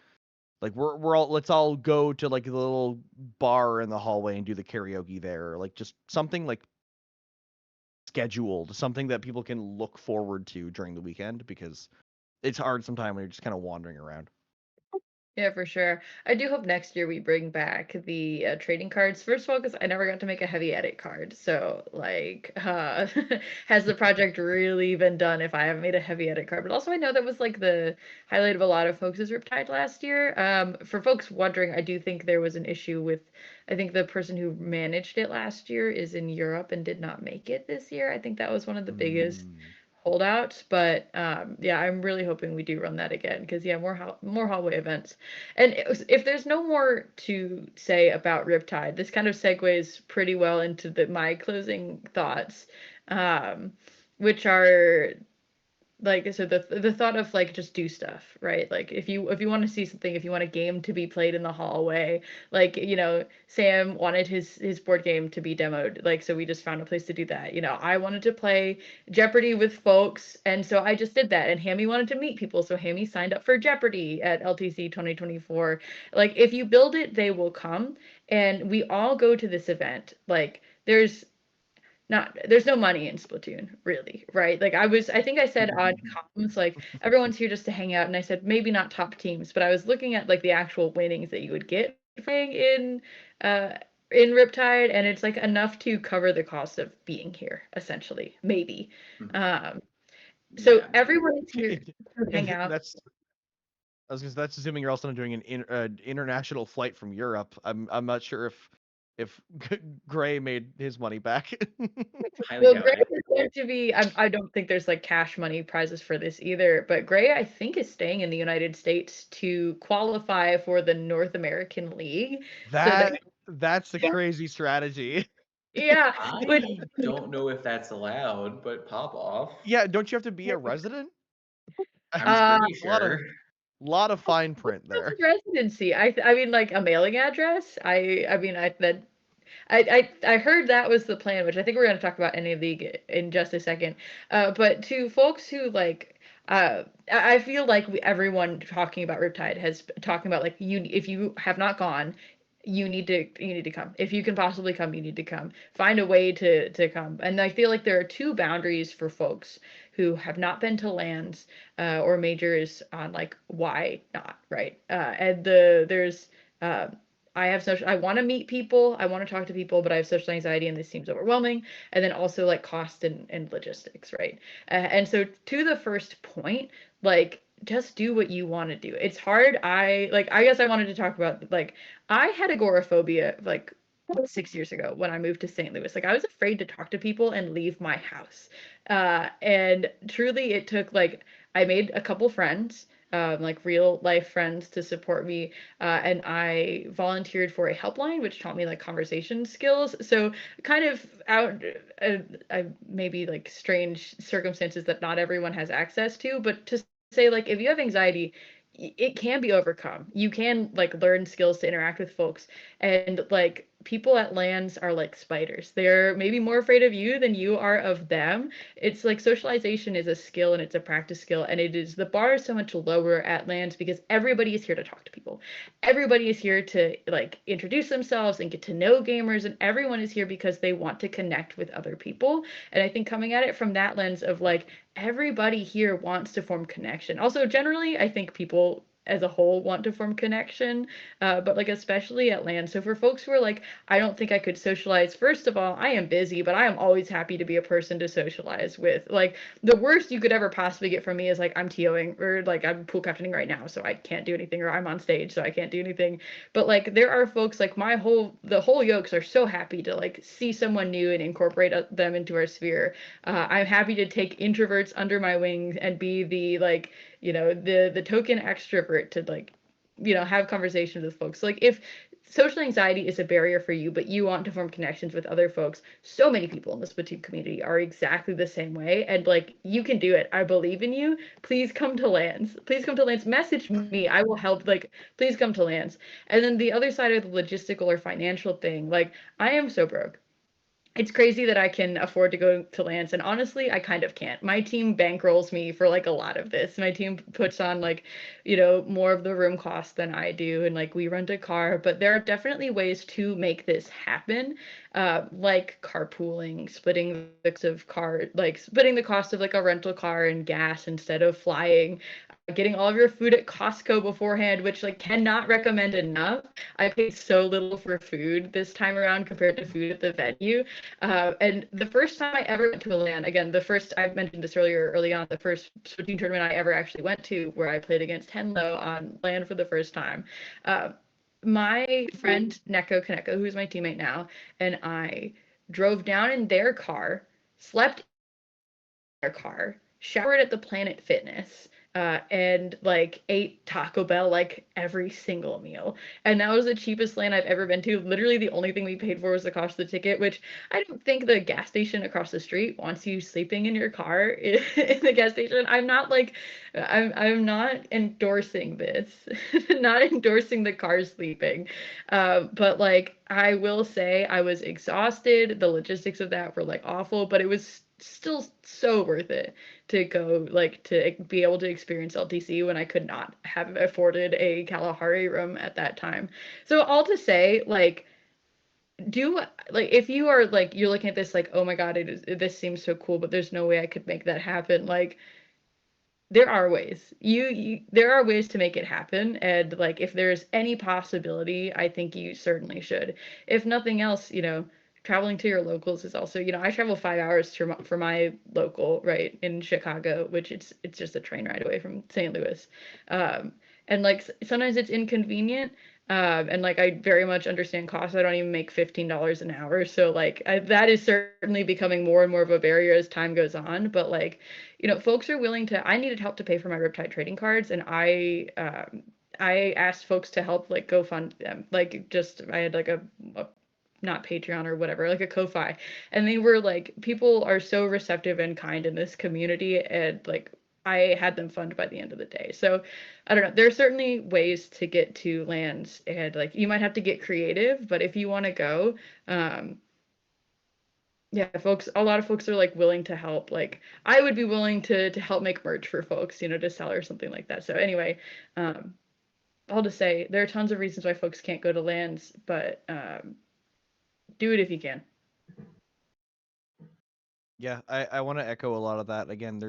like we're all let's all go to like the little bar in the hallway and do the karaoke there, or like just something like scheduled, something that people can look forward to during the weekend, because it's hard sometimes when you're just kind of wandering around. Yeah, for sure. I do hope next year we bring back the trading cards. First of all, because I never got to make a heavy edit card. So, like, has the project really been done if I haven't made a heavy edit card? But also, I know that was like the highlight of a lot of folks' Riptide last year. For folks wondering, I do think there was an issue with, I think the person who managed it last year is in Europe and did not make it this year. I think that was one of the biggest holdouts, but yeah, I'm really hoping we do run that again because yeah, more hallway events. And if there's no more to say about Riptide, this kind of segues pretty well into my closing thoughts, which are like, so the thought of like just do stuff, right? Like if you want to see something, if you want a game to be played in the hallway, like, you know, Sam wanted his board game to be demoed, like, so we just found a place to do that. You know, I wanted to play Jeopardy with folks, and so I just did that. And Hammy wanted to meet people, so Hammy signed up for Jeopardy at LTC 2024. Like, if you build it, they will come, and we all go to this event. Like, there's no money in Splatoon, really, right? Like, I think I said on comms, like, everyone's here just to hang out, and I said maybe not top teams, but I was looking at like the actual winnings that you would get playing in Riptide, and it's like enough to cover the cost of being here, essentially, maybe. So Yeah. everyone is here to hang out. That's assuming you're also doing an international flight from Europe. I'm not sure if Gray made his money back. Highly Well, doubt Gray it. is going to be. I don't think there's like cash money prizes for this either. But Gray, I think, is staying in the United States to qualify for the North American League. That's a crazy strategy. Yeah, I don't know if that's allowed, but pop off. Yeah, don't you have to be a resident? I'm pretty A lot of sure. lot of fine print there. residency. I mean, like a mailing address. I mean, I heard that was the plan, which I think we're going to talk about NA League in just a second. But to folks who like, I feel like everyone talking about Riptide has talking about like if you have not gone, you need to come. If you can possibly come, you need to come. Find a way to come. And I feel like there are two boundaries for folks who have not been to lands or majors on like why not, right? And there's I want to meet people, I want to talk to people, but I have social anxiety and this seems overwhelming. And then also like cost and logistics, right? And so to the first point, like just do what you want to do. It's hard. I guess I wanted to talk about like I had agoraphobia like 6 years ago when I moved to St. Louis. Like I was afraid to talk to people and leave my house. And truly it took like I made a couple friends, like real life friends to support me. And I volunteered for a helpline, which taught me like conversation skills. So kind of out, maybe like strange circumstances that not everyone has access to, but to say like if you have anxiety, it can be overcome. You can like learn skills to interact with folks, and like people at lands are like spiders. They're maybe more afraid of you than you are of them. It's like socialization is a skill and it's a practice skill, and the bar is so much lower at lands because everybody is here to talk to people. Everybody is here to like introduce themselves and get to know gamers, and everyone is here because they want to connect with other people. And I think coming at it from that lens of like everybody here wants to form connection. Also, generally, I think people as a whole want to form connection, but like especially at land. So for folks who are like, I don't think I could socialize. First of all, I am busy, but I am always happy to be a person to socialize with. Like the worst you could ever possibly get from me is like I'm TOing or like I'm pool captaining right now, so I can't do anything, or I'm on stage, so I can't do anything. But like there are folks like the whole yokes are so happy to like see someone new and incorporate them into our sphere. I'm happy to take introverts under my wing and be the like, you know, the token extrovert to like, you know, have conversations with folks. So, like if social anxiety is a barrier for you, but you want to form connections with other folks, so many people in the Splatoon community are exactly the same way. And like you can do it. I believe in you. Please come to lands. Please come to lands. Message me. I will help. Like, please come to lands. And then the other side of the logistical or financial thing, like I am so broke. It's crazy that I can afford to go to lands, and honestly, I kind of can't. My team bankrolls me for like a lot of this. My team puts on like, you know, more of the room cost than I do, and like we rent a car. But there are definitely ways to make this happen, like carpooling, splitting the cost of like a rental car and gas instead of flying, getting all of your food at Costco beforehand, which like cannot recommend enough. I paid so little for food this time around compared to food at the venue. And the first time I ever went to a LAN, again, I mentioned this early on, the first Splatoon tournament I ever actually went to, where I played against Henlo on LAN for the first time. My friend Neko Kaneko, who's my teammate now, and I drove down in their car, slept in their car, showered at the Planet Fitness, and like ate Taco Bell like every single meal. And that was the cheapest LAN I've ever been to. Literally the only thing we paid for was the cost of the ticket, which I don't think the gas station across the street wants you sleeping in your car in the gas station. I'm not endorsing this, not endorsing the car sleeping. But like I will say I was exhausted. The logistics of that were like awful, but it was still so worth it to go, like, to be able to experience LTC when I could not have afforded a Kalahari room at that time. So all to say, like, if you are like you're looking at this like, oh my god, this seems so cool, but there's no way I could make that happen. Like, there are ways. There are ways to make it happen, and like if there's any possibility, I think you certainly should. If nothing else, traveling to your locals is also, I travel 5 hours for my local, right, in Chicago, which it's just a train ride away from St. Louis. And like sometimes it's inconvenient. And like I very much understand costs. I don't even make $15 an hour, so like that is certainly becoming more and more of a barrier as time goes on. But like, folks are willing to. I needed help to pay for my Riptide trading cards, and I asked folks to help, like, go fund them. Like, just I had like a not Patreon or whatever, like a Ko-Fi, and they were like, people are so receptive and kind in this community, and like I had them fund by the end of the day. So I don't know. There are certainly ways to get to lands, and like you might have to get creative, but if you want to go, yeah, a lot of folks are like willing to help. Like I would be willing to help make merch for folks, to sell or something like that. So anyway, I'll just say there are tons of reasons why folks can't go to lands, but do it if you can. Yeah, I want to echo a lot of that. Again,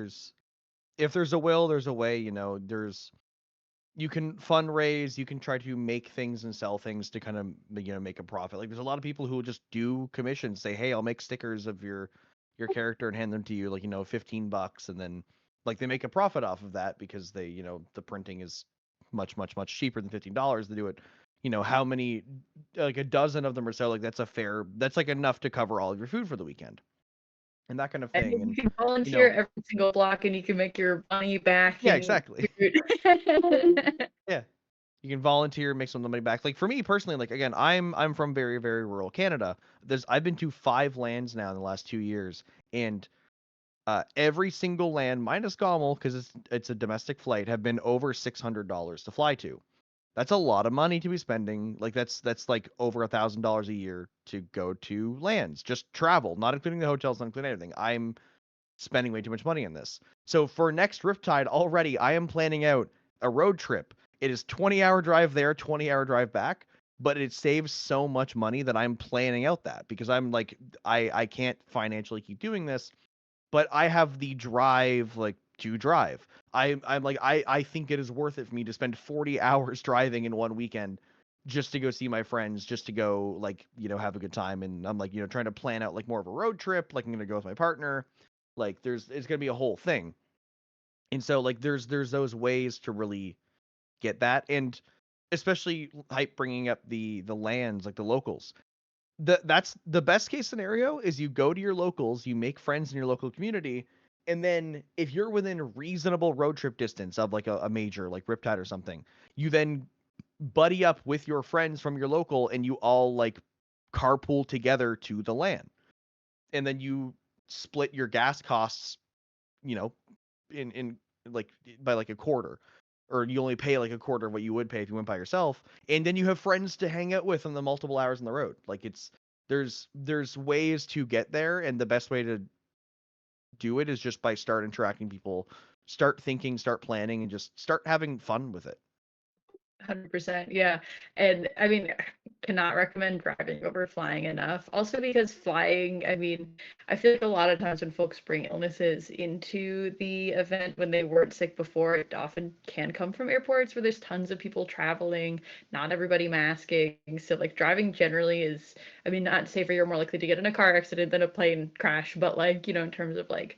if there's a will, there's a way. You can fundraise, you can try to make things and sell things to kind of make a profit. Like there's a lot of people who will just do commissions, say, hey, I'll make stickers of your character and hand them to you, like $15, and then like they make a profit off of that because they the printing is much cheaper than $15. They do it, how many, like a dozen of them or so, like that's like enough to cover all of your food for the weekend and that kind of thing. And you can volunteer every single block, and you can make your money back. Yeah, exactly. Yeah, you can volunteer, make some of the money back. Like for me personally, like again, I'm from very very rural Canada. I've been to 5 lands now in the last 2 years, and every single land minus Gommel, because it's a domestic flight, have been over $600 to fly to. That's a lot of money to be spending. Like that's like over $1,000 a year to go to lands, just travel, not including the hotels, not including anything. I'm spending way too much money on this. So for next Riptide already, I am planning out a road trip. It is 20-hour drive there, 20-hour drive back, but it saves so much money that I'm planning out that because I'm like, I can't financially keep doing this, but I have the drive like to drive. I'm like I think it is worth it for me to spend 40 hours driving in one weekend just to go see my friends, just to go like, have a good time. And I'm like, trying to plan out like more of a road trip, like I'm gonna go with my partner. Like it's gonna be a whole thing. And so like there's those ways to really get that, and especially hype bringing up the lands, like the locals. That's the best case scenario is you go to your locals, you make friends in your local community, and then if you're within reasonable road trip distance of like a major like Riptide or something, you then buddy up with your friends from your local and you all like carpool together to the LAN. And then you split your gas costs, in like by like a quarter, or you only pay like a quarter of what you would pay if you went by yourself, and then you have friends to hang out with on the multiple hours on the road. Like there's ways to get there, and the best way to do it is just by start interacting people, start thinking, start planning, and just start having fun with it. 100%, yeah. And I mean, cannot recommend driving over flying enough. Also because flying, I mean, I feel like a lot of times when folks bring illnesses into the event when they weren't sick before, it often can come from airports where there's tons of people traveling, not everybody masking. So like driving generally is, I mean, not safer, you're more likely to get in a car accident than a plane crash, but like, in terms of like,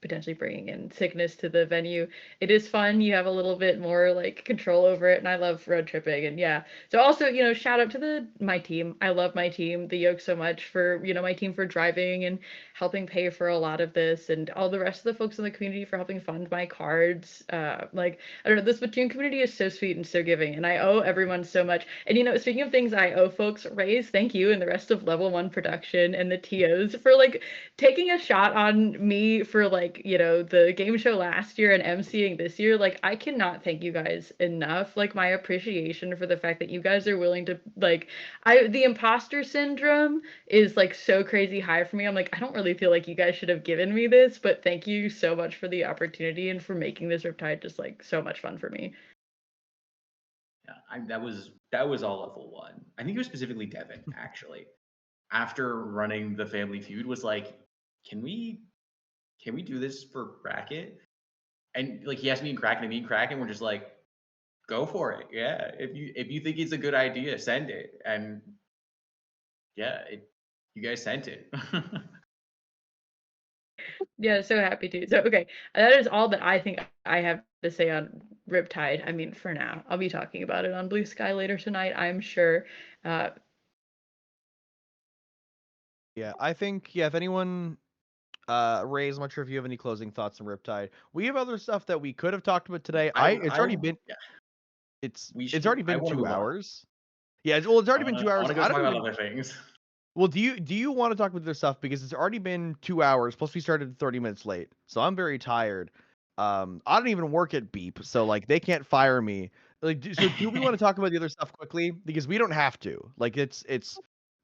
potentially bringing in sickness to the venue. It is fun. You have a little bit more like control over it, and I love road tripping. And yeah, so also, shout out to my team. I love my team, the Yoke, so much for my team for driving and helping pay for a lot of this, and all the rest of the folks in the community for helping fund my cards. Like, I don't know, the Splatoon community is so sweet and so giving, and I owe everyone so much. And speaking of things I owe folks, Raise, thank you, and the rest of Level 1 production and the TOs for like taking a shot on me for like the game show last year and emceeing this year. Like, I cannot thank you guys enough. Like, my appreciation for the fact that you guys are willing to the imposter syndrome is like so crazy high for me. I'm like, I don't really feel like you guys should have given me this, but thank you so much for the opportunity and for making this Riptide just like so much fun for me. Yeah, that was all Level 1. I think it was specifically Devin, actually. After running the Family Feud, was like, can we do this for Kraken? And like he asked me and Kraken, we're just like, go for it. Yeah, if you think it's a good idea, send it. And yeah, you guys sent it. Yeah, so happy to. So okay, that is all that I think I have to say on Riptide. I mean, for now, I'll be talking about it on Blue Sky later tonight, I'm sure. Yeah, I think if anyone Ray, I'm not sure if you have any closing thoughts on Riptide. We have other stuff that we could have talked about today. It's already been already been 2 hours. Yeah, it's already been 2 hours. I want to go talk about other things. Well, do you want to talk about this stuff, because it's already been 2 hours, plus we started 30 minutes late, so I'm very tired. I don't even work at Beep, so like they can't fire me. Like, do we want to talk about the other stuff quickly? Because we don't have to. Like,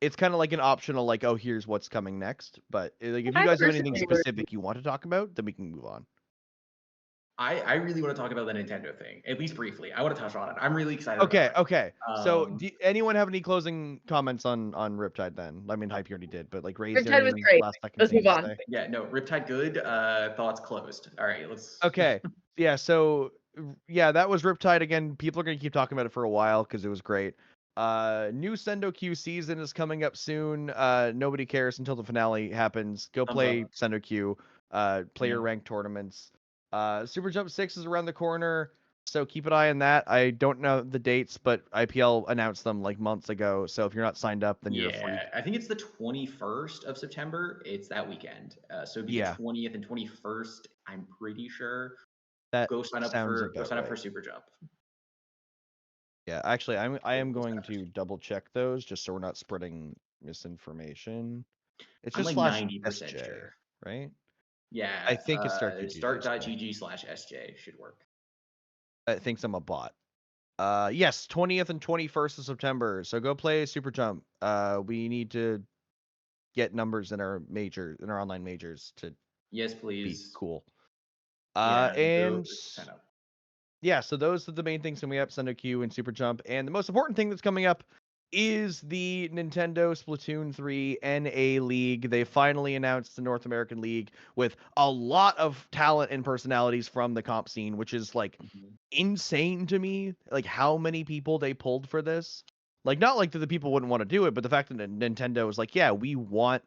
it's kind of like an optional, like, oh, here's what's coming next. But like, if you guys have anything specific you want to talk about, then we can move on. I really want to talk about the Nintendo thing, at least briefly. I want to touch on it. I'm really excited. Okay. So, do anyone have any closing comments on Riptide then? I mean, Hype already did, but like, Riptide was great. Last second let's move on. Say? Yeah, no, Riptide good. Thoughts closed. All right, let's. Okay. Yeah. So yeah, that was Riptide again. People are gonna keep talking about it for a while because it was great. New Sendo Q season is coming up soon. Nobody cares until the finale happens. Go play Sendo Q. Play your ranked tournaments. Super Jump 6 is around the corner, so keep an eye on that. I don't know the dates, but IPL announced them like months ago. So if you're not signed up, then you're a freak. I think it's the 21st of September. It's that weekend. So it'd be the 20th and 21st. I'm pretty sure. Go sign up for Super Jump. Yeah, actually, I am going to double check those just so we're not spreading misinformation. It's just like 90% SJ, sure. Right? Yeah, I think it's start.gg/SJ should work. I think I'm a bot. Yes, 20th and 21st of September. So go play Super Jump. We need to get numbers in our online majors to yes, please. Be cool. And yeah, so those are the main things coming up: Sendo Q and Super Jump. And the most important thing that's coming up is the Nintendo Splatoon 3 NA League. They finally announced the North American League with a lot of talent and personalities from the comp scene, which is like insane to me. Like how many people they pulled for this. Like, not like that the people wouldn't want to do it, but the fact that Nintendo was like, yeah, we want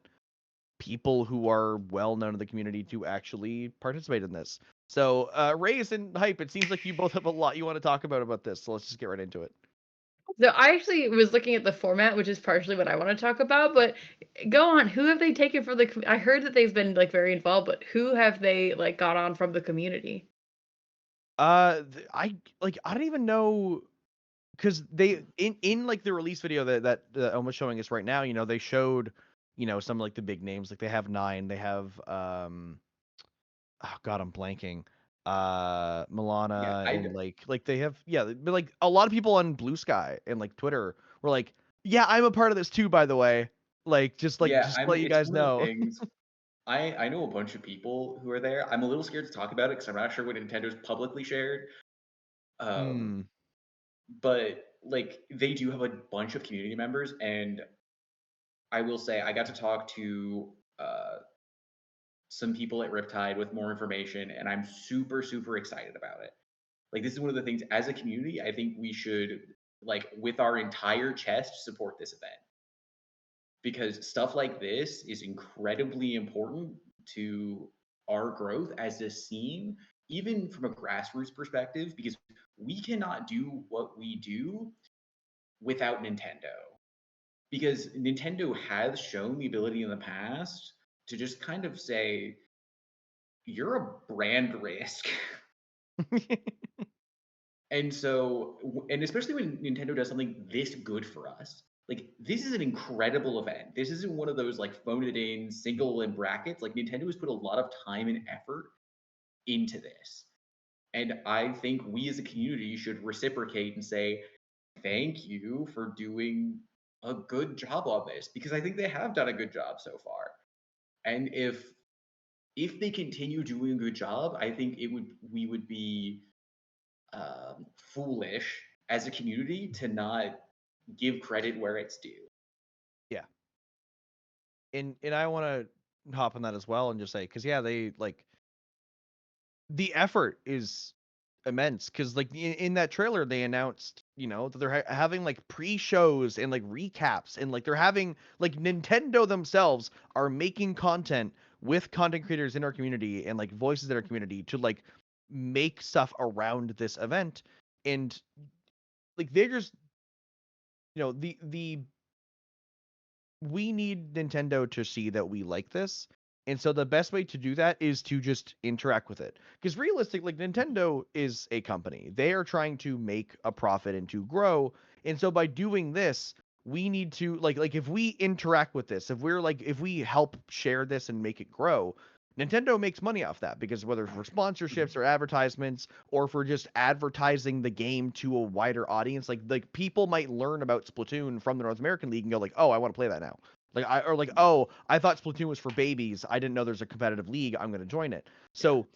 people who are well known in the community to actually participate in this. So, Raise and Hype, it seems like you both have a lot you want to talk about this. So let's just get right into it. So I actually was looking at the format, which is partially what I want to talk about, but go on. Who have they taken for I heard that they've been like very involved, but who have they like got on from the community? I don't even know, because they in like the release video that Elma's showing us right now, they showed, some like the big names. Like they have 9, they have oh god, I'm blanking. Milana, and like they have, but like a lot of people on Blue Sky and like Twitter were like, yeah, I'm a part of this too, by the way. Like just to let you guys know. I know a bunch of people who are there. I'm a little scared to talk about it because I'm not sure what Nintendo's publicly shared. But like they do have a bunch of community members, and I will say I got to talk to some people at Riptide with more information, and I'm super, super excited about it. Like, this is one of the things as a community, I think we should, like, with our entire chest, support this event. Because stuff like this is incredibly important to our growth as a scene, even from a grassroots perspective, because we cannot do what we do without Nintendo. Because Nintendo has shown the ability in the past to just kind of say, you're a brand risk. And so, and especially when Nintendo does something this good for us, like this is an incredible event. This isn't one of those like phone it in, single in brackets. Like Nintendo has put a lot of time and effort into this. And I think we as a community should reciprocate and say, thank you for doing a good job on this, because I think they have done a good job so far. And if they continue doing a good job, I think we would be foolish as a community to not give credit where it's due. Yeah. And I want to hop on that as well and just say, because they like the effort is immense, because like in that trailer they announced that they're having like pre-shows and like recaps, and like they're having like Nintendo themselves are making content with content creators in our community and like voices in our community to like make stuff around this event. And like they're just the we need Nintendo to see that we like this. And so the best way to do that is to just interact with it. Because realistically, like Nintendo is a company. They are trying to make a profit and to grow. And so by doing this, we need to like if we interact with this, if we help share this and make it grow, Nintendo makes money off that, because whether for sponsorships or advertisements or for just advertising the game to a wider audience, like people might learn about Splatoon from the North American League and go like, oh, I want to play that now. Oh, I thought Splatoon was for babies. I didn't know there's a competitive league. I'm going to join it. So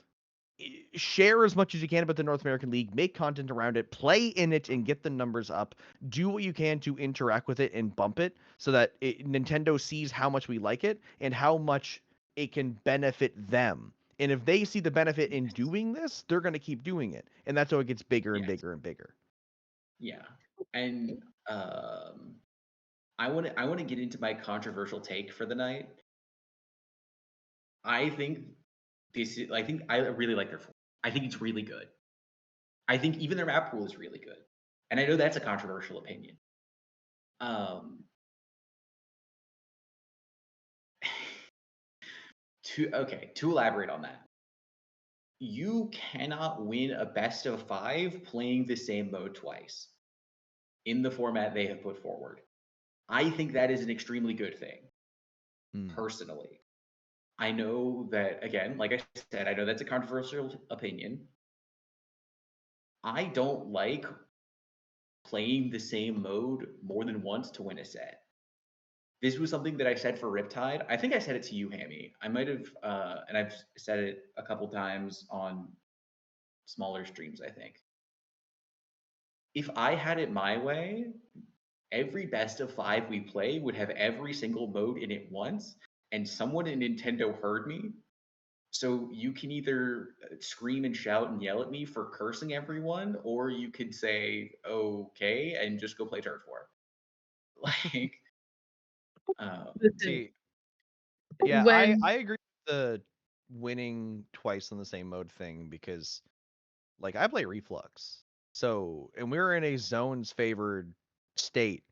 share as much as you can about the North American League, make content around it, play in it, and get the numbers up. Do what you can to interact with it and bump it so that Nintendo sees how much we like it and how much it can benefit them. And if they see the benefit in doing this, they're going to keep doing it. And that's how it gets bigger and bigger and bigger. Yeah. And I want to get into my controversial take for the night. I think I really like their form. I think it's really good. I think even their map pool is really good. And I know that's a controversial opinion. To elaborate on that, you cannot win a best of 5 playing the same mode twice in the format they have put forward. I think that is an extremely good thing, personally. I know that, again, like I said, I know that's a controversial opinion. I don't like playing the same mode more than once to win a set. This was something that I said for Riptide. I think I said it to you, Hammy. I might have, and I've said it a couple times on smaller streams, I think. If I had it my way, every best of 5 we play would have every single mode in it once, and someone in Nintendo heard me. So you can either scream and shout and yell at me for cursing everyone, or you could say, okay, and just go play Turf War. Like, See, yeah, I agree with the winning twice in the same mode thing, because like I play Reflux. So, and we're in a zones favored state.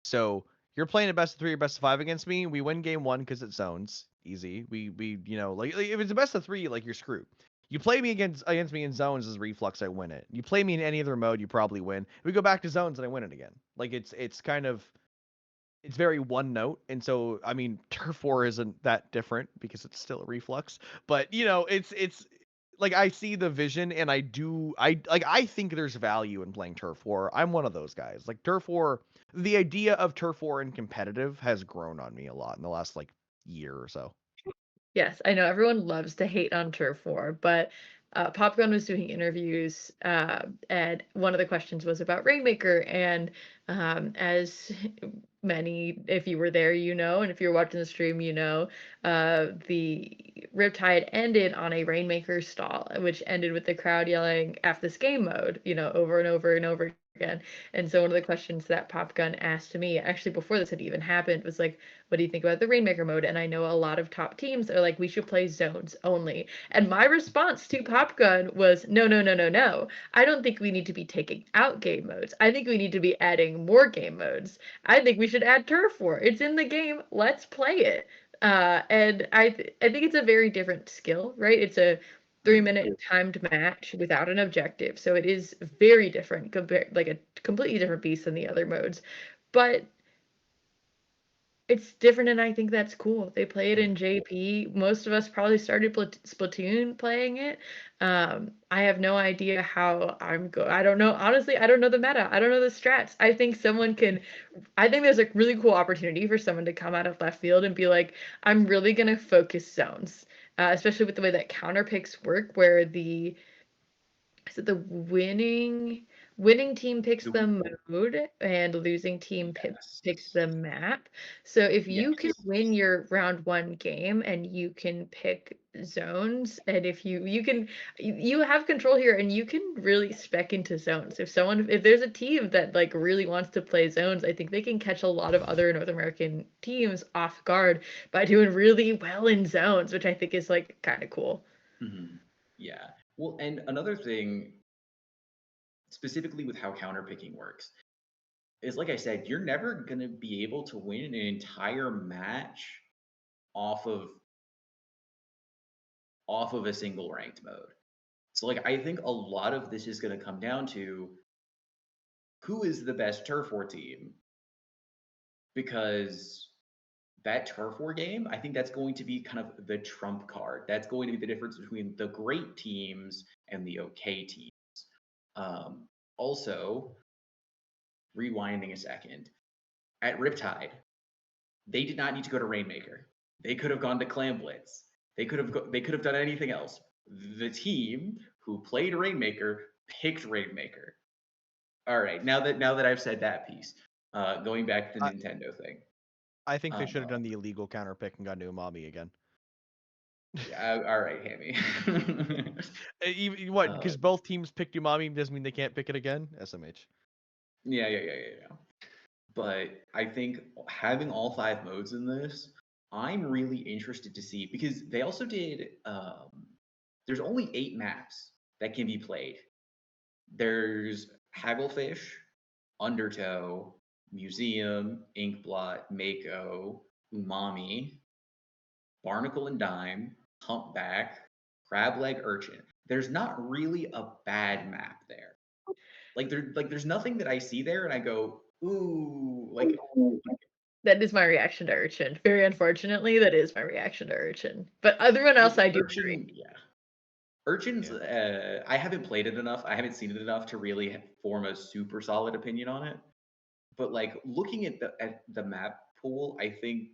So you're playing a best of 3 or best of 5 against me. We win game 1 because it's zones. Easy. We like if it's a best of 3, like you're screwed. You play me against me in zones as Reflux, I win it. You play me in any other mode, you probably win. We go back to zones and I win it again. Like it's kind of it's very one note. And so I mean Turf War isn't that different because it's still a Reflux. But it's like I see the vision, and I think there's value in playing Turf War. I'm one of those guys. Like Turf War, the idea of Turf War in competitive has grown on me a lot in the last like year or so. Yes, I know everyone loves to hate on Turf War, but Popgun was doing interviews, and one of the questions was about Rainmaker. And as many, if you were there, and if you're watching the stream, the Riptide ended on a Rainmaker stall, which ended with the crowd yelling "F this game mode," over and over and over again. And so one of the questions that Popgun asked me, actually before this had even happened, was like, what do you think about the Rainmaker mode? And I know a lot of top teams are like, we should play zones only. And my response to Popgun was, no, no, no, no, no. I don't think we need to be taking out game modes. I think we need to be adding more game modes. I think we should add turf war. It's in the game. Let's play it. And I think it's a very different skill, right? It's a 3-minute timed match without an objective, so it is very different, compared like a completely different beast than the other modes. But it's different, and I think that's cool. They play it in JP. Most of us probably started Splatoon playing it. I have no idea how I don't know. Honestly, I don't know the meta. I don't know the strats. I think there's a really cool opportunity for someone to come out of left field and be like, I'm really gonna focus zones, especially with the way that counter picks work, where the winning team picks the mode and losing team picks the map. So if you can win your round 1 game and you can pick zones, and if you have control here, and you can really spec into zones. If there's a team that like really wants to play zones, I think they can catch a lot of other North American teams off guard by doing really well in zones, which I think is like kind of cool. Mm-hmm. Yeah. Well, and another thing, specifically with how counterpicking works, is like I said, you're never gonna be able to win an entire match off of a single ranked mode. So like I think a lot of this is gonna come down to who is the best turf war team. Because that turf war game, I think that's going to be kind of the trump card. That's going to be the difference between the great teams and the okay teams. Also, rewinding a second, at Riptide, they did not need to go to Rainmaker. They could have gone to Clam Blitz. They could have done anything else. The team who played Rainmaker picked Rainmaker. All right, now that I've said that piece, going back to the Nintendo thing. I think they should have done the illegal counter pick and gone to Umami again. Yeah, all right, Hammy. What? Because both teams picked Umami doesn't mean they can't pick it again? SMH. Yeah. But I think having all 5 modes in this, I'm really interested to see, because they also did, there's only 8 maps that can be played. There's Hagglefish, Undertow, Museum, Inkblot, Mako, Umami, Barnacle and Dime, Humpback, Crableg, Urchin. There's not really a bad map there. There's nothing that I see there and I go, ooh, like. That is my reaction to Urchin. Very unfortunately, that is my reaction to Urchin. But everyone else, I do agree. Yeah. Urchins, I haven't played it enough. I haven't seen it enough to really form a super solid opinion on it. But like looking at the map pool, I think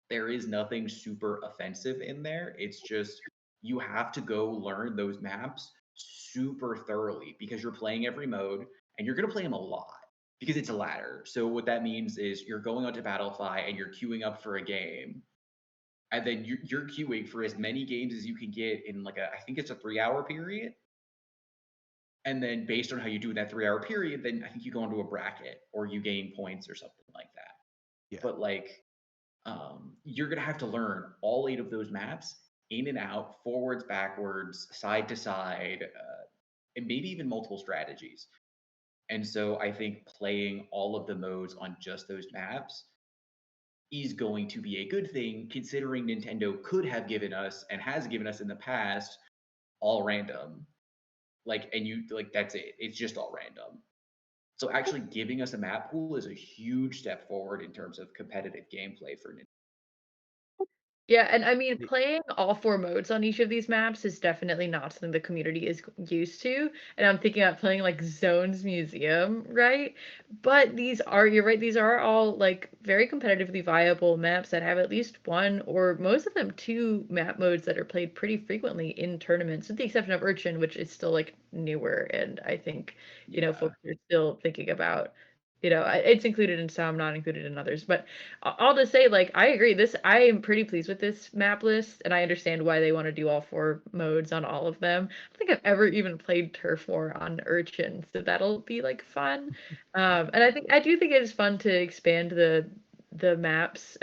there is nothing super offensive in there. It's just you have to go learn those maps super thoroughly, because you're playing every mode and you're going to play them a lot because it's a ladder. So what that means is you're going onto Battlefy and you're queuing up for a game. And then you're queuing for as many games as you can get in like I think it's a 3-hour period. And then based on how you do in that 3-hour period, then I think you go into a bracket or you gain points or something like that. Yeah. But like, you're going to have to learn all 8 of those maps in and out, forwards, backwards, side to side, and maybe even multiple strategies. And so I think playing all of the modes on just those maps is going to be a good thing, considering Nintendo could have given us and has given us in the past all random. That's it. It's just all random. So actually giving us a map pool is a huge step forward in terms of competitive gameplay for Nintendo. Yeah, and I mean, playing all 4 modes on each of these maps is definitely not something the community is used to. And I'm thinking about playing like Zones Museum, right? But you're right, these are all like very competitively viable maps that have at least 1 or most of them 2 map modes that are played pretty frequently in tournaments, with the exception of Urchin, which is still like newer. And I think, folks are still thinking about It's included in some, not included in others. But I'll just say, like, I agree. I am pretty pleased with this map list, and I understand why they want to do all 4 modes on all of them. I don't think I've ever even played Turf War on Urchin, so that'll be like fun. And I do think it is fun to expand the maps,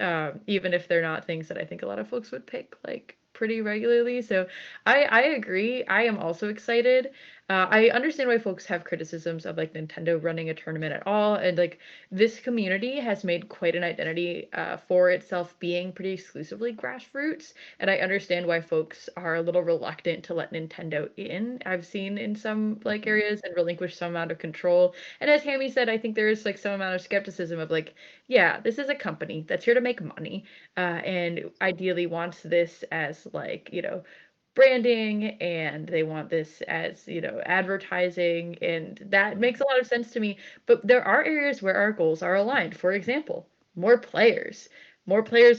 even if they're not things that I think a lot of folks would pick like pretty regularly. So I agree. I am also excited. I understand why folks have criticisms of like Nintendo running a tournament at all, and like this community has made quite an identity for itself being pretty exclusively grassroots, and I understand why folks are a little reluctant to let Nintendo in. I've seen in some like areas and relinquish some amount of control, and as Hammy said, I think there is like some amount of skepticism of like, yeah, this is a company that's here to make money, and ideally wants this as like branding, and they want this as advertising, and that makes a lot of sense to me. But there are areas where our goals are aligned. For example, more players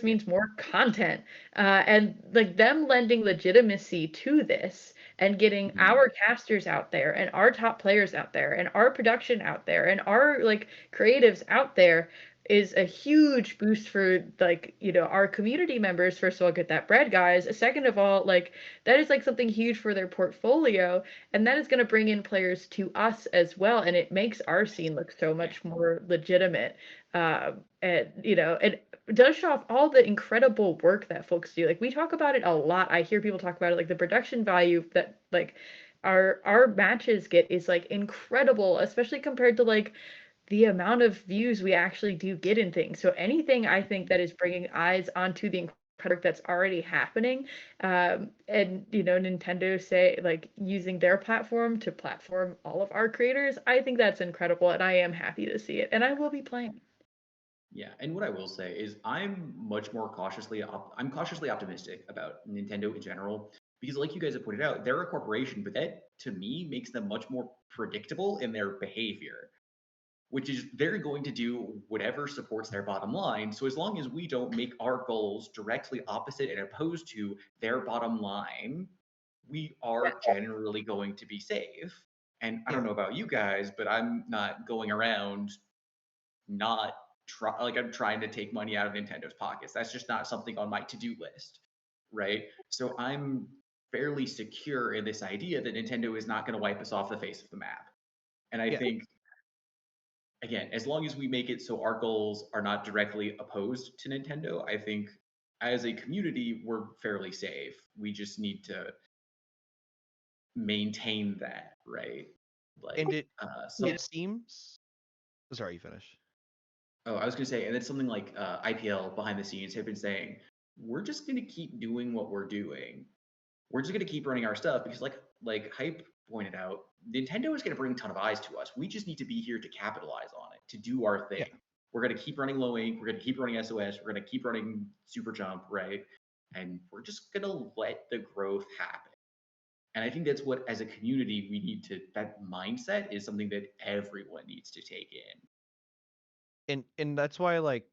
means more content, and like them lending legitimacy to this and getting our casters out there and our top players out there and our production out there and our like creatives out there is a huge boost for like our community members. First of all, get that bread, guys. Second of all, like that is like something huge for their portfolio, and that is going to bring in players to us as well, and it makes our scene look so much more legitimate. And it does show off all the incredible work that folks do. Like we talk about it a lot. I hear people talk about it, like the production value that like our matches get is like incredible, especially compared to like the amount of views we actually do get in things. So anything I think that is bringing eyes onto the product that's already happening, and Nintendo say like using their platform to platform all of our creators, I think that's incredible, and I am happy to see it, and I will be playing. Yeah, and what I will say is I'm much more I'm cautiously optimistic about Nintendo in general because, like you guys have pointed out, they're a corporation, but that to me makes them much more predictable in their behavior, which is they're going to do whatever supports their bottom line. So as long as we don't make our goals directly opposite and opposed to their bottom line, we are generally going to be safe. And I don't know about you guys, but I'm not going around not like I'm trying to take money out of Nintendo's pockets. That's just not something on my to-do list, right? So I'm fairly secure in this idea that Nintendo is not going to wipe us off the face of the map. And I think, again, as long as we make it so our goals are not directly opposed to Nintendo, I think as a community, we're fairly safe. We just need to maintain that, right? Like, and it seems. Sorry, you finish. Oh, I was going to say, and it's something like IPL behind the scenes have been saying, we're just going to keep doing what we're doing. We're just going to keep running our stuff because, like Hype pointed out, Nintendo is going to bring a ton of eyes to us. We just need to be here to capitalize on it, to do our thing. We're going to keep running Low Ink. We're going to keep running SOS. We're going to keep running Super Jump, right? And we're just going to let the growth happen. And I think that's what, as a community, we need to, that mindset is something that everyone needs to take in. And that's why like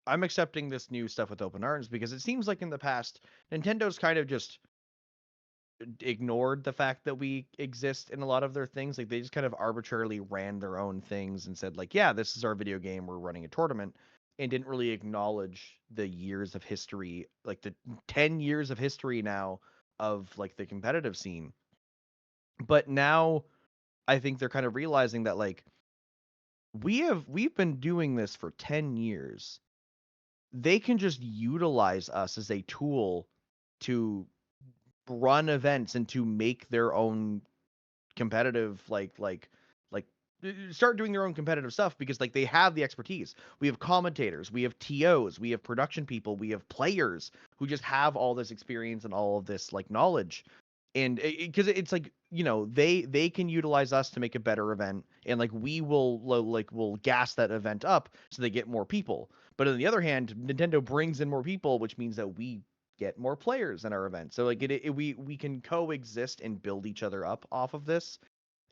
I'm accepting this new stuff with open arms, because it seems like in the past Nintendo's kind of just ignored the fact that we exist in a lot of their things. Like they just kind of arbitrarily ran their own things and said like, yeah, this is our video game, we're running a tournament, and didn't really acknowledge the years of history, like the 10 years of history now of like the competitive scene. But now I think they're kind of realizing that like we've been doing this for 10 years. They can just utilize us as a tool to run events and to make their own competitive start doing their own competitive stuff, because like they have the expertise. We have commentators, we have TOs, we have production people, we have players who just have all this experience and all of this like knowledge. And because it's like they can utilize us to make a better event, and like we'll gas that event up so they get more people. But on the other hand, Nintendo brings in more people, which means that we get more players in our event. So like we can coexist and build each other up off of this.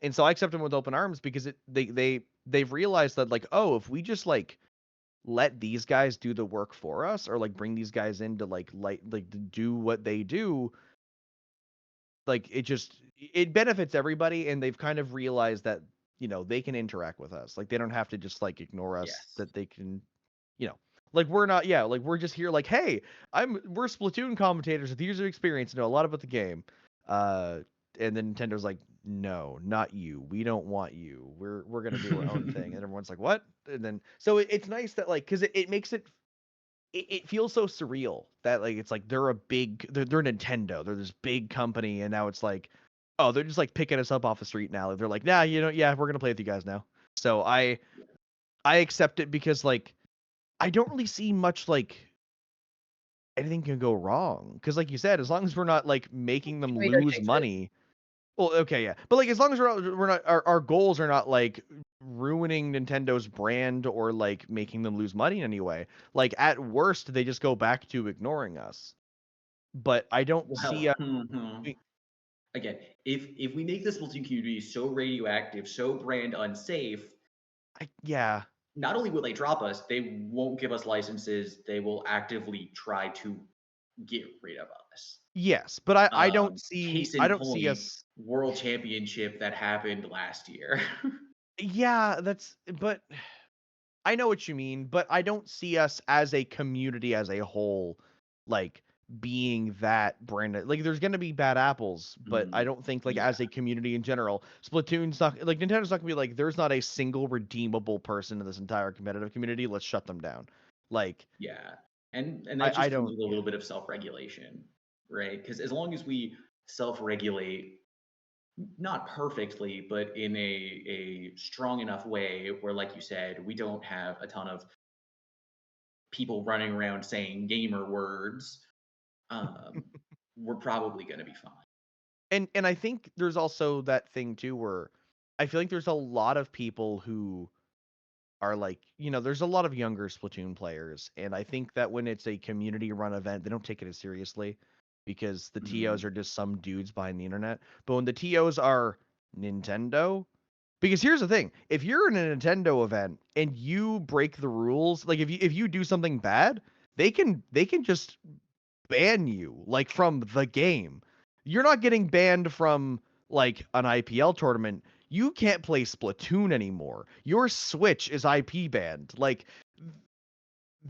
And so I accept them with open arms, because they've realized that like, oh, if we just like let these guys do the work for us, or like bring these guys in to like to do what they do, like it benefits everybody. And they've kind of realized that they can interact with us. Like they don't have to just like ignore us. Yes. That they can, like we're not. Yeah, like we're just here. Like, hey, we're Splatoon commentators with years of experience, know a lot about the game. And then Nintendo's like, no, not you. We don't want you. We're gonna do our own thing. And everyone's like, what? And then so it's nice that like because it makes it feels so surreal that like it's like they're Nintendo. They're this big company, and now it's like, oh, they're just like picking us up off the street now. They're like, nah, yeah, we're gonna play with you guys now. So I accept it because like I don't really see much like anything can go wrong. Because like you said, as long as we're not like making them We don't lose jinx it. money. Well, okay, yeah, but like as long as we're not our goals are not like ruining Nintendo's brand or like making them lose money in any way. Like at worst, they just go back to ignoring us. But I don't see. Again, if we make the Splatoon community so radioactive, so brand unsafe, yeah. not only will they drop us, they won't give us licenses. They will actively try to get rid of us. Yes, but I don't see Case in I don't point, see us. World Championship that happened last year. Yeah, but I know what you mean, but I don't see us as a community as a whole, like being that brand. Like there's gonna be bad apples, but I don't think like as a community in general, Splatoon's not like Nintendo's not gonna be like there's not a single redeemable person in this entire competitive community. Let's shut them down. Like yeah, and that I just comes don't. with a little bit of self-regulation, right? Because as long as we self-regulate, not perfectly, but in a strong enough way where, like you said, we don't have a ton of people running around saying gamer words, we're probably going to be fine. And I think there's also that thing too where I feel like there's a lot of people who are like, there's a lot of younger Splatoon players, and I think that when it's a community run event, they don't take it as seriously because the TOs are just some dudes behind the internet. But when the TOs are Nintendo, because here's the thing, if you're in a Nintendo event and you break the rules, like if you do something bad, they can just ban you like from the game. You're not getting banned from like an IPL tournament. You can't play Splatoon anymore. Your Switch is IP banned. Like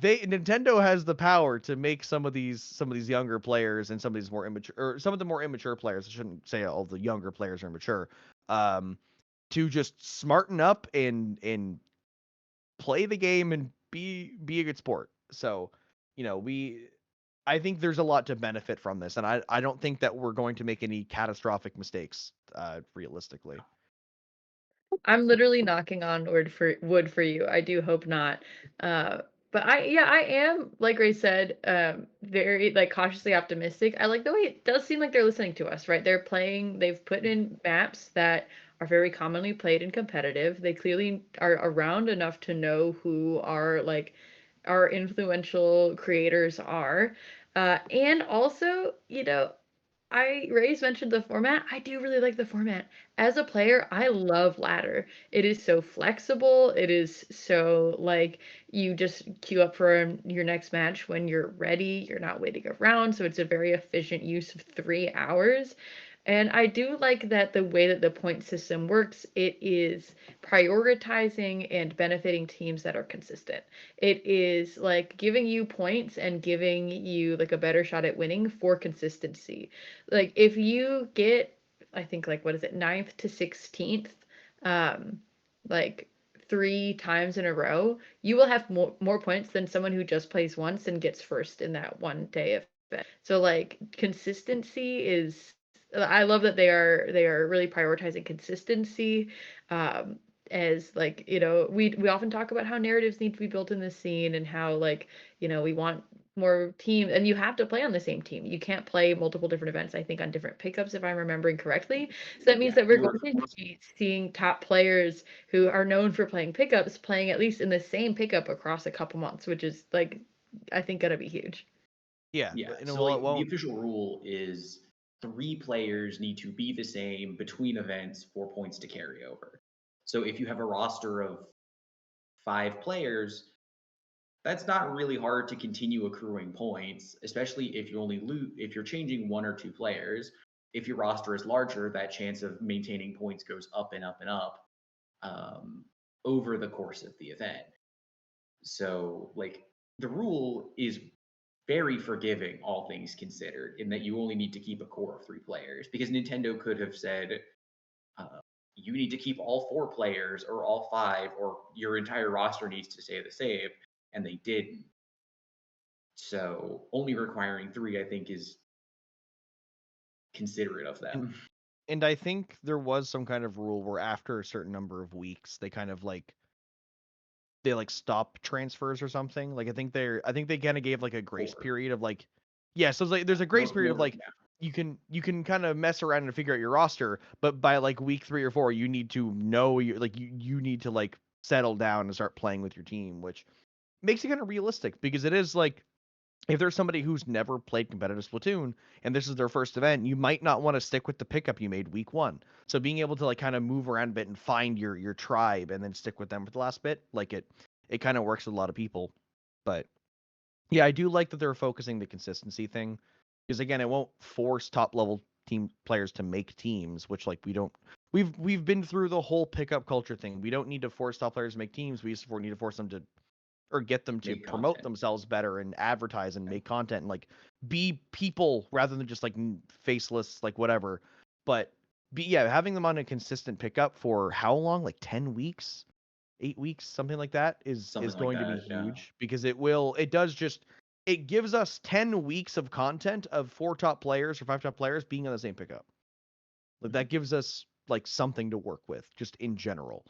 Nintendo has the power to make some of these younger players and some of these more immature, or some of the more immature players. I shouldn't say all the younger players are immature. To just smarten up and play the game and be a good sport. So, I think there's a lot to benefit from this, and I don't think that we're going to make any catastrophic mistakes, realistically. I'm literally knocking on wood for you. I do hope not. But I am, like Ray said, very like cautiously optimistic. I like the way it does seem like they're listening to us, right? They've put in maps that are very commonly played in competitive. They clearly are around enough to know who our influential creators are. And also, Ray's mentioned the format. I do really like the format. As a player, I love ladder. It is so flexible. It is so like you just queue up for your next match when you're ready. You're not waiting around, so it's a very efficient use of 3 hours. And I do like that the way that the point system works, it is prioritizing and benefiting teams that are consistent. It is like giving you points and giving you like a better shot at winning for consistency. Like if you get, I think like what is it, 9th to 16th, like 3 times in a row, you will have more points than someone who just plays once and gets first in that one day event. So like consistency is, I love that they are really prioritizing consistency. As like, we often talk about how narratives need to be built in the scene and how like, we want more teams, and you have to play on the same team. You can't play multiple different events, I think, on different pickups, if I'm remembering correctly. So that means that we're going to be seeing top players who are known for playing pickups playing at least in the same pickup across a couple months, which is like, I think gonna be huge. Yeah. So like, the official rule is 3 players need to be the same between events for points to carry over. So if you have a roster of 5 players, that's not really hard to continue accruing points, especially if you if you're changing 1 or 2 players. If your roster is larger, that chance of maintaining points goes up and up and up. over the course of the event. So, like, the rule is very forgiving, all things considered, in that you only need to keep a core of 3 players. Because Nintendo could have said, you need to keep all 4 players or all 5, or your entire roster needs to stay the same, and they didn't. So, only requiring 3, I think, is considerate of them. And I think there was some kind of rule where after a certain number of weeks, they kind of like stop transfers or something. Like I think they kind of gave like a grace 4. period of like, yeah. So it's like there's a grace period of like you can kind of mess around and figure out your roster, but by like week 3 or 4, you need to know you need to like settle down and start playing with your team, which makes it kind of realistic because it is like if there's somebody who's never played competitive Splatoon and this is their first event, you might not want to stick with the pickup you made week 1. So being able to like kind of move around a bit and find your tribe and then stick with them for the last bit, like it kind of works with a lot of people. But yeah, I do like that they're focusing the consistency thing because again, it won't force top level team players to make teams, which like we've been through the whole pickup culture thing. We don't need to force top players to make teams. We just need to force them to or get them to Make promote content. themselves better and advertise and make content and like be people rather than just like faceless like whatever. But having them on a consistent pickup for how long? Like 10 weeks, 8 weeks, something like that is Something like going to be that, yeah. huge because it gives us 10 weeks of content of 4 top players or 5 top players being on the same pickup. Like that gives us like something to work with just in general.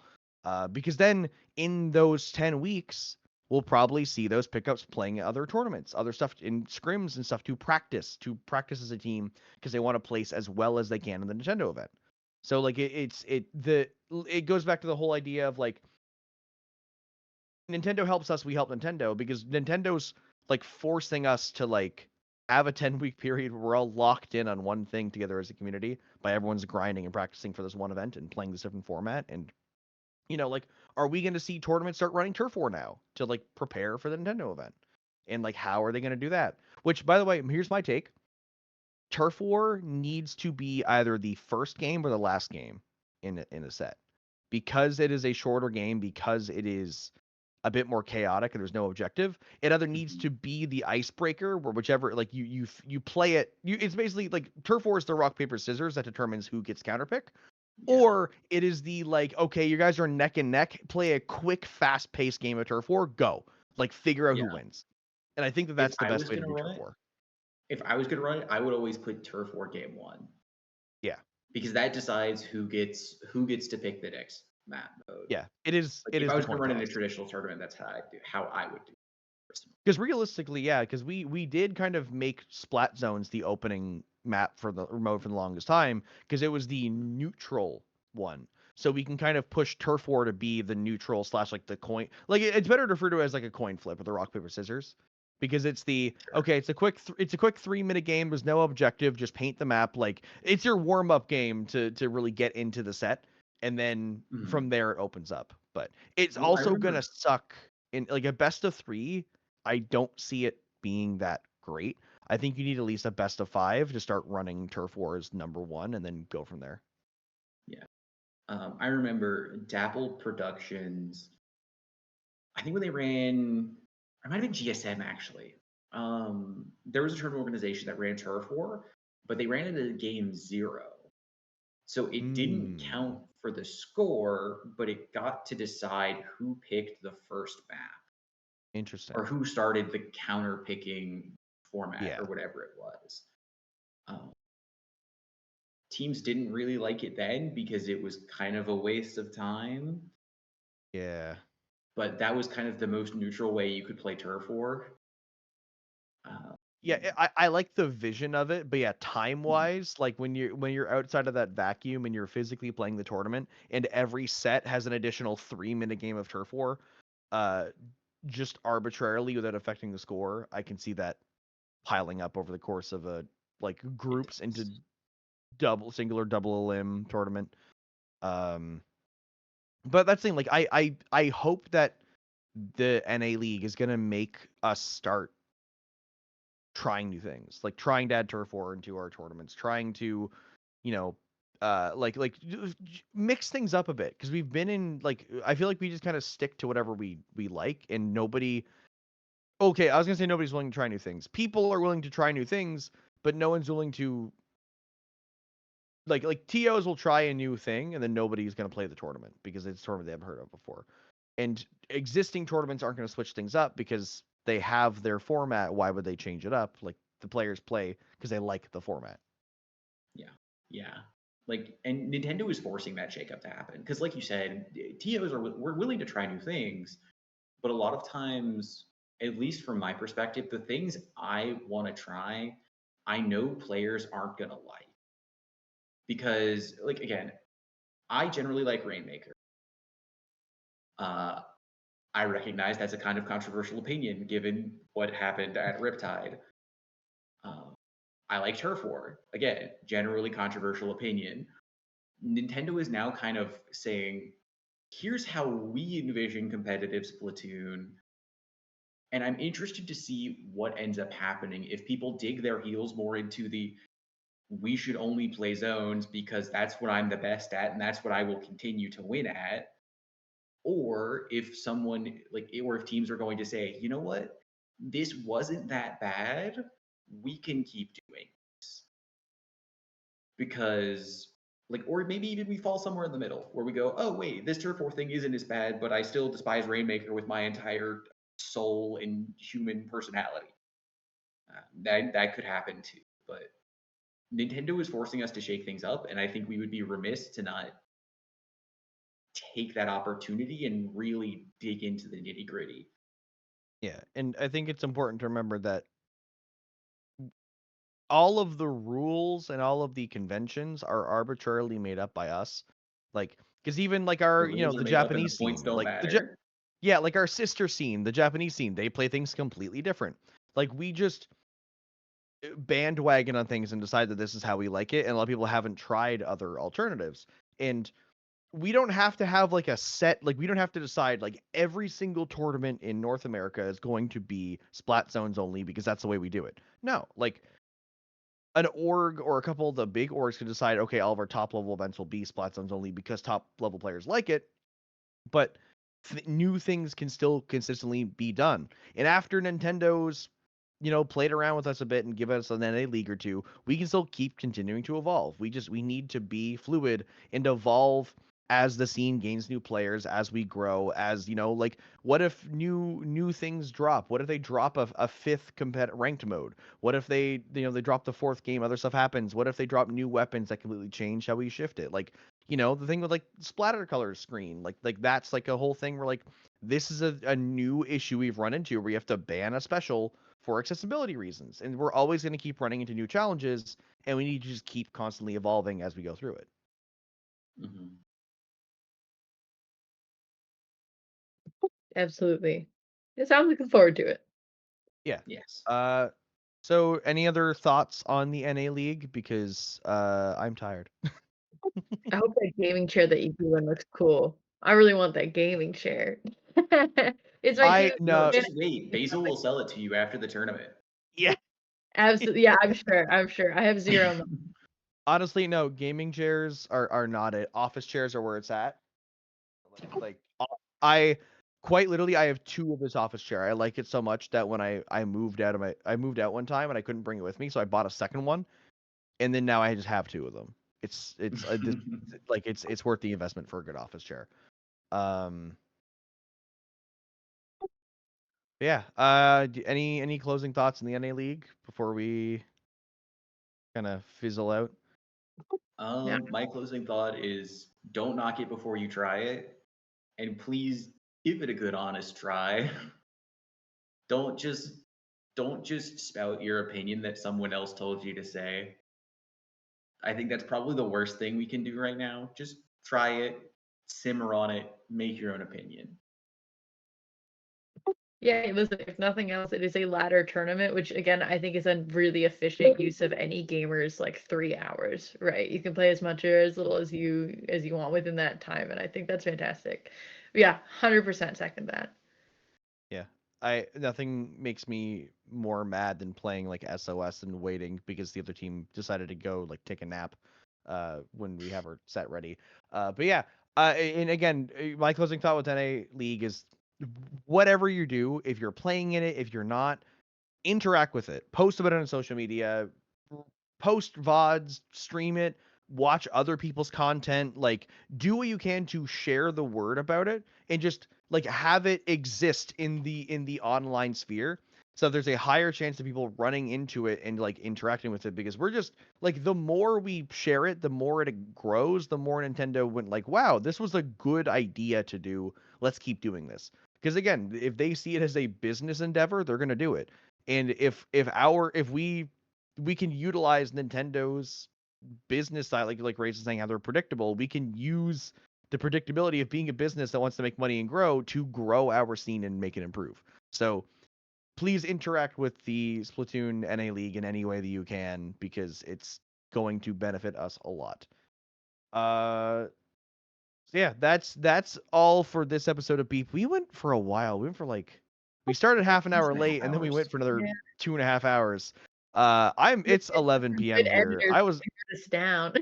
Because then in those 10 weeks, we'll probably see those pickups playing other tournaments, other stuff in scrims and stuff to practice as a team because they want to place as well as they can in the Nintendo event. So like it goes back to the whole idea of like Nintendo helps us, we help Nintendo because Nintendo's like forcing us to like have a 10-week period where we're all locked in on one thing together as a community by everyone's grinding and practicing for this one event and playing this different format. And like, are we going to see tournaments start running Turf War now to like prepare for the Nintendo event? And like, how are they going to do that? Which, by the way, here's my take. Turf War needs to be either the first game or the last game in a set because it is a shorter game, because it is a bit more chaotic and there's no objective. It either needs to be the icebreaker where whichever like you play it. It's basically like Turf War is the rock paper scissors that determines who gets counterpick. Yeah. Or it is the like, okay, you guys are neck and neck, play a quick, fast-paced game of Turf War, go. Like, figure out who wins. And I think that that's the best way to do Turf War. If I was going to run it, I would always put Turf War game 1. Yeah. Because that decides who gets to pick the next map mode. Yeah, it is. Like, it if is I was going to run in a traditional tournament, that's how I would do it. Because realistically, yeah, because we did kind of make Splat Zones the opening map for the mode for the longest time because it was the neutral one. So we can kind of push Turf War to be the neutral / like the coin. Like it's better to refer to it as like a coin flip with the rock paper scissors because it's the okay. It's a quick 3-minute game. There's no objective. Just paint the map. Like it's your warm up game to really get into the set, and then from there it opens up. But it's also gonna suck in like a best of 3. I don't see it being that great. I think you need at least a best of 5 to start running Turf War as number 1 and then go from there. Yeah. I remember Dapple Productions, I think when they ran, it might have been GSM actually. There was a tournament organization that ran Turf War, but they ran it at game 0. So it didn't count for the score, but it got to decide who picked the first map. Interesting. Or who started the counter picking format or whatever it was. Teams didn't really like it then because it was kind of a waste of time. Yeah. But that was kind of the most neutral way you could play Turf War. Yeah, I like the vision of it, but yeah, time-wise, like when you're outside of that vacuum and you're physically playing the tournament, and every set has an additional 3-minute game of Turf War, just arbitrarily without affecting the score, I can see that piling up over the course of a like groups into singular double elim tournament. But that's the thing, like I hope that the NA League is gonna make us start trying new things, like trying to add Turf War into our tournaments, trying to, mix things up a bit, because we've been in like, I feel like we just kind of stick to whatever we like, and nobody. Okay, I was gonna say nobody's willing to try new things. People are willing to try new things, but no one's willing to like TOs will try a new thing, and then nobody's gonna play the tournament because it's a tournament they haven't heard of before. And existing tournaments aren't gonna switch things up because they have their format. Why would they change it up? Like, the players play because they like the format. Yeah. Like, and Nintendo is forcing that shakeup to happen because, like you said, TOs we're willing to try new things, but a lot of times, at least from my perspective, the things I want to try, I know players aren't gonna like because, like, again, I generally like Rainmaker. I recognize that's a kind of controversial opinion given what happened at Riptide. I like Turf War. Again, generally controversial opinion. Nintendo is now kind of saying, here's how we envision competitive Splatoon. And I'm interested to see what ends up happening if people dig their heels more into the we should only play zones because that's what I'm the best at and that's what I will continue to win at. Or if someone like, or if teams are going to say, you know what, this wasn't that bad, we can keep doing this. Because, like, or maybe even we fall somewhere in the middle where we go, oh wait, this turf war thing isn't as bad, but I still despise Rainmaker with my entire soul and human personality. That could happen too. But Nintendo is forcing us to shake things up, and I think we would be remiss to not take that opportunity and really dig into the nitty gritty. Yeah, and I think it's important to remember that all of the rules and all of the conventions are arbitrarily made up by us. Like, because even like The our, rules are the made up and Japanese the points scene, don't like matter. yeah, like our sister scene, the Japanese scene, they play things completely different. Like, we just bandwagon on things and decide that this is how we like it, and a lot of people haven't tried other alternatives. And we don't have to have like a set, like, we don't have to decide like every single tournament in North America is going to be Splat zones only because that's the way we do it. No, like, an org or a couple of the big orgs can decide, okay, all of our top level events will be Splat zones only because top level players like it, but new things can still consistently be done. And after Nintendo's, played around with us a bit and give us an NA league or two, we can still keep continuing to evolve. We need to be fluid and evolve as the scene gains new players, as we grow, as, like, what if new things drop? What if they drop a fifth ranked mode? What if they drop the fourth game, other stuff happens? What if they drop new weapons that completely change how we shift it? Like, the thing with like splatter color screen, like that's like a whole thing where, like, this is a new issue we've run into where we have to ban a special for accessibility reasons, and we're always going to keep running into new challenges, and we need to just keep constantly evolving as we go through it. Mm-hmm. Absolutely. It sounds looking forward to it. Yeah. Yes. So any other thoughts on the NA League? Because I'm tired. I hope that gaming chair that you do in looks cool. I really want that gaming chair. It's my I gaming no, Just wait. Basil will sell it to you after the tournament. yeah. Absolutely. Yeah, I'm sure. I have zero on them. Honestly, no. Gaming chairs are not it. Office chairs are where it's at. Like, I quite literally, I have two of this office chair. I like it so much that when I moved out one time and I couldn't bring it with me, so I bought a second one, and then now I just have two of them. It's like it's worth the investment for a good office chair. Yeah. Any closing thoughts in the NA League before we kind of fizzle out? Yeah. My closing thought is don't knock it before you try it. And please give it a good honest try. Don't just spout your opinion that someone else told you to say. I think that's probably the worst thing we can do right now. Just try it, simmer on it, make your own opinion. Yeah, listen, if nothing else, it is a ladder tournament, which again I think is a really efficient use of any gamer's like 3 hours, right? You can play as much or as little as you want within that time, and I think that's fantastic. Yeah, 100% second that. Yeah. Nothing makes me more mad than playing like SOS and waiting because the other team decided to go like take a nap. when we have our set ready. But yeah, and again, my closing thought with NA League is whatever you do, if you're playing in it, if you're not, interact with it. Post about it on social media, post VODs, stream it, watch other people's content, like do what you can to share the word about it and just like have it exist in the online sphere. So there's a higher chance of people running into it and like interacting with it, because we're just like, the more we share it, the more it grows, the more Nintendo went like, wow, this was a good idea to do. Let's keep doing this. Because again, if they see it as a business endeavor, they're going to do it. And if we can utilize Nintendo's business side, like Ray's is saying, how they're predictable, we can use the predictability of being a business that wants to make money and grow to grow our scene and make it improve. So please interact with the Splatoon NA League in any way that you can, because it's going to benefit us a lot. So yeah, that's all for this episode of Beep. We went for a while. We started half an hour late, and then we went for another 2.5 hours. It's 11 p.m. here. I was this down.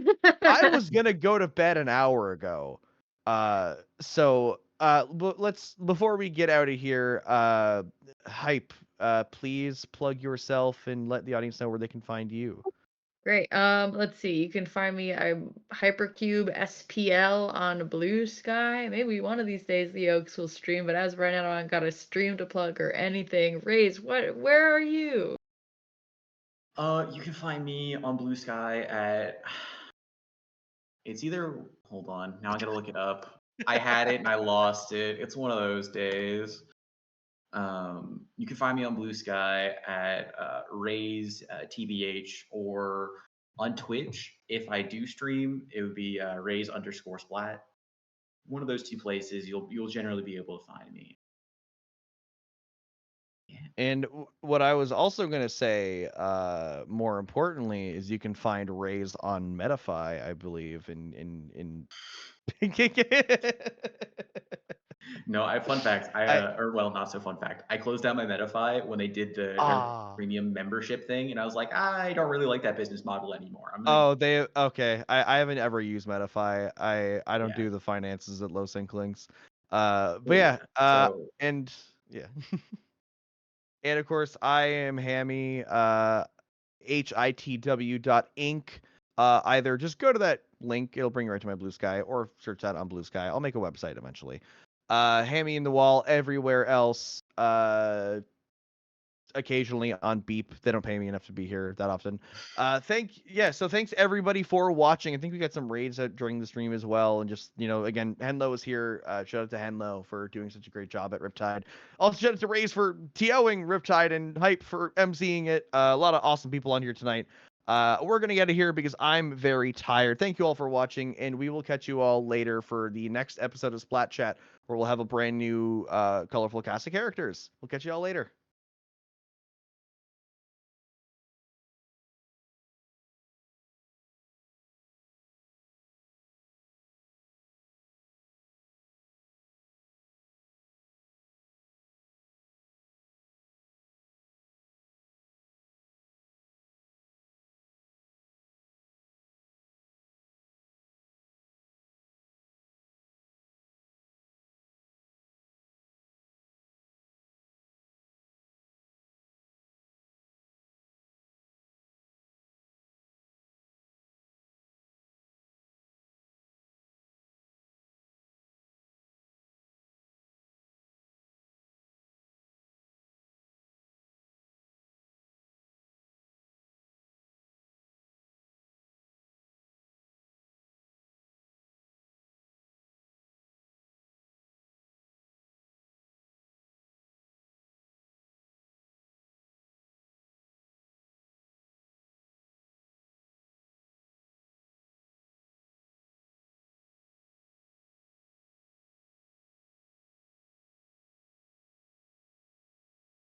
I was gonna go to bed an hour ago. But before we get out of here, Hype, please plug yourself and let the audience know where they can find you. Great. Let's see. You can find me. I'm Hypercube SPL on Blue Sky. Maybe one of these days the Oaks will stream, but as of right now, I haven't got a stream to plug or anything. Raze, where are you? You can find me on Blue Sky at. It's either. Hold on. Now I gotta look it up. I had it and I lost it. It's one of those days. You can find me on Blue Sky at Raze TBH, or on Twitch. If I do stream, it would be Raze_Splat. One of those two places, you'll generally be able to find me. Yeah. And what I was also going to say, more importantly, is you can find Raze on Metafy, I believe, in No, fun fact. Not so fun fact. I closed down my Metafy when they did the kind of premium membership thing, and I was like, I don't really like that business model anymore. Okay. I haven't ever used Metafy. I don't do the finances at Low Sync Links. And yeah. And of course, I am Hammy, hitw.inc. Either just go to that link, it'll bring you right to my Blue Sky, or search that on Blue Sky. I'll make a website eventually. Hammy in the wall everywhere else. Occasionally on Beep. They don't pay me enough to be here that often. So thanks everybody for watching. I think we got some raids out during the stream as well. And just, again, Henlo was here. Shout out to Henlo for doing such a great job at Riptide. Also shout out to Raze for TOing Riptide, and Hype for MCing it. A lot of awesome people on here tonight. We're going to get out of here because I'm very tired. Thank you all for watching, and we will catch you all later for the next episode of Splat Chat, where we'll have a brand new colorful cast of characters. We'll catch you all later.